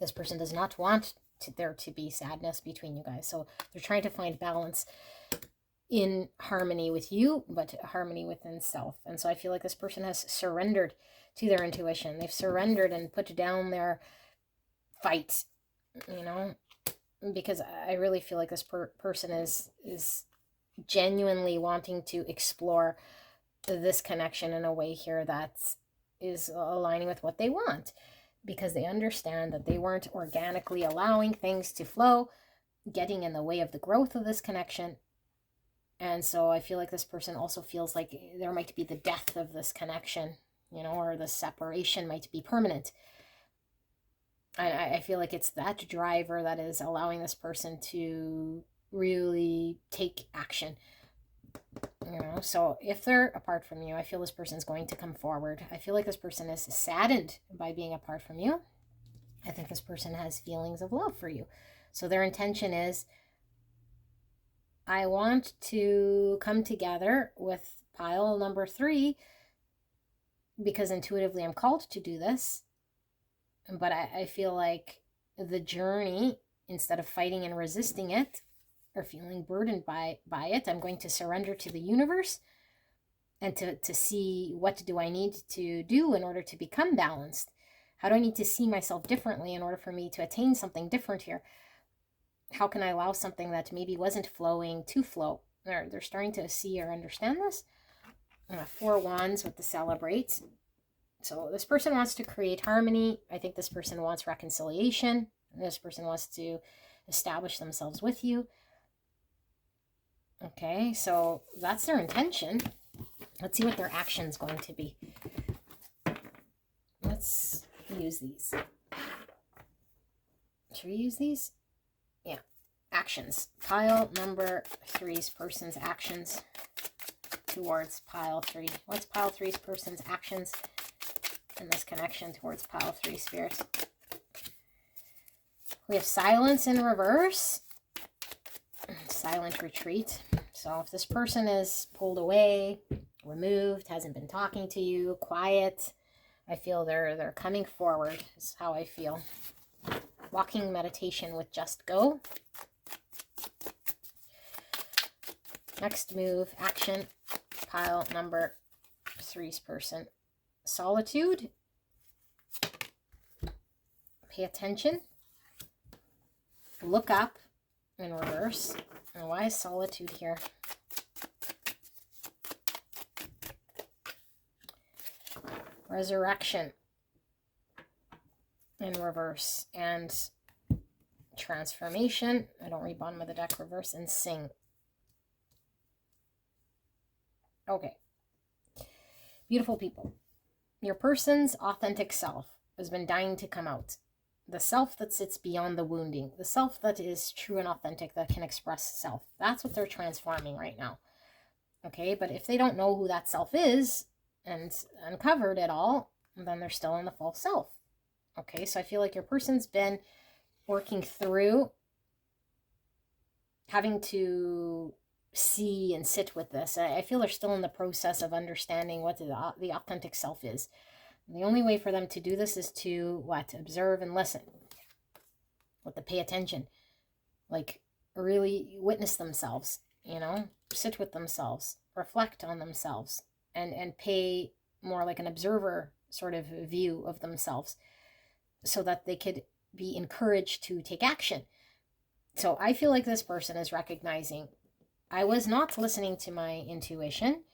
This person does not want there to be sadness between you guys. So they're trying to find balance in harmony with you, but harmony within self. And so I feel like this person has surrendered to their intuition. They've surrendered and put down their fight, you know, because I really feel like this person is genuinely wanting to explore this connection in a way here that is aligning with what they want, because they understand that they weren't organically allowing things to flow, getting in the way of the growth of this connection. And so I feel like this person also feels like there might be the death of this connection, you know, or the separation might be permanent. I feel like it's that driver that is allowing this person to really take action. You know, so if they're apart from you, I feel this person's going to come forward. I feel like this person is saddened by being apart from you. I think this person has feelings of love for you. So their intention is, I want to come together with pile number 3 because intuitively I'm called to do this. But I feel like the journey, instead of fighting and resisting it or feeling burdened by it, I'm going to surrender to the universe and to see what do I need to do in order to become balanced. How do I need to see myself differently in order for me to attain something different here? How can I allow something that maybe wasn't flowing to flow? They're starting to see or understand this. 4 wands with the celebrate. So this person wants to create harmony. I think this person wants reconciliation. This person wants to establish themselves with you. Okay, so that's their intention. Let's see what their action's going to be. Let's use these. Should we use these? Yeah. Actions. Pile number 3's person's actions. towards pile 3? What's pile 3's person's actions in this connection towards pile 3, Spirit? We have silence in reverse. Silent retreat. So if this person is pulled away, removed, hasn't been talking to you, quiet, I feel they're coming forward, is how I feel. Walking meditation with just go. Next move, action, pile number 3's person. Solitude. Pay attention. Look up in reverse. And why is solitude here? Resurrection in reverse. And transformation. I don't read bottom of the deck, reverse, and sing. Okay. Beautiful people. Your person's authentic self has been dying to come out. The self that sits beyond the wounding. The self that is true and authentic, that can express self. That's what they're transforming right now. Okay, but if they don't know who that self is and uncovered it all, then they're still in the false self. Okay, so I feel like your person's been working through having to see and sit with this. I feel they're still in the process of understanding what the authentic self is. And the only way for them to do this is to what? Observe and listen. With the pay attention. Like really witness themselves, you know, sit with themselves, reflect on themselves, and pay more like an observer sort of view of themselves so that they could be encouraged to take action. So I feel like this person is recognizing, I was not listening to my intuition.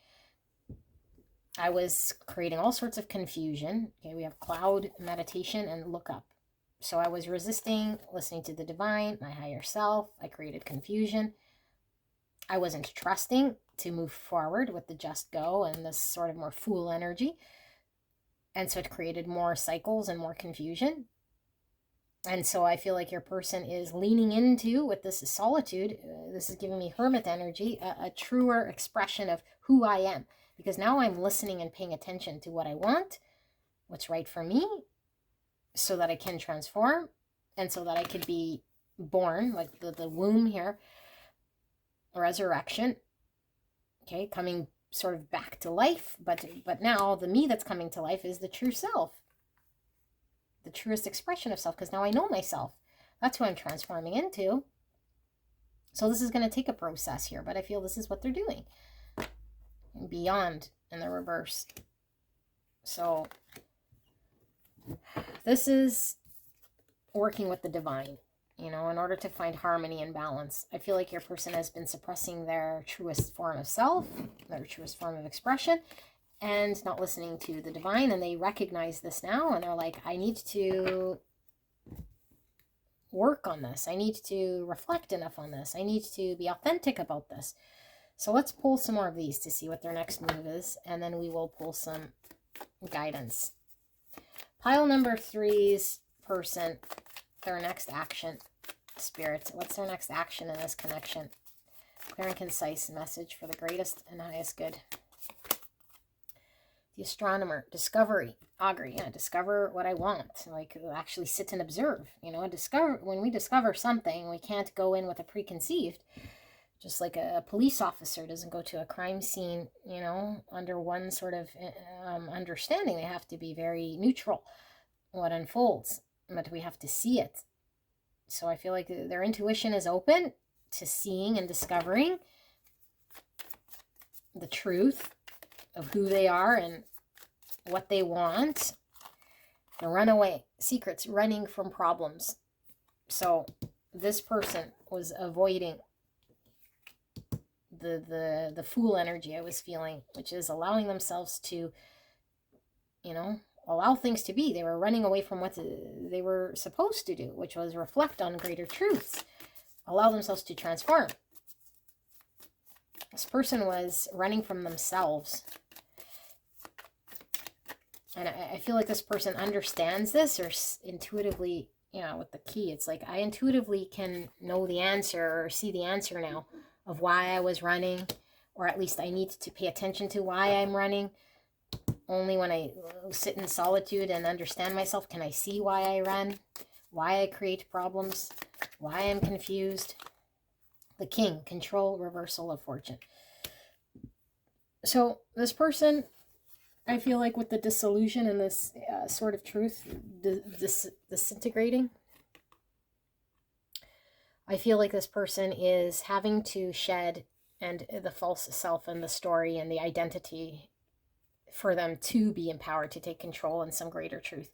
I was creating all sorts of confusion. Okay, we have cloud, meditation, and look up. So I was resisting listening to the divine, my higher self. I created confusion. I wasn't trusting to move forward with the just go and this sort of more fool energy. And so it created more cycles and more confusion. And so I feel like your person is leaning into, with this solitude, this is giving me hermit energy, a truer expression of who I am. Because now I'm listening and paying attention to what I want, what's right for me, so that I can transform, and so that I could be born, like the womb here, resurrection, okay, coming sort of back to life, but now the me that's coming to life is the true self. The truest expression of self, because now I know myself. That's who I'm transforming into. So this is going to take a process here, but I feel this is what they're doing. And beyond in the reverse. So this is working with the divine, you know, in order to find harmony and balance. I feel like your person has been suppressing their truest form of self, their truest form of expression, and not listening to the divine, and they recognize this now, and they're like, I need to work on this. I need to reflect enough on this. I need to be authentic about this. So let's pull some more of these to see what their next move is, and then we will pull some guidance. Pile number 3's person, their next action. Spirit, what's their next action in this connection? Clear and concise message for the greatest and highest good. The astronomer, discovery, augury, yeah, discover what I want. Like actually sit and observe, you know, when we discover something, we can't go in with a preconceived, just like a police officer doesn't go to a crime scene, you know, under one sort of understanding. They have to be very neutral what unfolds, but we have to see it. So I feel like their intuition is open to seeing and discovering the truth of who they are and what they want. The runaway, secrets, running from problems. So this person was avoiding the fool energy I was feeling, which is allowing themselves to, you know, allow things to be. They were running away from what they were supposed to do, which was reflect on greater truths, allow themselves to transform. This person was running from themselves. And I feel like this person understands this, or intuitively, you know, with the key, it's like I intuitively can know the answer or see the answer now of why I was running or at least I need to pay attention to why I'm running. Only when I sit in solitude and understand myself can I see why I run, why I create problems, why I'm confused. The King, control, reversal of fortune. So this person, I feel like with the disillusion and this sort of truth disintegrating, I feel like this person is having to shed and the false self and the story and the identity for them to be empowered to take control in some greater truth.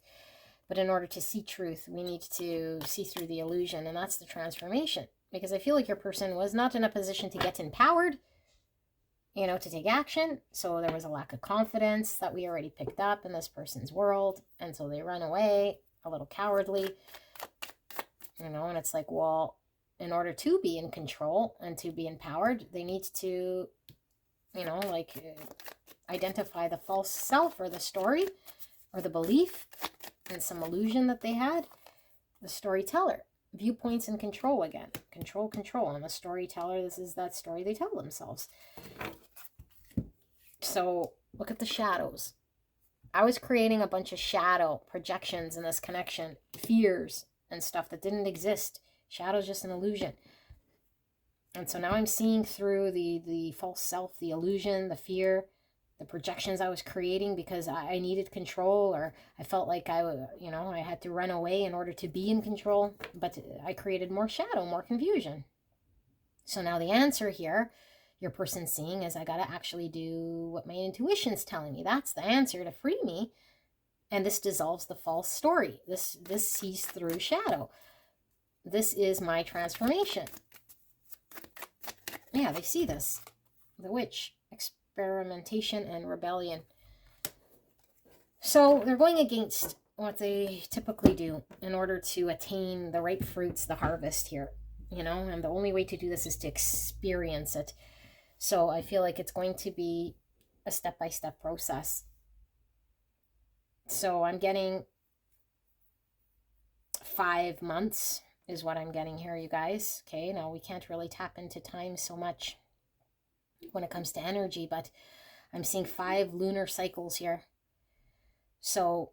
But in order to see truth, we need to see through the illusion, and that's the transformation. Because I feel like your person was not in a position to get empowered, to take action. So there was a lack of confidence that we already picked up in this person's world. And so they run away, a little cowardly, and it's like, well, in order to be in control and to be empowered, they need to, identify the false self or the story or the belief and some illusion that they had. The storyteller, viewpoints and control again. Control. I'm a storyteller. This is that story they tell themselves. So look at the shadows. I was creating a bunch of shadow projections in this connection, fears and stuff that didn't exist. Shadow's just an illusion. And so now I'm seeing through the false self, the illusion, the fear, the projections I was creating because I needed control, or I felt like I had to run away in order to be in control. But I created more shadow, more confusion. So now the answer here, your person's seeing, is I got to actually do what my intuition's telling me. That's the answer to free me. And this dissolves the false story. This sees through shadow. This is my transformation. Yeah, they see this. The witch, experimentation and rebellion. So they're going against what they typically do in order to attain the ripe fruits, the harvest here. And the only way to do this is to experience it. So I feel like it's going to be a step-by-step process. So I'm getting 5 months is what I'm getting here, you guys. Okay, now we can't really tap into time so much when it comes to energy, but I'm seeing 5 lunar cycles here. So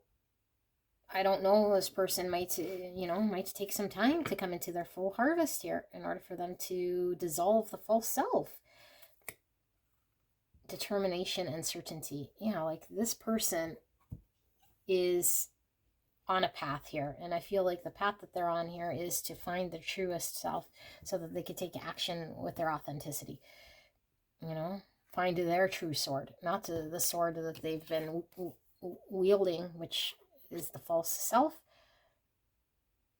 I don't know, this person might take some time to come into their full harvest here in order for them to dissolve the false self. Determination and certainty. Like this person is on a path here, and I feel like the path that they're on here is to find their truest self so that they could take action with their authenticity. Find their true sword, not the sword that they've been wielding, which is the false self.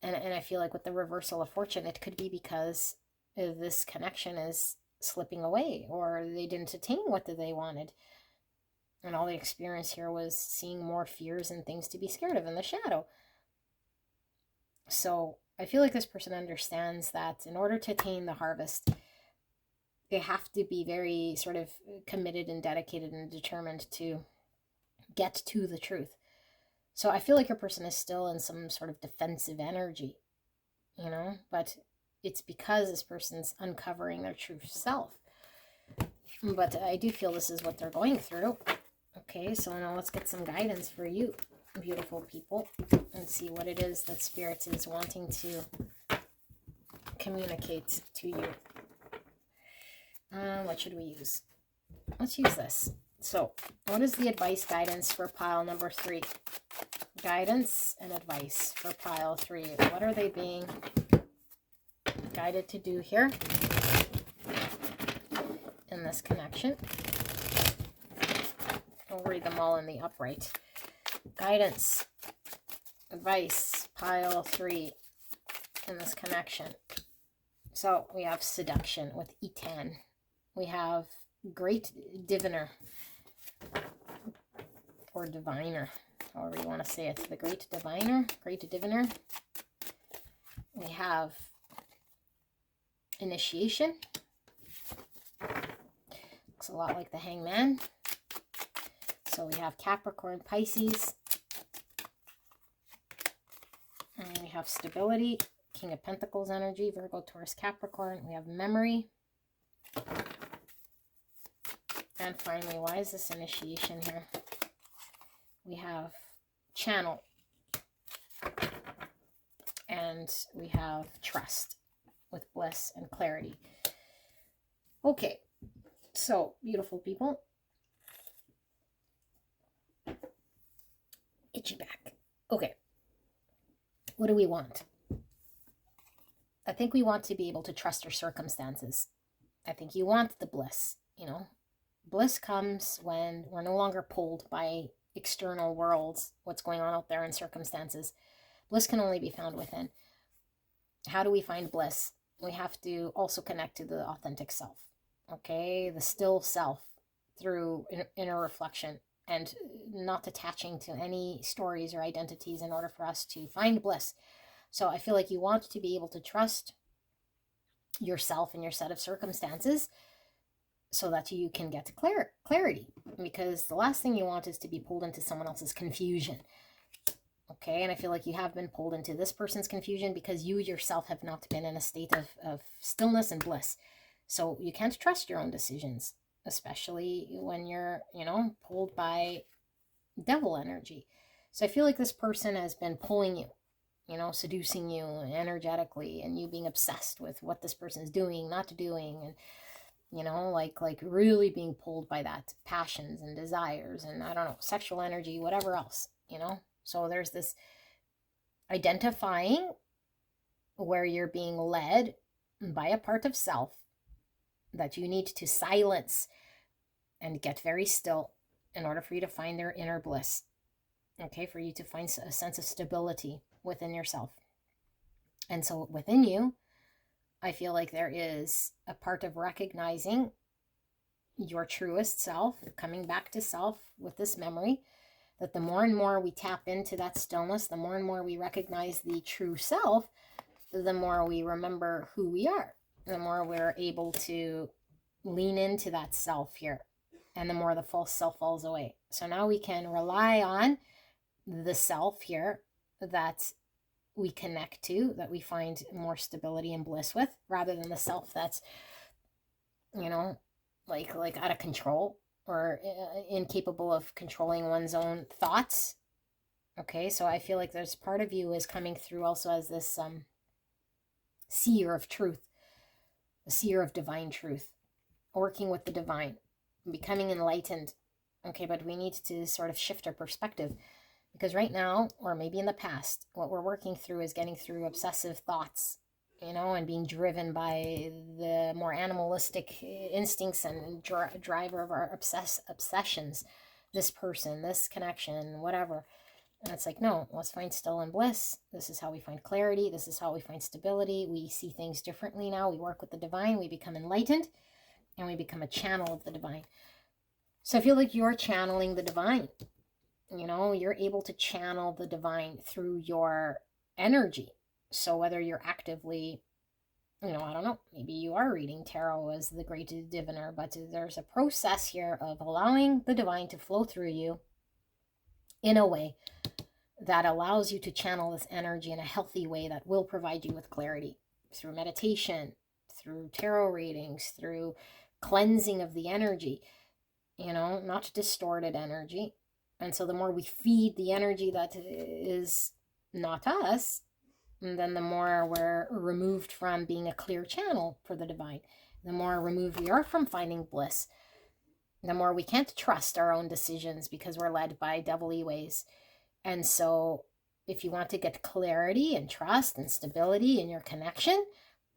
And I feel like with the reversal of fortune, it could be because this connection is slipping away, or they didn't attain what they wanted. And all the experience here was seeing more fears and things to be scared of in the shadow. So I feel like this person understands that in order to attain the harvest, they have to be very sort of committed and dedicated and determined to get to the truth. So I feel like your person is still in some sort of defensive energy, but it's because this person's uncovering their true self. But I do feel this is what they're going through. Okay, so now let's get some guidance for you, beautiful people, and see what it is that Spirit is wanting to communicate to you. What should we use? Let's use this. So, what is the advice guidance for pile number 3? Guidance and advice for pile 3. What are they being guided to do here in this connection? I'll read them all in the upright. Guidance, advice, pile 3 in this connection. So we have seduction with E10. We have great diviner or diviner, however you want to say it. The great diviner, great diviner. We have initiation. Looks a lot like the Hangman. So we have Capricorn, Pisces. And we have stability, King of Pentacles energy, Virgo, Taurus, Capricorn. We have memory. And finally, why is this initiation here? We have channel. And we have trust with bliss and clarity. Okay, so beautiful people. Itchy back. Okay, what do we want? I think we want to be able to trust our circumstances. I think you want the bliss, you know. Bliss comes when we're no longer pulled by external worlds, what's going on out there in circumstances. Bliss can only be found within. How do we find bliss? We have to also connect to the authentic self, okay? The still self through inner reflection and not attaching to any stories or identities in order for us to find bliss. So I feel like you want to be able to trust yourself and your set of circumstances so that you can get clarity, because the last thing you want is to be pulled into someone else's confusion. Okay, and I feel like you have been pulled into this person's confusion because you yourself have not been in a state of stillness and bliss. So you can't trust your own decisions, especially when you're, you know, pulled by devil energy. So I feel like this person has been pulling you, you know, seducing you energetically, and you being obsessed with what this person is doing, not doing, and, you know, like really being pulled by that passions and desires and, I don't know, sexual energy, whatever else, you know. So there's this identifying where you're being led by a part of self that you need to silence and get very still in order for you to find their inner bliss. Okay, for you to find a sense of stability within yourself. And so within you, I feel like there is a part of recognizing your truest self, coming back to self with this memory, that the more and more we tap into that stillness, the more and more we recognize the true self, the more we remember who we are, the more we're able to lean into that self here, and the more the false self falls away. So now we can rely on the self here that we connect to, that we find more stability and bliss with, rather than the self that's, you know, like out of control or incapable of controlling one's own thoughts. Okay, so I feel like there's part of you is coming through also as this seer of truth, a seer of divine truth, working with the divine, becoming enlightened. Okay, but we need to sort of shift our perspective, because right now, or maybe in the past, what we're working through is getting through obsessive thoughts, you know, and being driven by the more animalistic instincts and driver of our obsessions, this person, this connection, whatever. And it's like, no, let's find still and bliss. This is how we find clarity. This is how we find stability. We see things differently now. We work with the divine. We become enlightened, and we become a channel of the divine. So I feel like you're channeling the divine. You know, you're able to channel the divine through your energy. So whether you're actively, you know, I don't know, maybe you are reading tarot as the great diviner, but there's a process here of allowing the divine to flow through you in a way that allows you to channel this energy in a healthy way that will provide you with clarity through meditation, through tarot readings, through cleansing of the energy, you know, not distorted energy. And so the more we feed the energy that is not us, and then the more we're removed from being a clear channel for the divine, the more removed we are from finding bliss, the more we can't trust our own decisions because we're led by devilly ways. And so if you want to get clarity and trust and stability in your connection,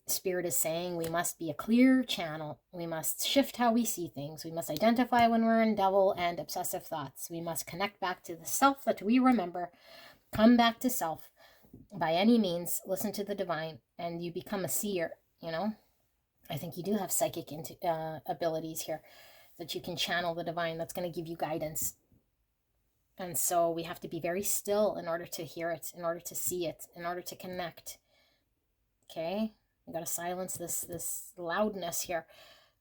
Spirit is saying we must be a clear channel. We must shift how we see things. We must identify when we're in devil and obsessive thoughts. We must connect back to the self that we remember, come back to self by any means, listen to the divine, and you become a seer, you know. I think you do have psychic abilities here, that you can channel the divine. That's going to give you guidance. And so we have to be very still in order to hear it, in order to see it, in order to connect. Okay? We got to silence this loudness here,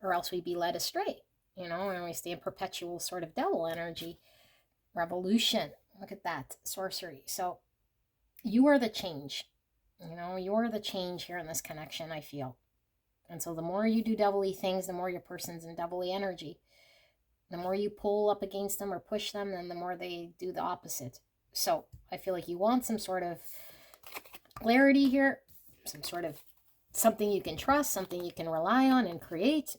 or else we be led astray, you know, and we stay in perpetual sort of devil energy. Revolution. Look at that. Sorcery. So you are the change. You know, you're the change here in this connection, I feel. And so the more you do devilly things, the more your person's in devilly energy. The more you pull up against them or push them, then the more they do the opposite. So I feel like you want some sort of clarity here, some sort of something you can trust, something you can rely on and create.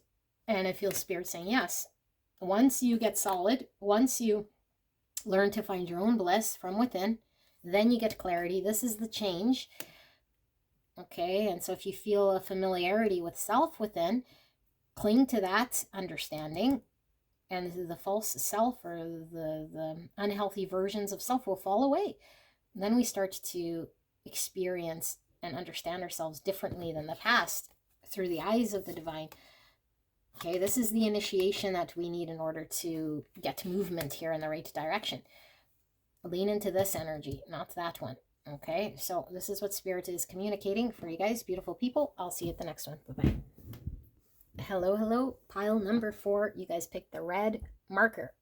And I feel Spirit saying yes. Once you get solid, once you learn to find your own bliss from within, then you get clarity. This is the change. Okay, and so if you feel a familiarity with self within, cling to that understanding, and the false self or the unhealthy versions of self will fall away. Then we start to experience and understand ourselves differently than the past through the eyes of the divine. Okay, this is the initiation that we need in order to get movement here in the right direction. Lean into this energy, not that one. Okay, so this is what Spirit is communicating for you guys, beautiful people. I'll see you at the next one. Bye-bye. Hello, pile number 4. You guys picked the red marker.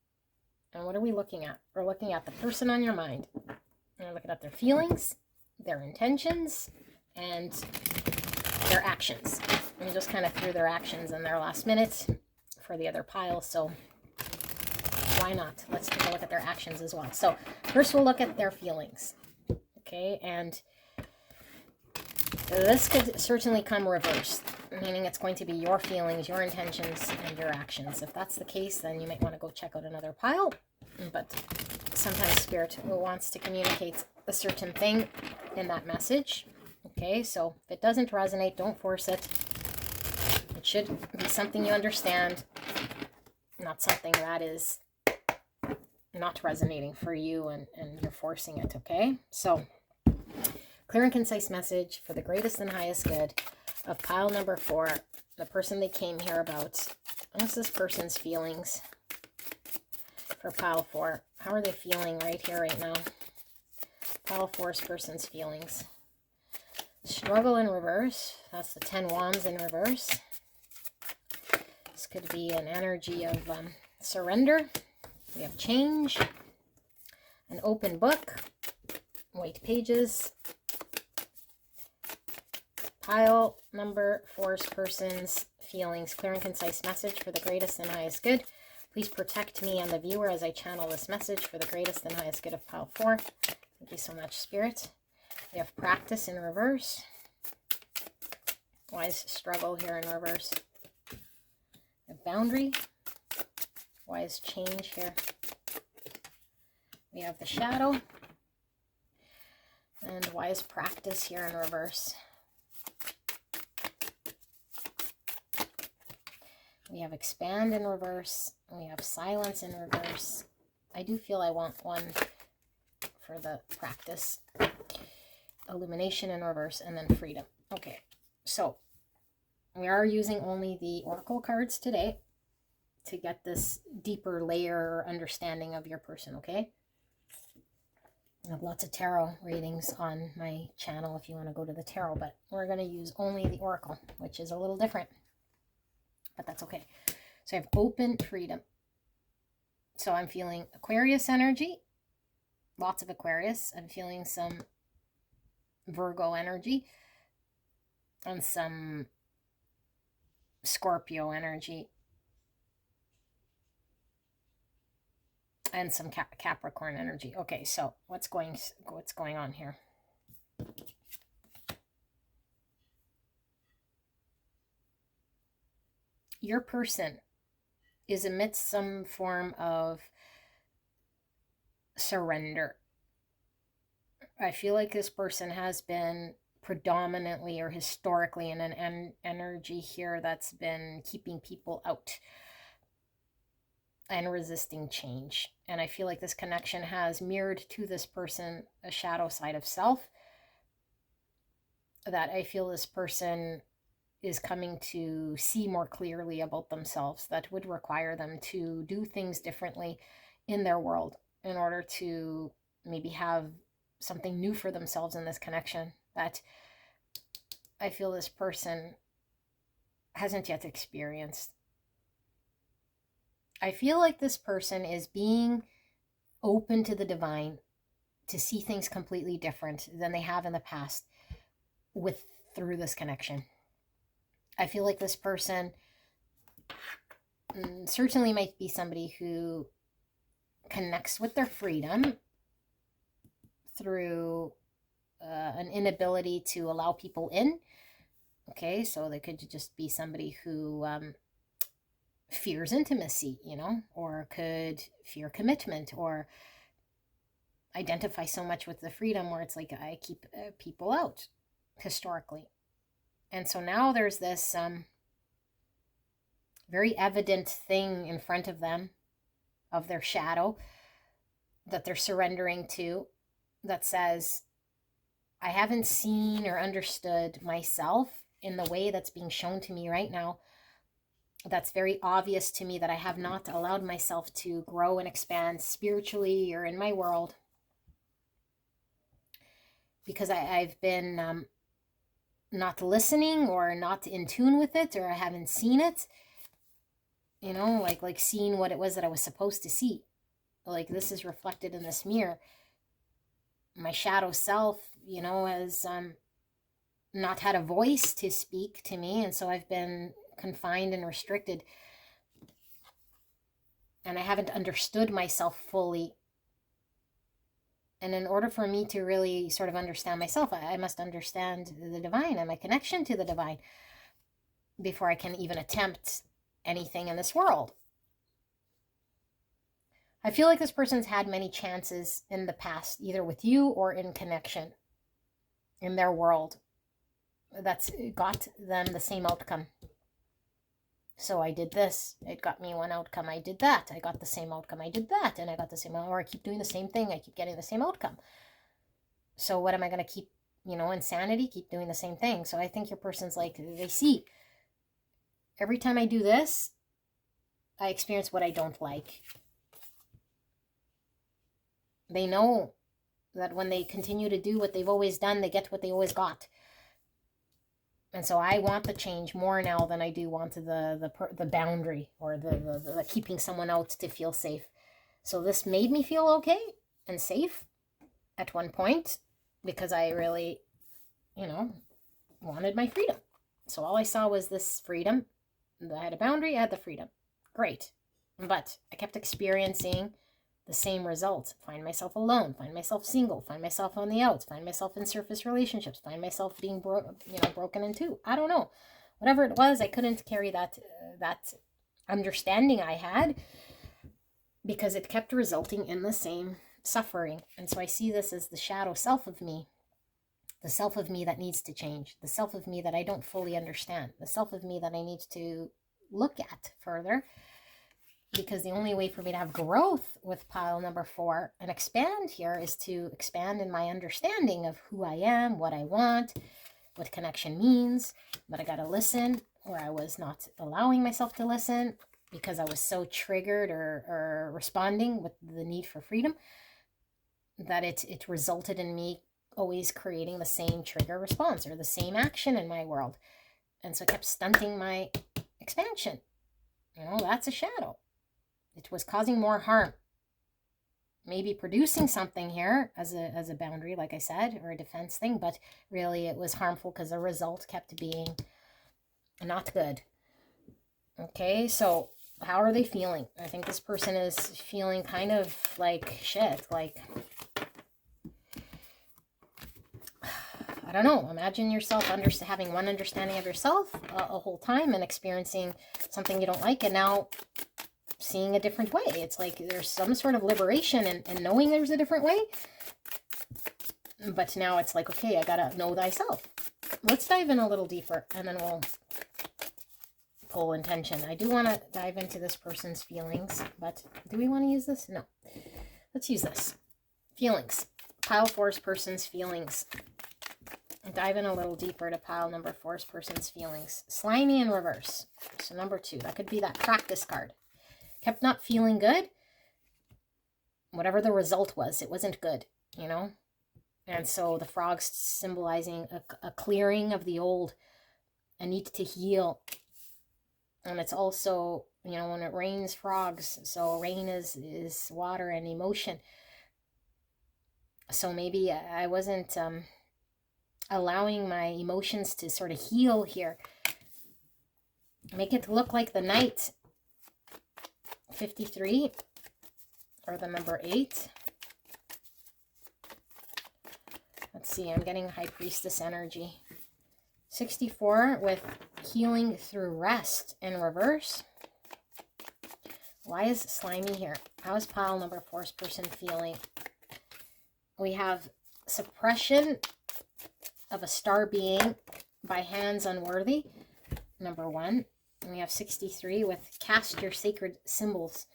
And what are we looking at? We're looking at the person on your mind. And we're looking at their feelings, their intentions, and their actions. And we just kind of threw their actions in there last minute for the other pile, so why not? Let's take a look at their actions as well. So first we'll look at their feelings. Okay, and this could certainly come reversed, meaning it's going to be your feelings, your intentions, and your actions. If that's the case, then you might want to go check out another pile. But sometimes Spirit wants to communicate a certain thing in that message. Okay, so if it doesn't resonate, don't force it. It should be something you understand, not something that is not resonating for you and you're forcing it, okay? So, clear and concise message for the greatest and highest good of pile number 4, the person they came here about. What's this person's feelings for pile 4? How are they feeling right here, right now? Pile 4's person's feelings. Struggle in reverse. That's the 10 wands in reverse. This could be an energy of surrender. We have change, an open book, white pages. Pile number 4's person's feelings. Clear and concise message for the greatest and highest good. Please protect me and the viewer as I channel this message for the greatest and highest good of pile 4. Thank you so much, Spirit. We have practice in reverse. Why is struggle here in reverse? A boundary. Why is change here? We have the shadow. And why is practice here in reverse? We have expand in reverse. We have silence in reverse. I do feel I want one for the practice. Illumination in reverse, and then freedom. Okay, so we are using only the oracle cards today to get this deeper layer or understanding of your person, okay? I have lots of tarot readings on my channel if you want to go to the tarot, but we're going to use only the oracle, which is a little different, but that's okay. So I have open freedom. So I'm feeling Aquarius energy, lots of Aquarius. I'm feeling some Virgo energy and some Scorpio energy and some Capricorn energy. Okay, so what's going on here? Your person is amidst some form of surrender. I feel like this person has been predominantly or historically in an energy here that's been keeping people out and resisting change. And I feel like this connection has mirrored to this person a shadow side of self that I feel this person is coming to see more clearly about themselves, that would require them to do things differently in their world in order to maybe have something new for themselves in this connection that I feel this person hasn't yet experienced. I feel like this person is being open to the divine to see things completely different than they have in the past through this connection. I feel like this person certainly might be somebody who connects with their freedom through an inability to allow people in. Okay, so they could just be somebody who fears intimacy, or could fear commitment, or identify so much with the freedom where it's like, I keep people out historically. And so now there's this very evident thing in front of them, of their shadow, that they're surrendering to, that says, I haven't seen or understood myself in the way that's being shown to me right now. That's very obvious to me, that I have not allowed myself to grow and expand spiritually or in my world, because I've been not listening, or not in tune with it, or I haven't seen it, like seeing what it was that I was supposed to see. Like, this is reflected in this mirror. My shadow self, has not had a voice to speak to me, and so I've been confined and restricted, and I haven't understood myself fully. And in order for me to really sort of understand myself, I must understand the divine and my connection to the divine before I can even attempt anything in this world. I feel like this person's had many chances in the past, either with you or in connection in their world, that's got them the same outcome. So I did this, it got me one outcome. I did that, I got the same outcome. I did that, and I got the same, or I keep doing the same thing, I keep getting the same outcome. So what am I going to keep, insanity, keep doing the same thing? So I think your person's like, they see, every time I do this, I experience what I don't like. They know that when they continue to do what they've always done, they get what they always got. And so I want the change more now than I do want the boundary, or the keeping someone out to feel safe. So this made me feel okay and safe at one point, because I really, wanted my freedom. So all I saw was this freedom. I had a boundary, I had the freedom. Great. But I kept experiencing the same results. Find myself alone, find myself single, find myself on the outs, find myself in surface relationships, find myself being broken in two. I don't know. Whatever it was, I couldn't carry that understanding I had, because it kept resulting in the same suffering. And so I see this as the shadow self of me, the self of me that needs to change, the self of me that I don't fully understand, the self of me that I need to look at further. Because the only way for me to have growth with pile number 4 and expand here is to expand in my understanding of who I am, what I want, what connection means. But I got to listen, or I was not allowing myself to listen, because I was so triggered or responding with the need for freedom, that it resulted in me always creating the same trigger response, or the same action in my world. And so it kept stunting my expansion. That's a shadow. It was causing more harm. Maybe producing something here as a boundary, like I said, or a defense thing, but really it was harmful, because the result kept being not good. Okay, so how are they feeling? I think this person is feeling kind of like shit, like, I don't know, imagine yourself having one understanding of yourself a whole time, and experiencing something you don't like, and now seeing a different way. It's like there's some sort of liberation in knowing there's a different way. But now it's like, okay, I gotta know thyself. Let's dive in a little deeper, and then we'll pull intention. I do want to dive into this person's feelings, but do we want to use this? No. Let's use this. Feelings. Pile 4's person's feelings. Dive in a little deeper to pile number 4's person's feelings. Slimy in reverse. So number 2, that could be that practice card. Kept not feeling good. Whatever the result was, it wasn't good, And so the frog's symbolizing a clearing of the old, a need to heal. And it's also, when it rains, frogs. So rain is water and emotion. So maybe I wasn't allowing my emotions to sort of heal here. Make it look like the night 53, or the number 8. Let's see, I'm getting High Priestess energy. 64 with healing through rest in reverse. Why is slimy here? How is pile number 4's person feeling? We have suppression of a star being by hands unworthy, number 1. And we have 63 with cast your sacred symbols.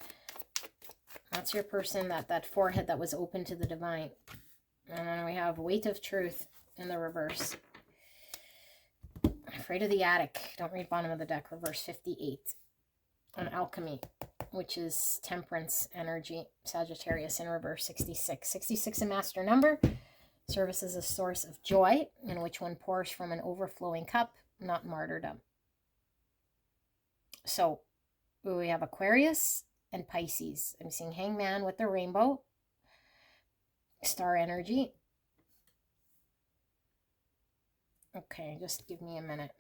That's your person, that forehead that was open to the divine. And then we have weight of truth in the reverse. Afraid of the attic. Don't read bottom of the deck. Reverse 58. On alchemy, which is temperance energy. Sagittarius in reverse 66. 66 a master number. Service is a source of joy, in which one pours from an overflowing cup, not martyrdom. So we have Aquarius and Pisces. I'm seeing Hangman with the rainbow. Star energy. Okay, just give me a minute.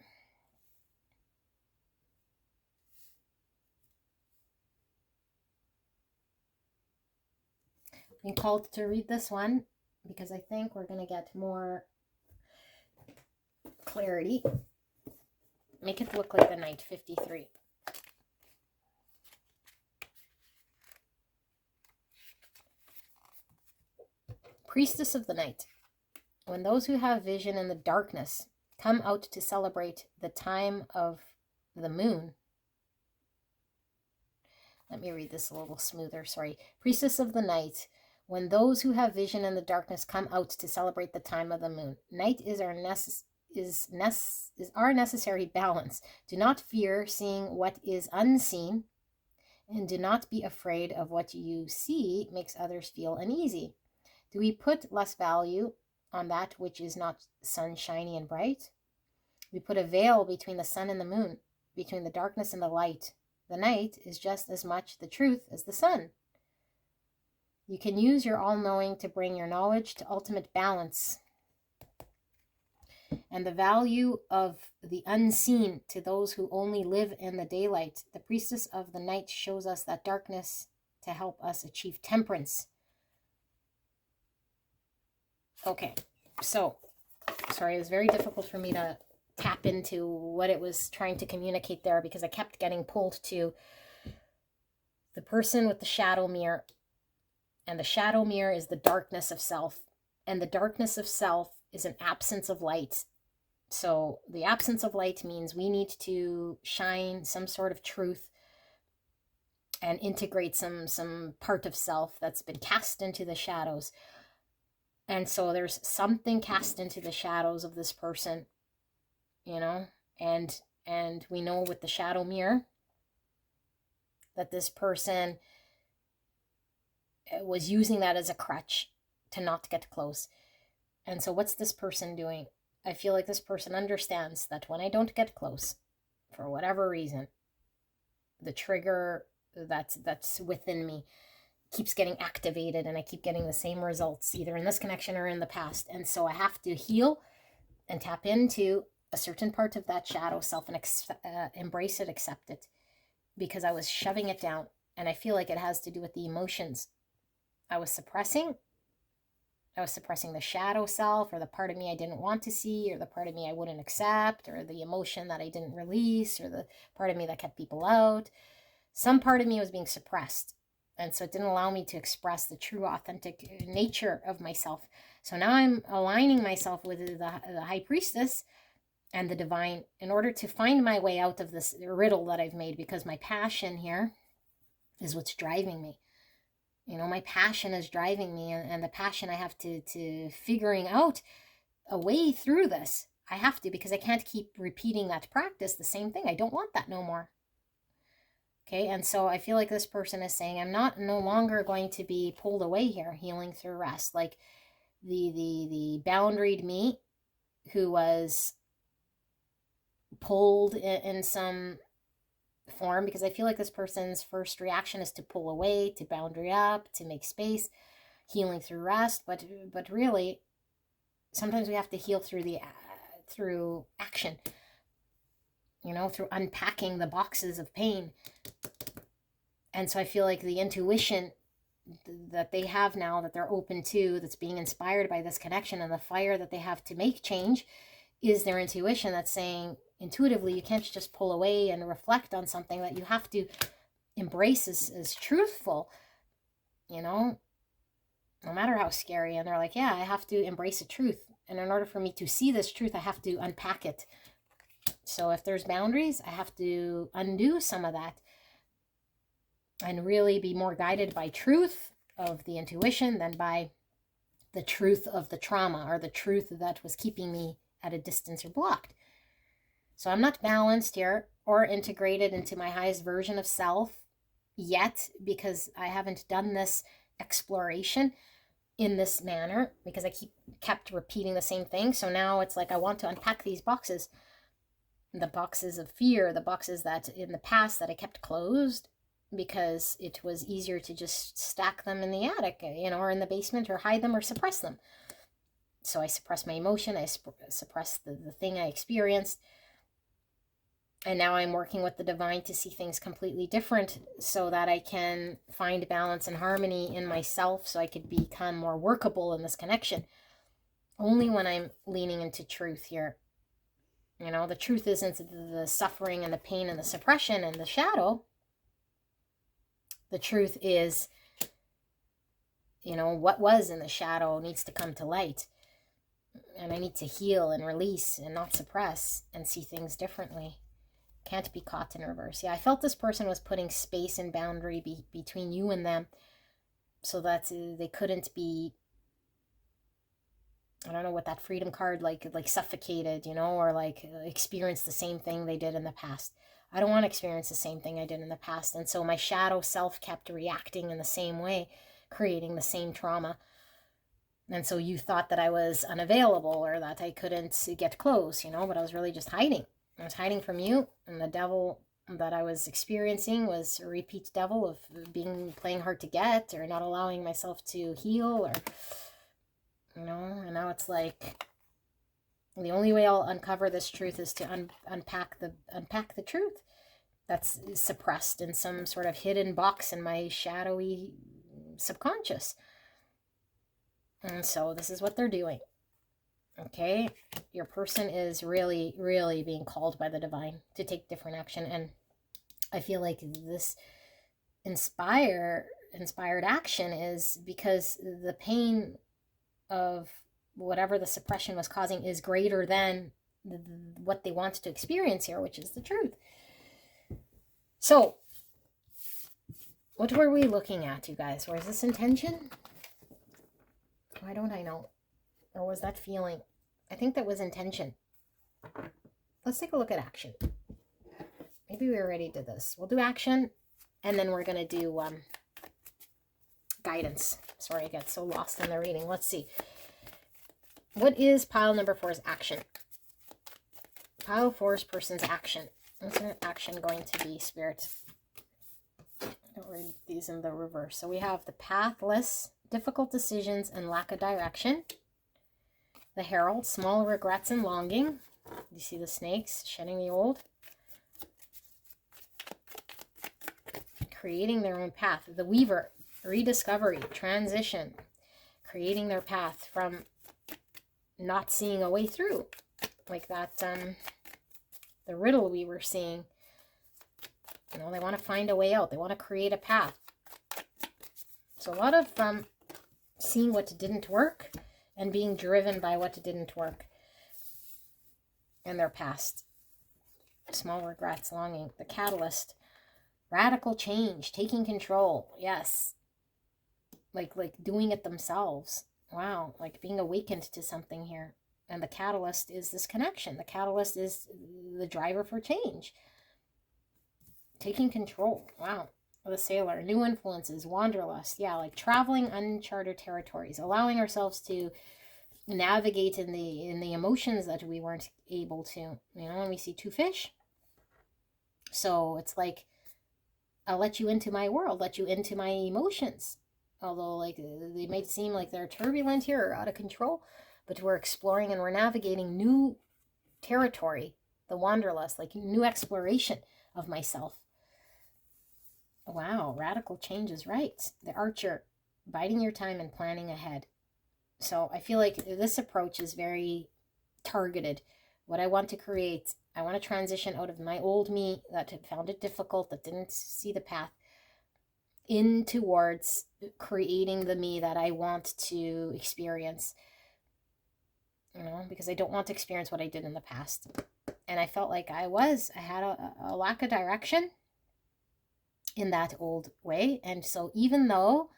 I'm called to read this one because I think we're going to get more clarity. Make it look like the Knight, 53. Priestess of the Night. When those who have vision in the darkness come out to celebrate the time of the moon. Let me read this a little smoother, sorry. Priestess of the Night. When those who have vision in the darkness come out to celebrate the time of the moon. Night is our necessary balance. Do not fear seeing what is unseen, and do not be afraid of what you see makes others feel uneasy. Do we put less value on that which is not sunshiny and bright? We put a veil between the sun and the moon, between the darkness and the light. The night is just as much the truth as the sun. You can use your all-knowing to bring your knowledge to ultimate balance. And the value of the unseen to those who only live in the daylight. The priestess of the night shows us that darkness to help us achieve temperance. Okay, so, sorry, it was very difficult for me to tap into what it was trying to communicate there because I kept getting pulled to the person with the shadow mirror. And the shadow mirror is the darkness of self. And the darkness of self is an absence of light. So the absence of light means we need to shine some sort of truth and integrate some part of self that's been cast into the shadows. And so there's something cast into the shadows of this person, you know, and we know with the shadow mirror that this person was using that as a crutch to not get close. And so what's this person doing? I feel like this person understands that when I don't get close, for whatever reason, the trigger that's within me keeps getting activated and I keep getting the same results, either in this connection or in the past. And so I have to heal and tap into a certain part of that shadow self and embrace it, accept it, because I was shoving it down. And I feel like it has to do with the emotions I was suppressing. I was suppressing the shadow self, or the part of me I didn't want to see, or the part of me I wouldn't accept, or the emotion that I didn't release, or the part of me that kept people out. Some part of me was being suppressed. And so it didn't allow me to express the true, authentic nature of myself. So now I'm aligning myself with the High Priestess and the Divine in order to find my way out of this riddle that I've made, because my passion here is what's driving me. You know, my passion is driving me, and the passion I have to figuring out a way through this. I have to, because I can't keep repeating that practice, the same thing. I don't want that no more. Okay, and so I feel like this person is saying, I'm no longer going to be pulled away here, healing through rest. Like the boundaried me who was pulled in some form, because I feel like this person's first reaction is to pull away, to boundary up, to make space, healing through rest. But really, sometimes we have to heal through action, you know, through unpacking the boxes of pain. And so I feel like the intuition that they have now, that they're open to, that's being inspired by this connection, and the fire that they have to make change, is their intuition that's saying intuitively, you can't just pull away and reflect on something that you have to embrace as truthful, no matter how scary. And they're like, yeah, I have to embrace a truth. And in order for me to see this truth, I have to unpack it. So if there's boundaries, I have to undo some of that and really be more guided by truth of the intuition than by the truth of the trauma, or the truth that was keeping me at a distance or blocked. So I'm not balanced here or integrated into my highest version of self yet, because I haven't done this exploration in this manner, because I kept repeating the same thing. So now it's like I want to unpack these boxes, the boxes of fear, the boxes that in the past that I kept closed because it was easier to just stack them in the attic, or in the basement, or hide them or suppress them. So I suppressed my emotion, I suppressed the thing I experienced. And now I'm working with the divine to see things completely different, so that I can find balance and harmony in myself, so I could become more workable in this connection. Only when I'm leaning into truth here. The truth isn't the suffering and the pain and the suppression and the shadow. The truth is, what was in the shadow needs to come to light. And I need to heal and release and not suppress and see things differently. Can't be caught in reverse. Yeah, I felt this person was putting space and boundary between you and them, so that they couldn't be, I don't know what that freedom card, like suffocated, or like experience the same thing they did in the past. I don't want to experience the same thing I did in the past. And so my shadow self kept reacting in the same way, creating the same trauma. And so you thought that I was unavailable, or that I couldn't get close, but I was really just hiding. I was hiding from you, and the devil that I was experiencing was a repeat devil of playing hard to get, or not allowing myself to heal, or, and now it's like, the only way I'll uncover this truth is to unpack the truth that's suppressed in some sort of hidden box in my shadowy subconscious. And so this is what they're doing. Okay, your person is really, really being called by the divine to take different action. And I feel like this inspired action is because the pain of whatever the suppression was causing is greater than what they want to experience here, which is the truth. So what were we looking at, you guys? Was this intention? Why don't I know? Or was that feeling? I think that was intention. Let's take a look at action. Maybe we already did this. We'll do action, and then we're going to do guidance. Sorry, I get so lost in the reading. Let's see. What is pile number 4's action? Pile 4's person's action. What's their action going to be, Spirit? I don't read these in the reverse. So we have the pathless, difficult decisions, and lack of direction. The Herald, small regrets and longing. You see the snakes shedding the old. Creating their own path. The Weaver, rediscovery, transition. Creating their path from not seeing a way through. Like that, the riddle we were seeing. They want to find a way out. They want to create a path. So a lot of seeing what didn't work and being driven by what didn't work in their past. Small regrets, longing. The Catalyst, radical change, taking control. Yes. Like doing it themselves. Wow. Like being awakened to something here. And the Catalyst is this connection. The Catalyst is the driver for change. Taking control. Wow. The Sailor, new influences, wanderlust. Yeah, like traveling uncharted territories, allowing ourselves to navigate in the emotions that we weren't able to. When we see 2 fish. So it's like, I'll let you into my world, let you into my emotions. Although like they may seem like they're turbulent here or out of control, but we're exploring and we're navigating new territory, the wanderlust, like new exploration of myself. Wow, radical change is right. The Archer, biding your time and planning ahead. So I feel like this approach is very targeted. What I want to create, I want to transition out of my old me that had found it difficult, that didn't see the path, in towards creating the me that I want to experience. You know, because I don't want to experience what I did in the past. And I felt like I had a lack of direction in that old way. And so even though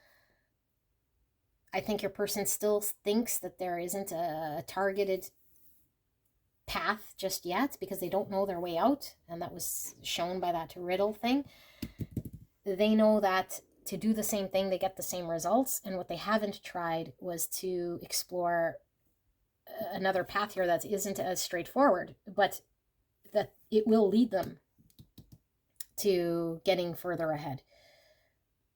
I think your person still thinks that there isn't a targeted path just yet because they don't know their way out, and that was shown by that riddle thing, they know that to do the same thing, they get the same results. And what they haven't tried was to explore another path here that isn't as straightforward, but that it will lead them to getting further ahead.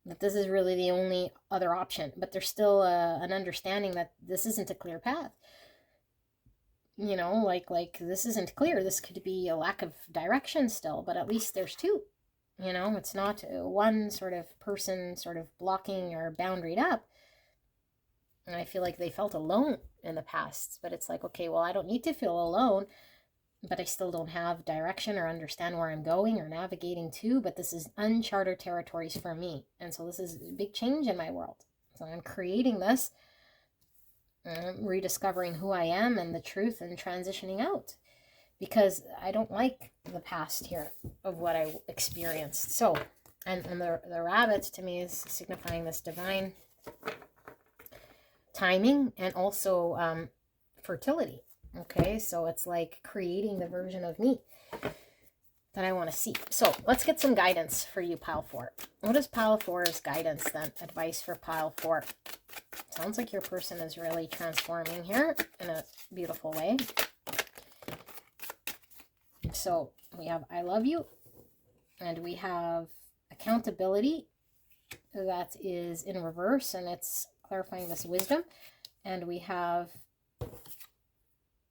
That this is really the only other option, but there's still an understanding that this isn't a clear path. You know, like this isn't clear. This could be a lack of direction still, but at least there's two. You know, it's not one sort of person sort of blocking or boundaried up. And I feel like they felt alone in the past, but it's like, okay, well, I don't need to feel alone, but I still don't have direction or understand where I'm going or navigating to, but this is uncharted territories for me. And so this is a big change in my world. So I'm creating this, rediscovering who I am and the truth, and transitioning out, because I don't like the past here of what I experienced. So, and the rabbit to me is signifying this divine timing and also fertility. Okay, so it's like creating the version of me that I want to see. So let's get some guidance for you, pile 4. What is pile 4's guidance then? Advice for pile 4. Sounds like your person is really transforming here in a beautiful way. So we have I love you, and we have accountability that is in reverse, and it's clarifying this wisdom. And we have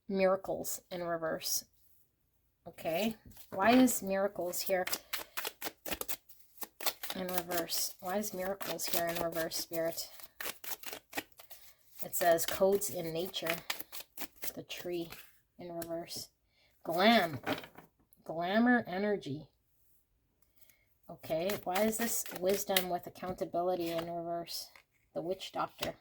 miracles in reverse. Okay, why is miracles here in reverse? Why is miracles here in reverse, Spirit? It says codes in nature, the tree in reverse. Glamour energy. Okay, why is this wisdom with accountability in reverse? The witch doctor.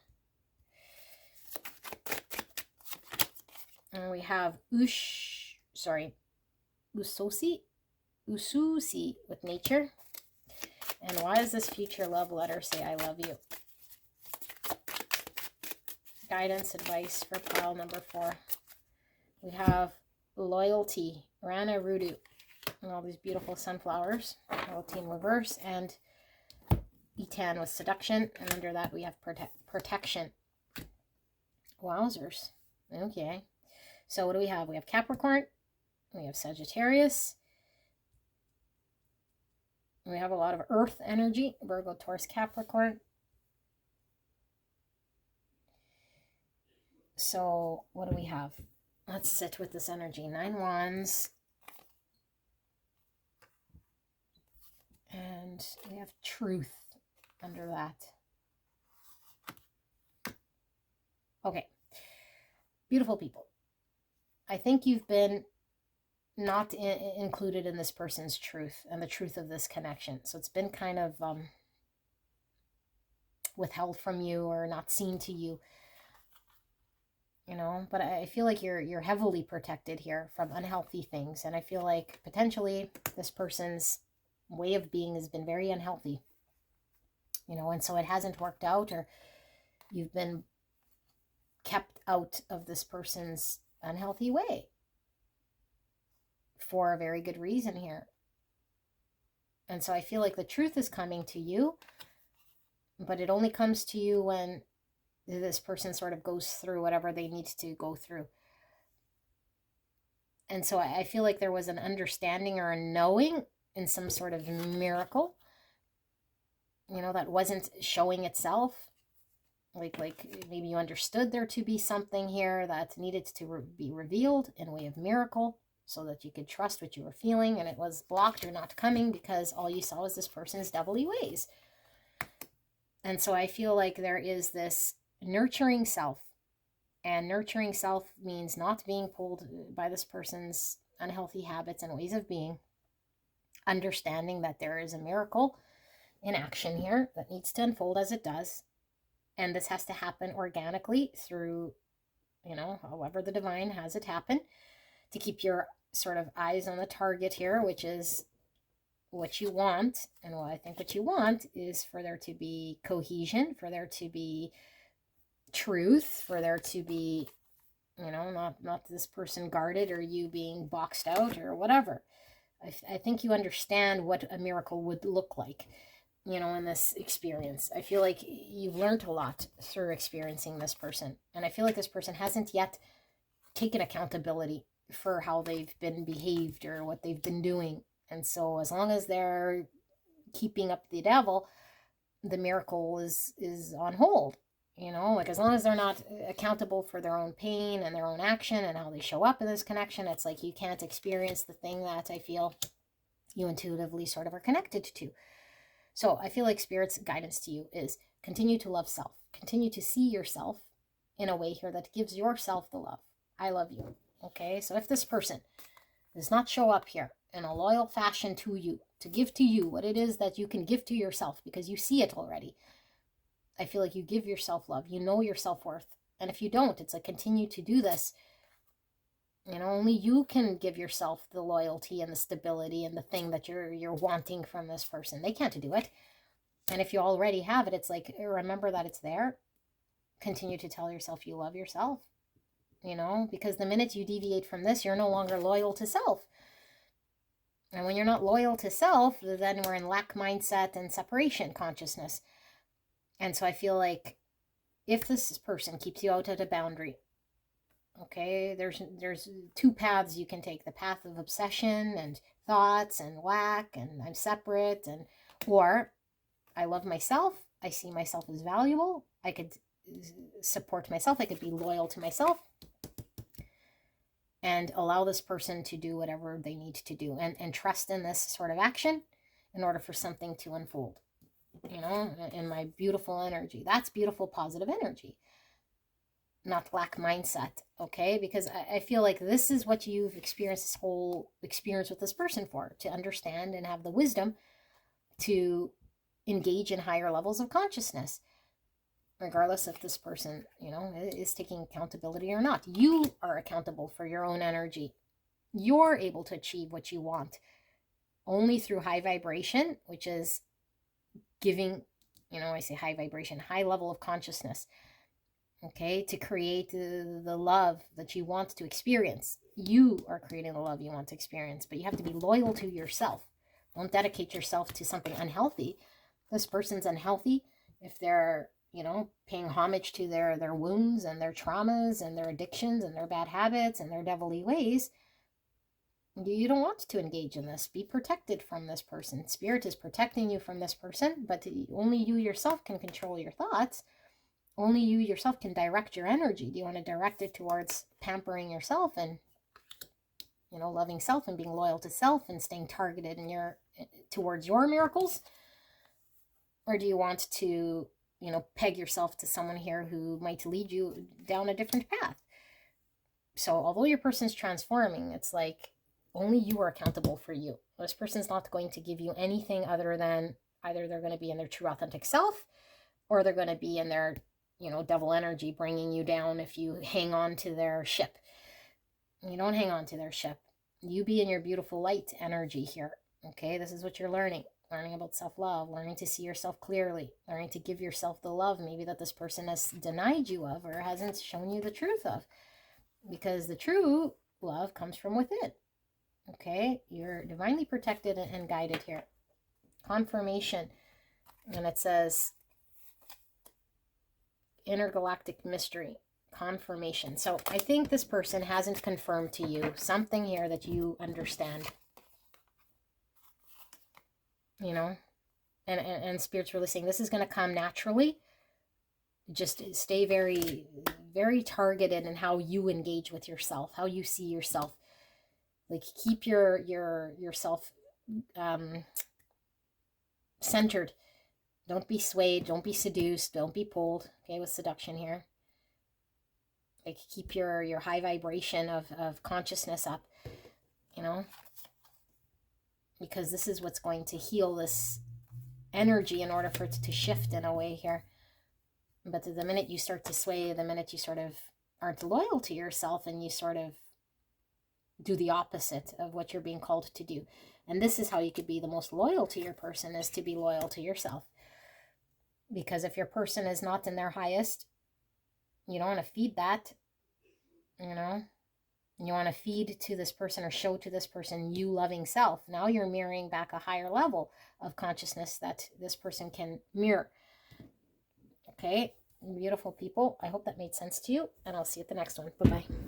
And we have Ususi with nature. And why does this future love letter say I love you? Guidance, advice for pile number 4. We have loyalty, Rana Rudu, and all these beautiful sunflowers. Loyalty in reverse, and Etan with seduction, and under that we have protection. Wowzers. Okay. So what do we have? We have Capricorn, we have Sagittarius, we have a lot of earth energy, Virgo, Taurus, Capricorn. So what do we have? Let's sit with this energy. 9 Wands. And we have truth under that. Okay. Beautiful people. I think you've been not included in this person's truth and the truth of this connection. So it's been kind of withheld from you or not seen to you. You know, but I feel like you're heavily protected here from unhealthy things. And I feel like potentially this person's way of being has been very unhealthy. You know, and so it hasn't worked out, or you've been kept out of this person's unhealthy way for a very good reason here. And so I feel like the truth is coming to you, but it only comes to you when this person sort of goes through whatever they need to go through. And so I feel like there was an understanding or a knowing in some sort of miracle, you know, that wasn't showing itself. Like maybe you understood there to be something here that needed to be revealed in a way of miracle. so that you could trust what you were feeling, and it was blocked or not coming because all you saw was this person's devilly ways. And so I feel like there is this nurturing self, and nurturing self means not being pulled by this person's unhealthy habits and ways of being, understanding that there is a miracle in action here that needs to unfold as it does. And this has to happen organically through, however the divine has it happen, to keep your sort of eyes on the target here, which is what you want. And what I think what you want is for there to be cohesion, for there to be truth, for there to be, not this person guarded or you being boxed out or whatever. I think you understand what a miracle would look like, in this experience. I feel like you've learned a lot through experiencing this person. And I feel like this person hasn't yet taken accountability for how they've been behaved or what they've been doing. And so as long as they're keeping up the devil, the miracle is on hold. Like as long as they're not accountable for their own pain and their own action and how they show up in this connection, it's like you can't experience the thing that I feel you intuitively sort of are connected to. So I feel like Spirit's guidance to you is continue to love self. Continue to see yourself in a way here that gives yourself the love. I love you. Okay, so if this person does not show up here in a loyal fashion to you, to give to you what it is that you can give to yourself because you see it already, I feel like you give yourself love. You know your self-worth. And if you don't, it's like continue to do this. Only you can give yourself the loyalty and the stability and the thing that you're wanting from this person. They can't do it. And if you already have it, it's like, remember that it's there. Continue to tell yourself you love yourself. Because the minute you deviate from this, you're no longer loyal to self. And when you're not loyal to self, then we're in lack mindset and separation consciousness. And so I feel like if this person keeps you out at a boundary, okay, there's two paths you can take: the path of obsession and thoughts and lack and I'm separate, or I love myself, I see myself as valuable, I could support myself, I could be loyal to myself, and allow this person to do whatever they need to do, and trust in this sort of action in order for something to unfold, in my beautiful energy. That's beautiful, positive energy, not lack mindset, okay? Because I feel like this is what you've experienced this whole experience with this person for, to understand and have the wisdom to engage in higher levels of consciousness, regardless if this person, is taking accountability or not. You are accountable for your own energy. You're able to achieve what you want only through high vibration, which is giving, I say high vibration, high level of consciousness, okay, to create the love that you want to experience. You are creating the love you want to experience, but you have to be loyal to yourself. Don't dedicate yourself to something unhealthy. This person's unhealthy if they're, paying homage to their wounds and their traumas and their addictions and their bad habits and their devilly ways. You don't want to engage in this. Be protected from this person. Spirit is protecting you from this person, but only you yourself can control your thoughts. Only you yourself can direct your energy. Do you want to direct it towards pampering yourself and, loving self and being loyal to self and staying targeted towards your miracles? Or do you want to, peg yourself to someone here who might lead you down a different path? So although your person's transforming, it's like only you are accountable for you. This person's not going to give you anything other than either they're going to be in their true authentic self, or they're going to be in their, devil energy bringing you down if you hang on to their ship. You don't hang on to their ship. You be in your beautiful light energy here. Okay, this is what you're learning about self-love, learning to see yourself clearly, learning to give yourself the love maybe that this person has denied you of or hasn't shown you the truth of, because the true love comes from within. Okay, you're divinely protected and guided here. Confirmation, and it says intergalactic mystery, confirmation. So I think this person hasn't confirmed to you something here that you understand, and Spirit's really saying this is going to come naturally. Just stay very, very targeted in how you engage with yourself, how you see yourself. Like keep yourself centered. Don't be swayed, don't be seduced, don't be pulled. Okay, with seduction here. Like keep your high vibration of consciousness up, you know, because this is what's going to heal this energy in order for it to shift in a way here. But the minute you start to sway, the minute you sort of aren't loyal to yourself and you sort of do the opposite of what you're being called to do. And this is how you could be the most loyal to your person, is to be loyal to yourself. Because if your person is not in their highest, you don't want to feed that, you know. You want to feed to this person or show to this person you loving self. Now you're mirroring back a higher level of consciousness that this person can mirror. Okay, beautiful people. I hope that made sense to you, and I'll see you at the next one. Bye-bye.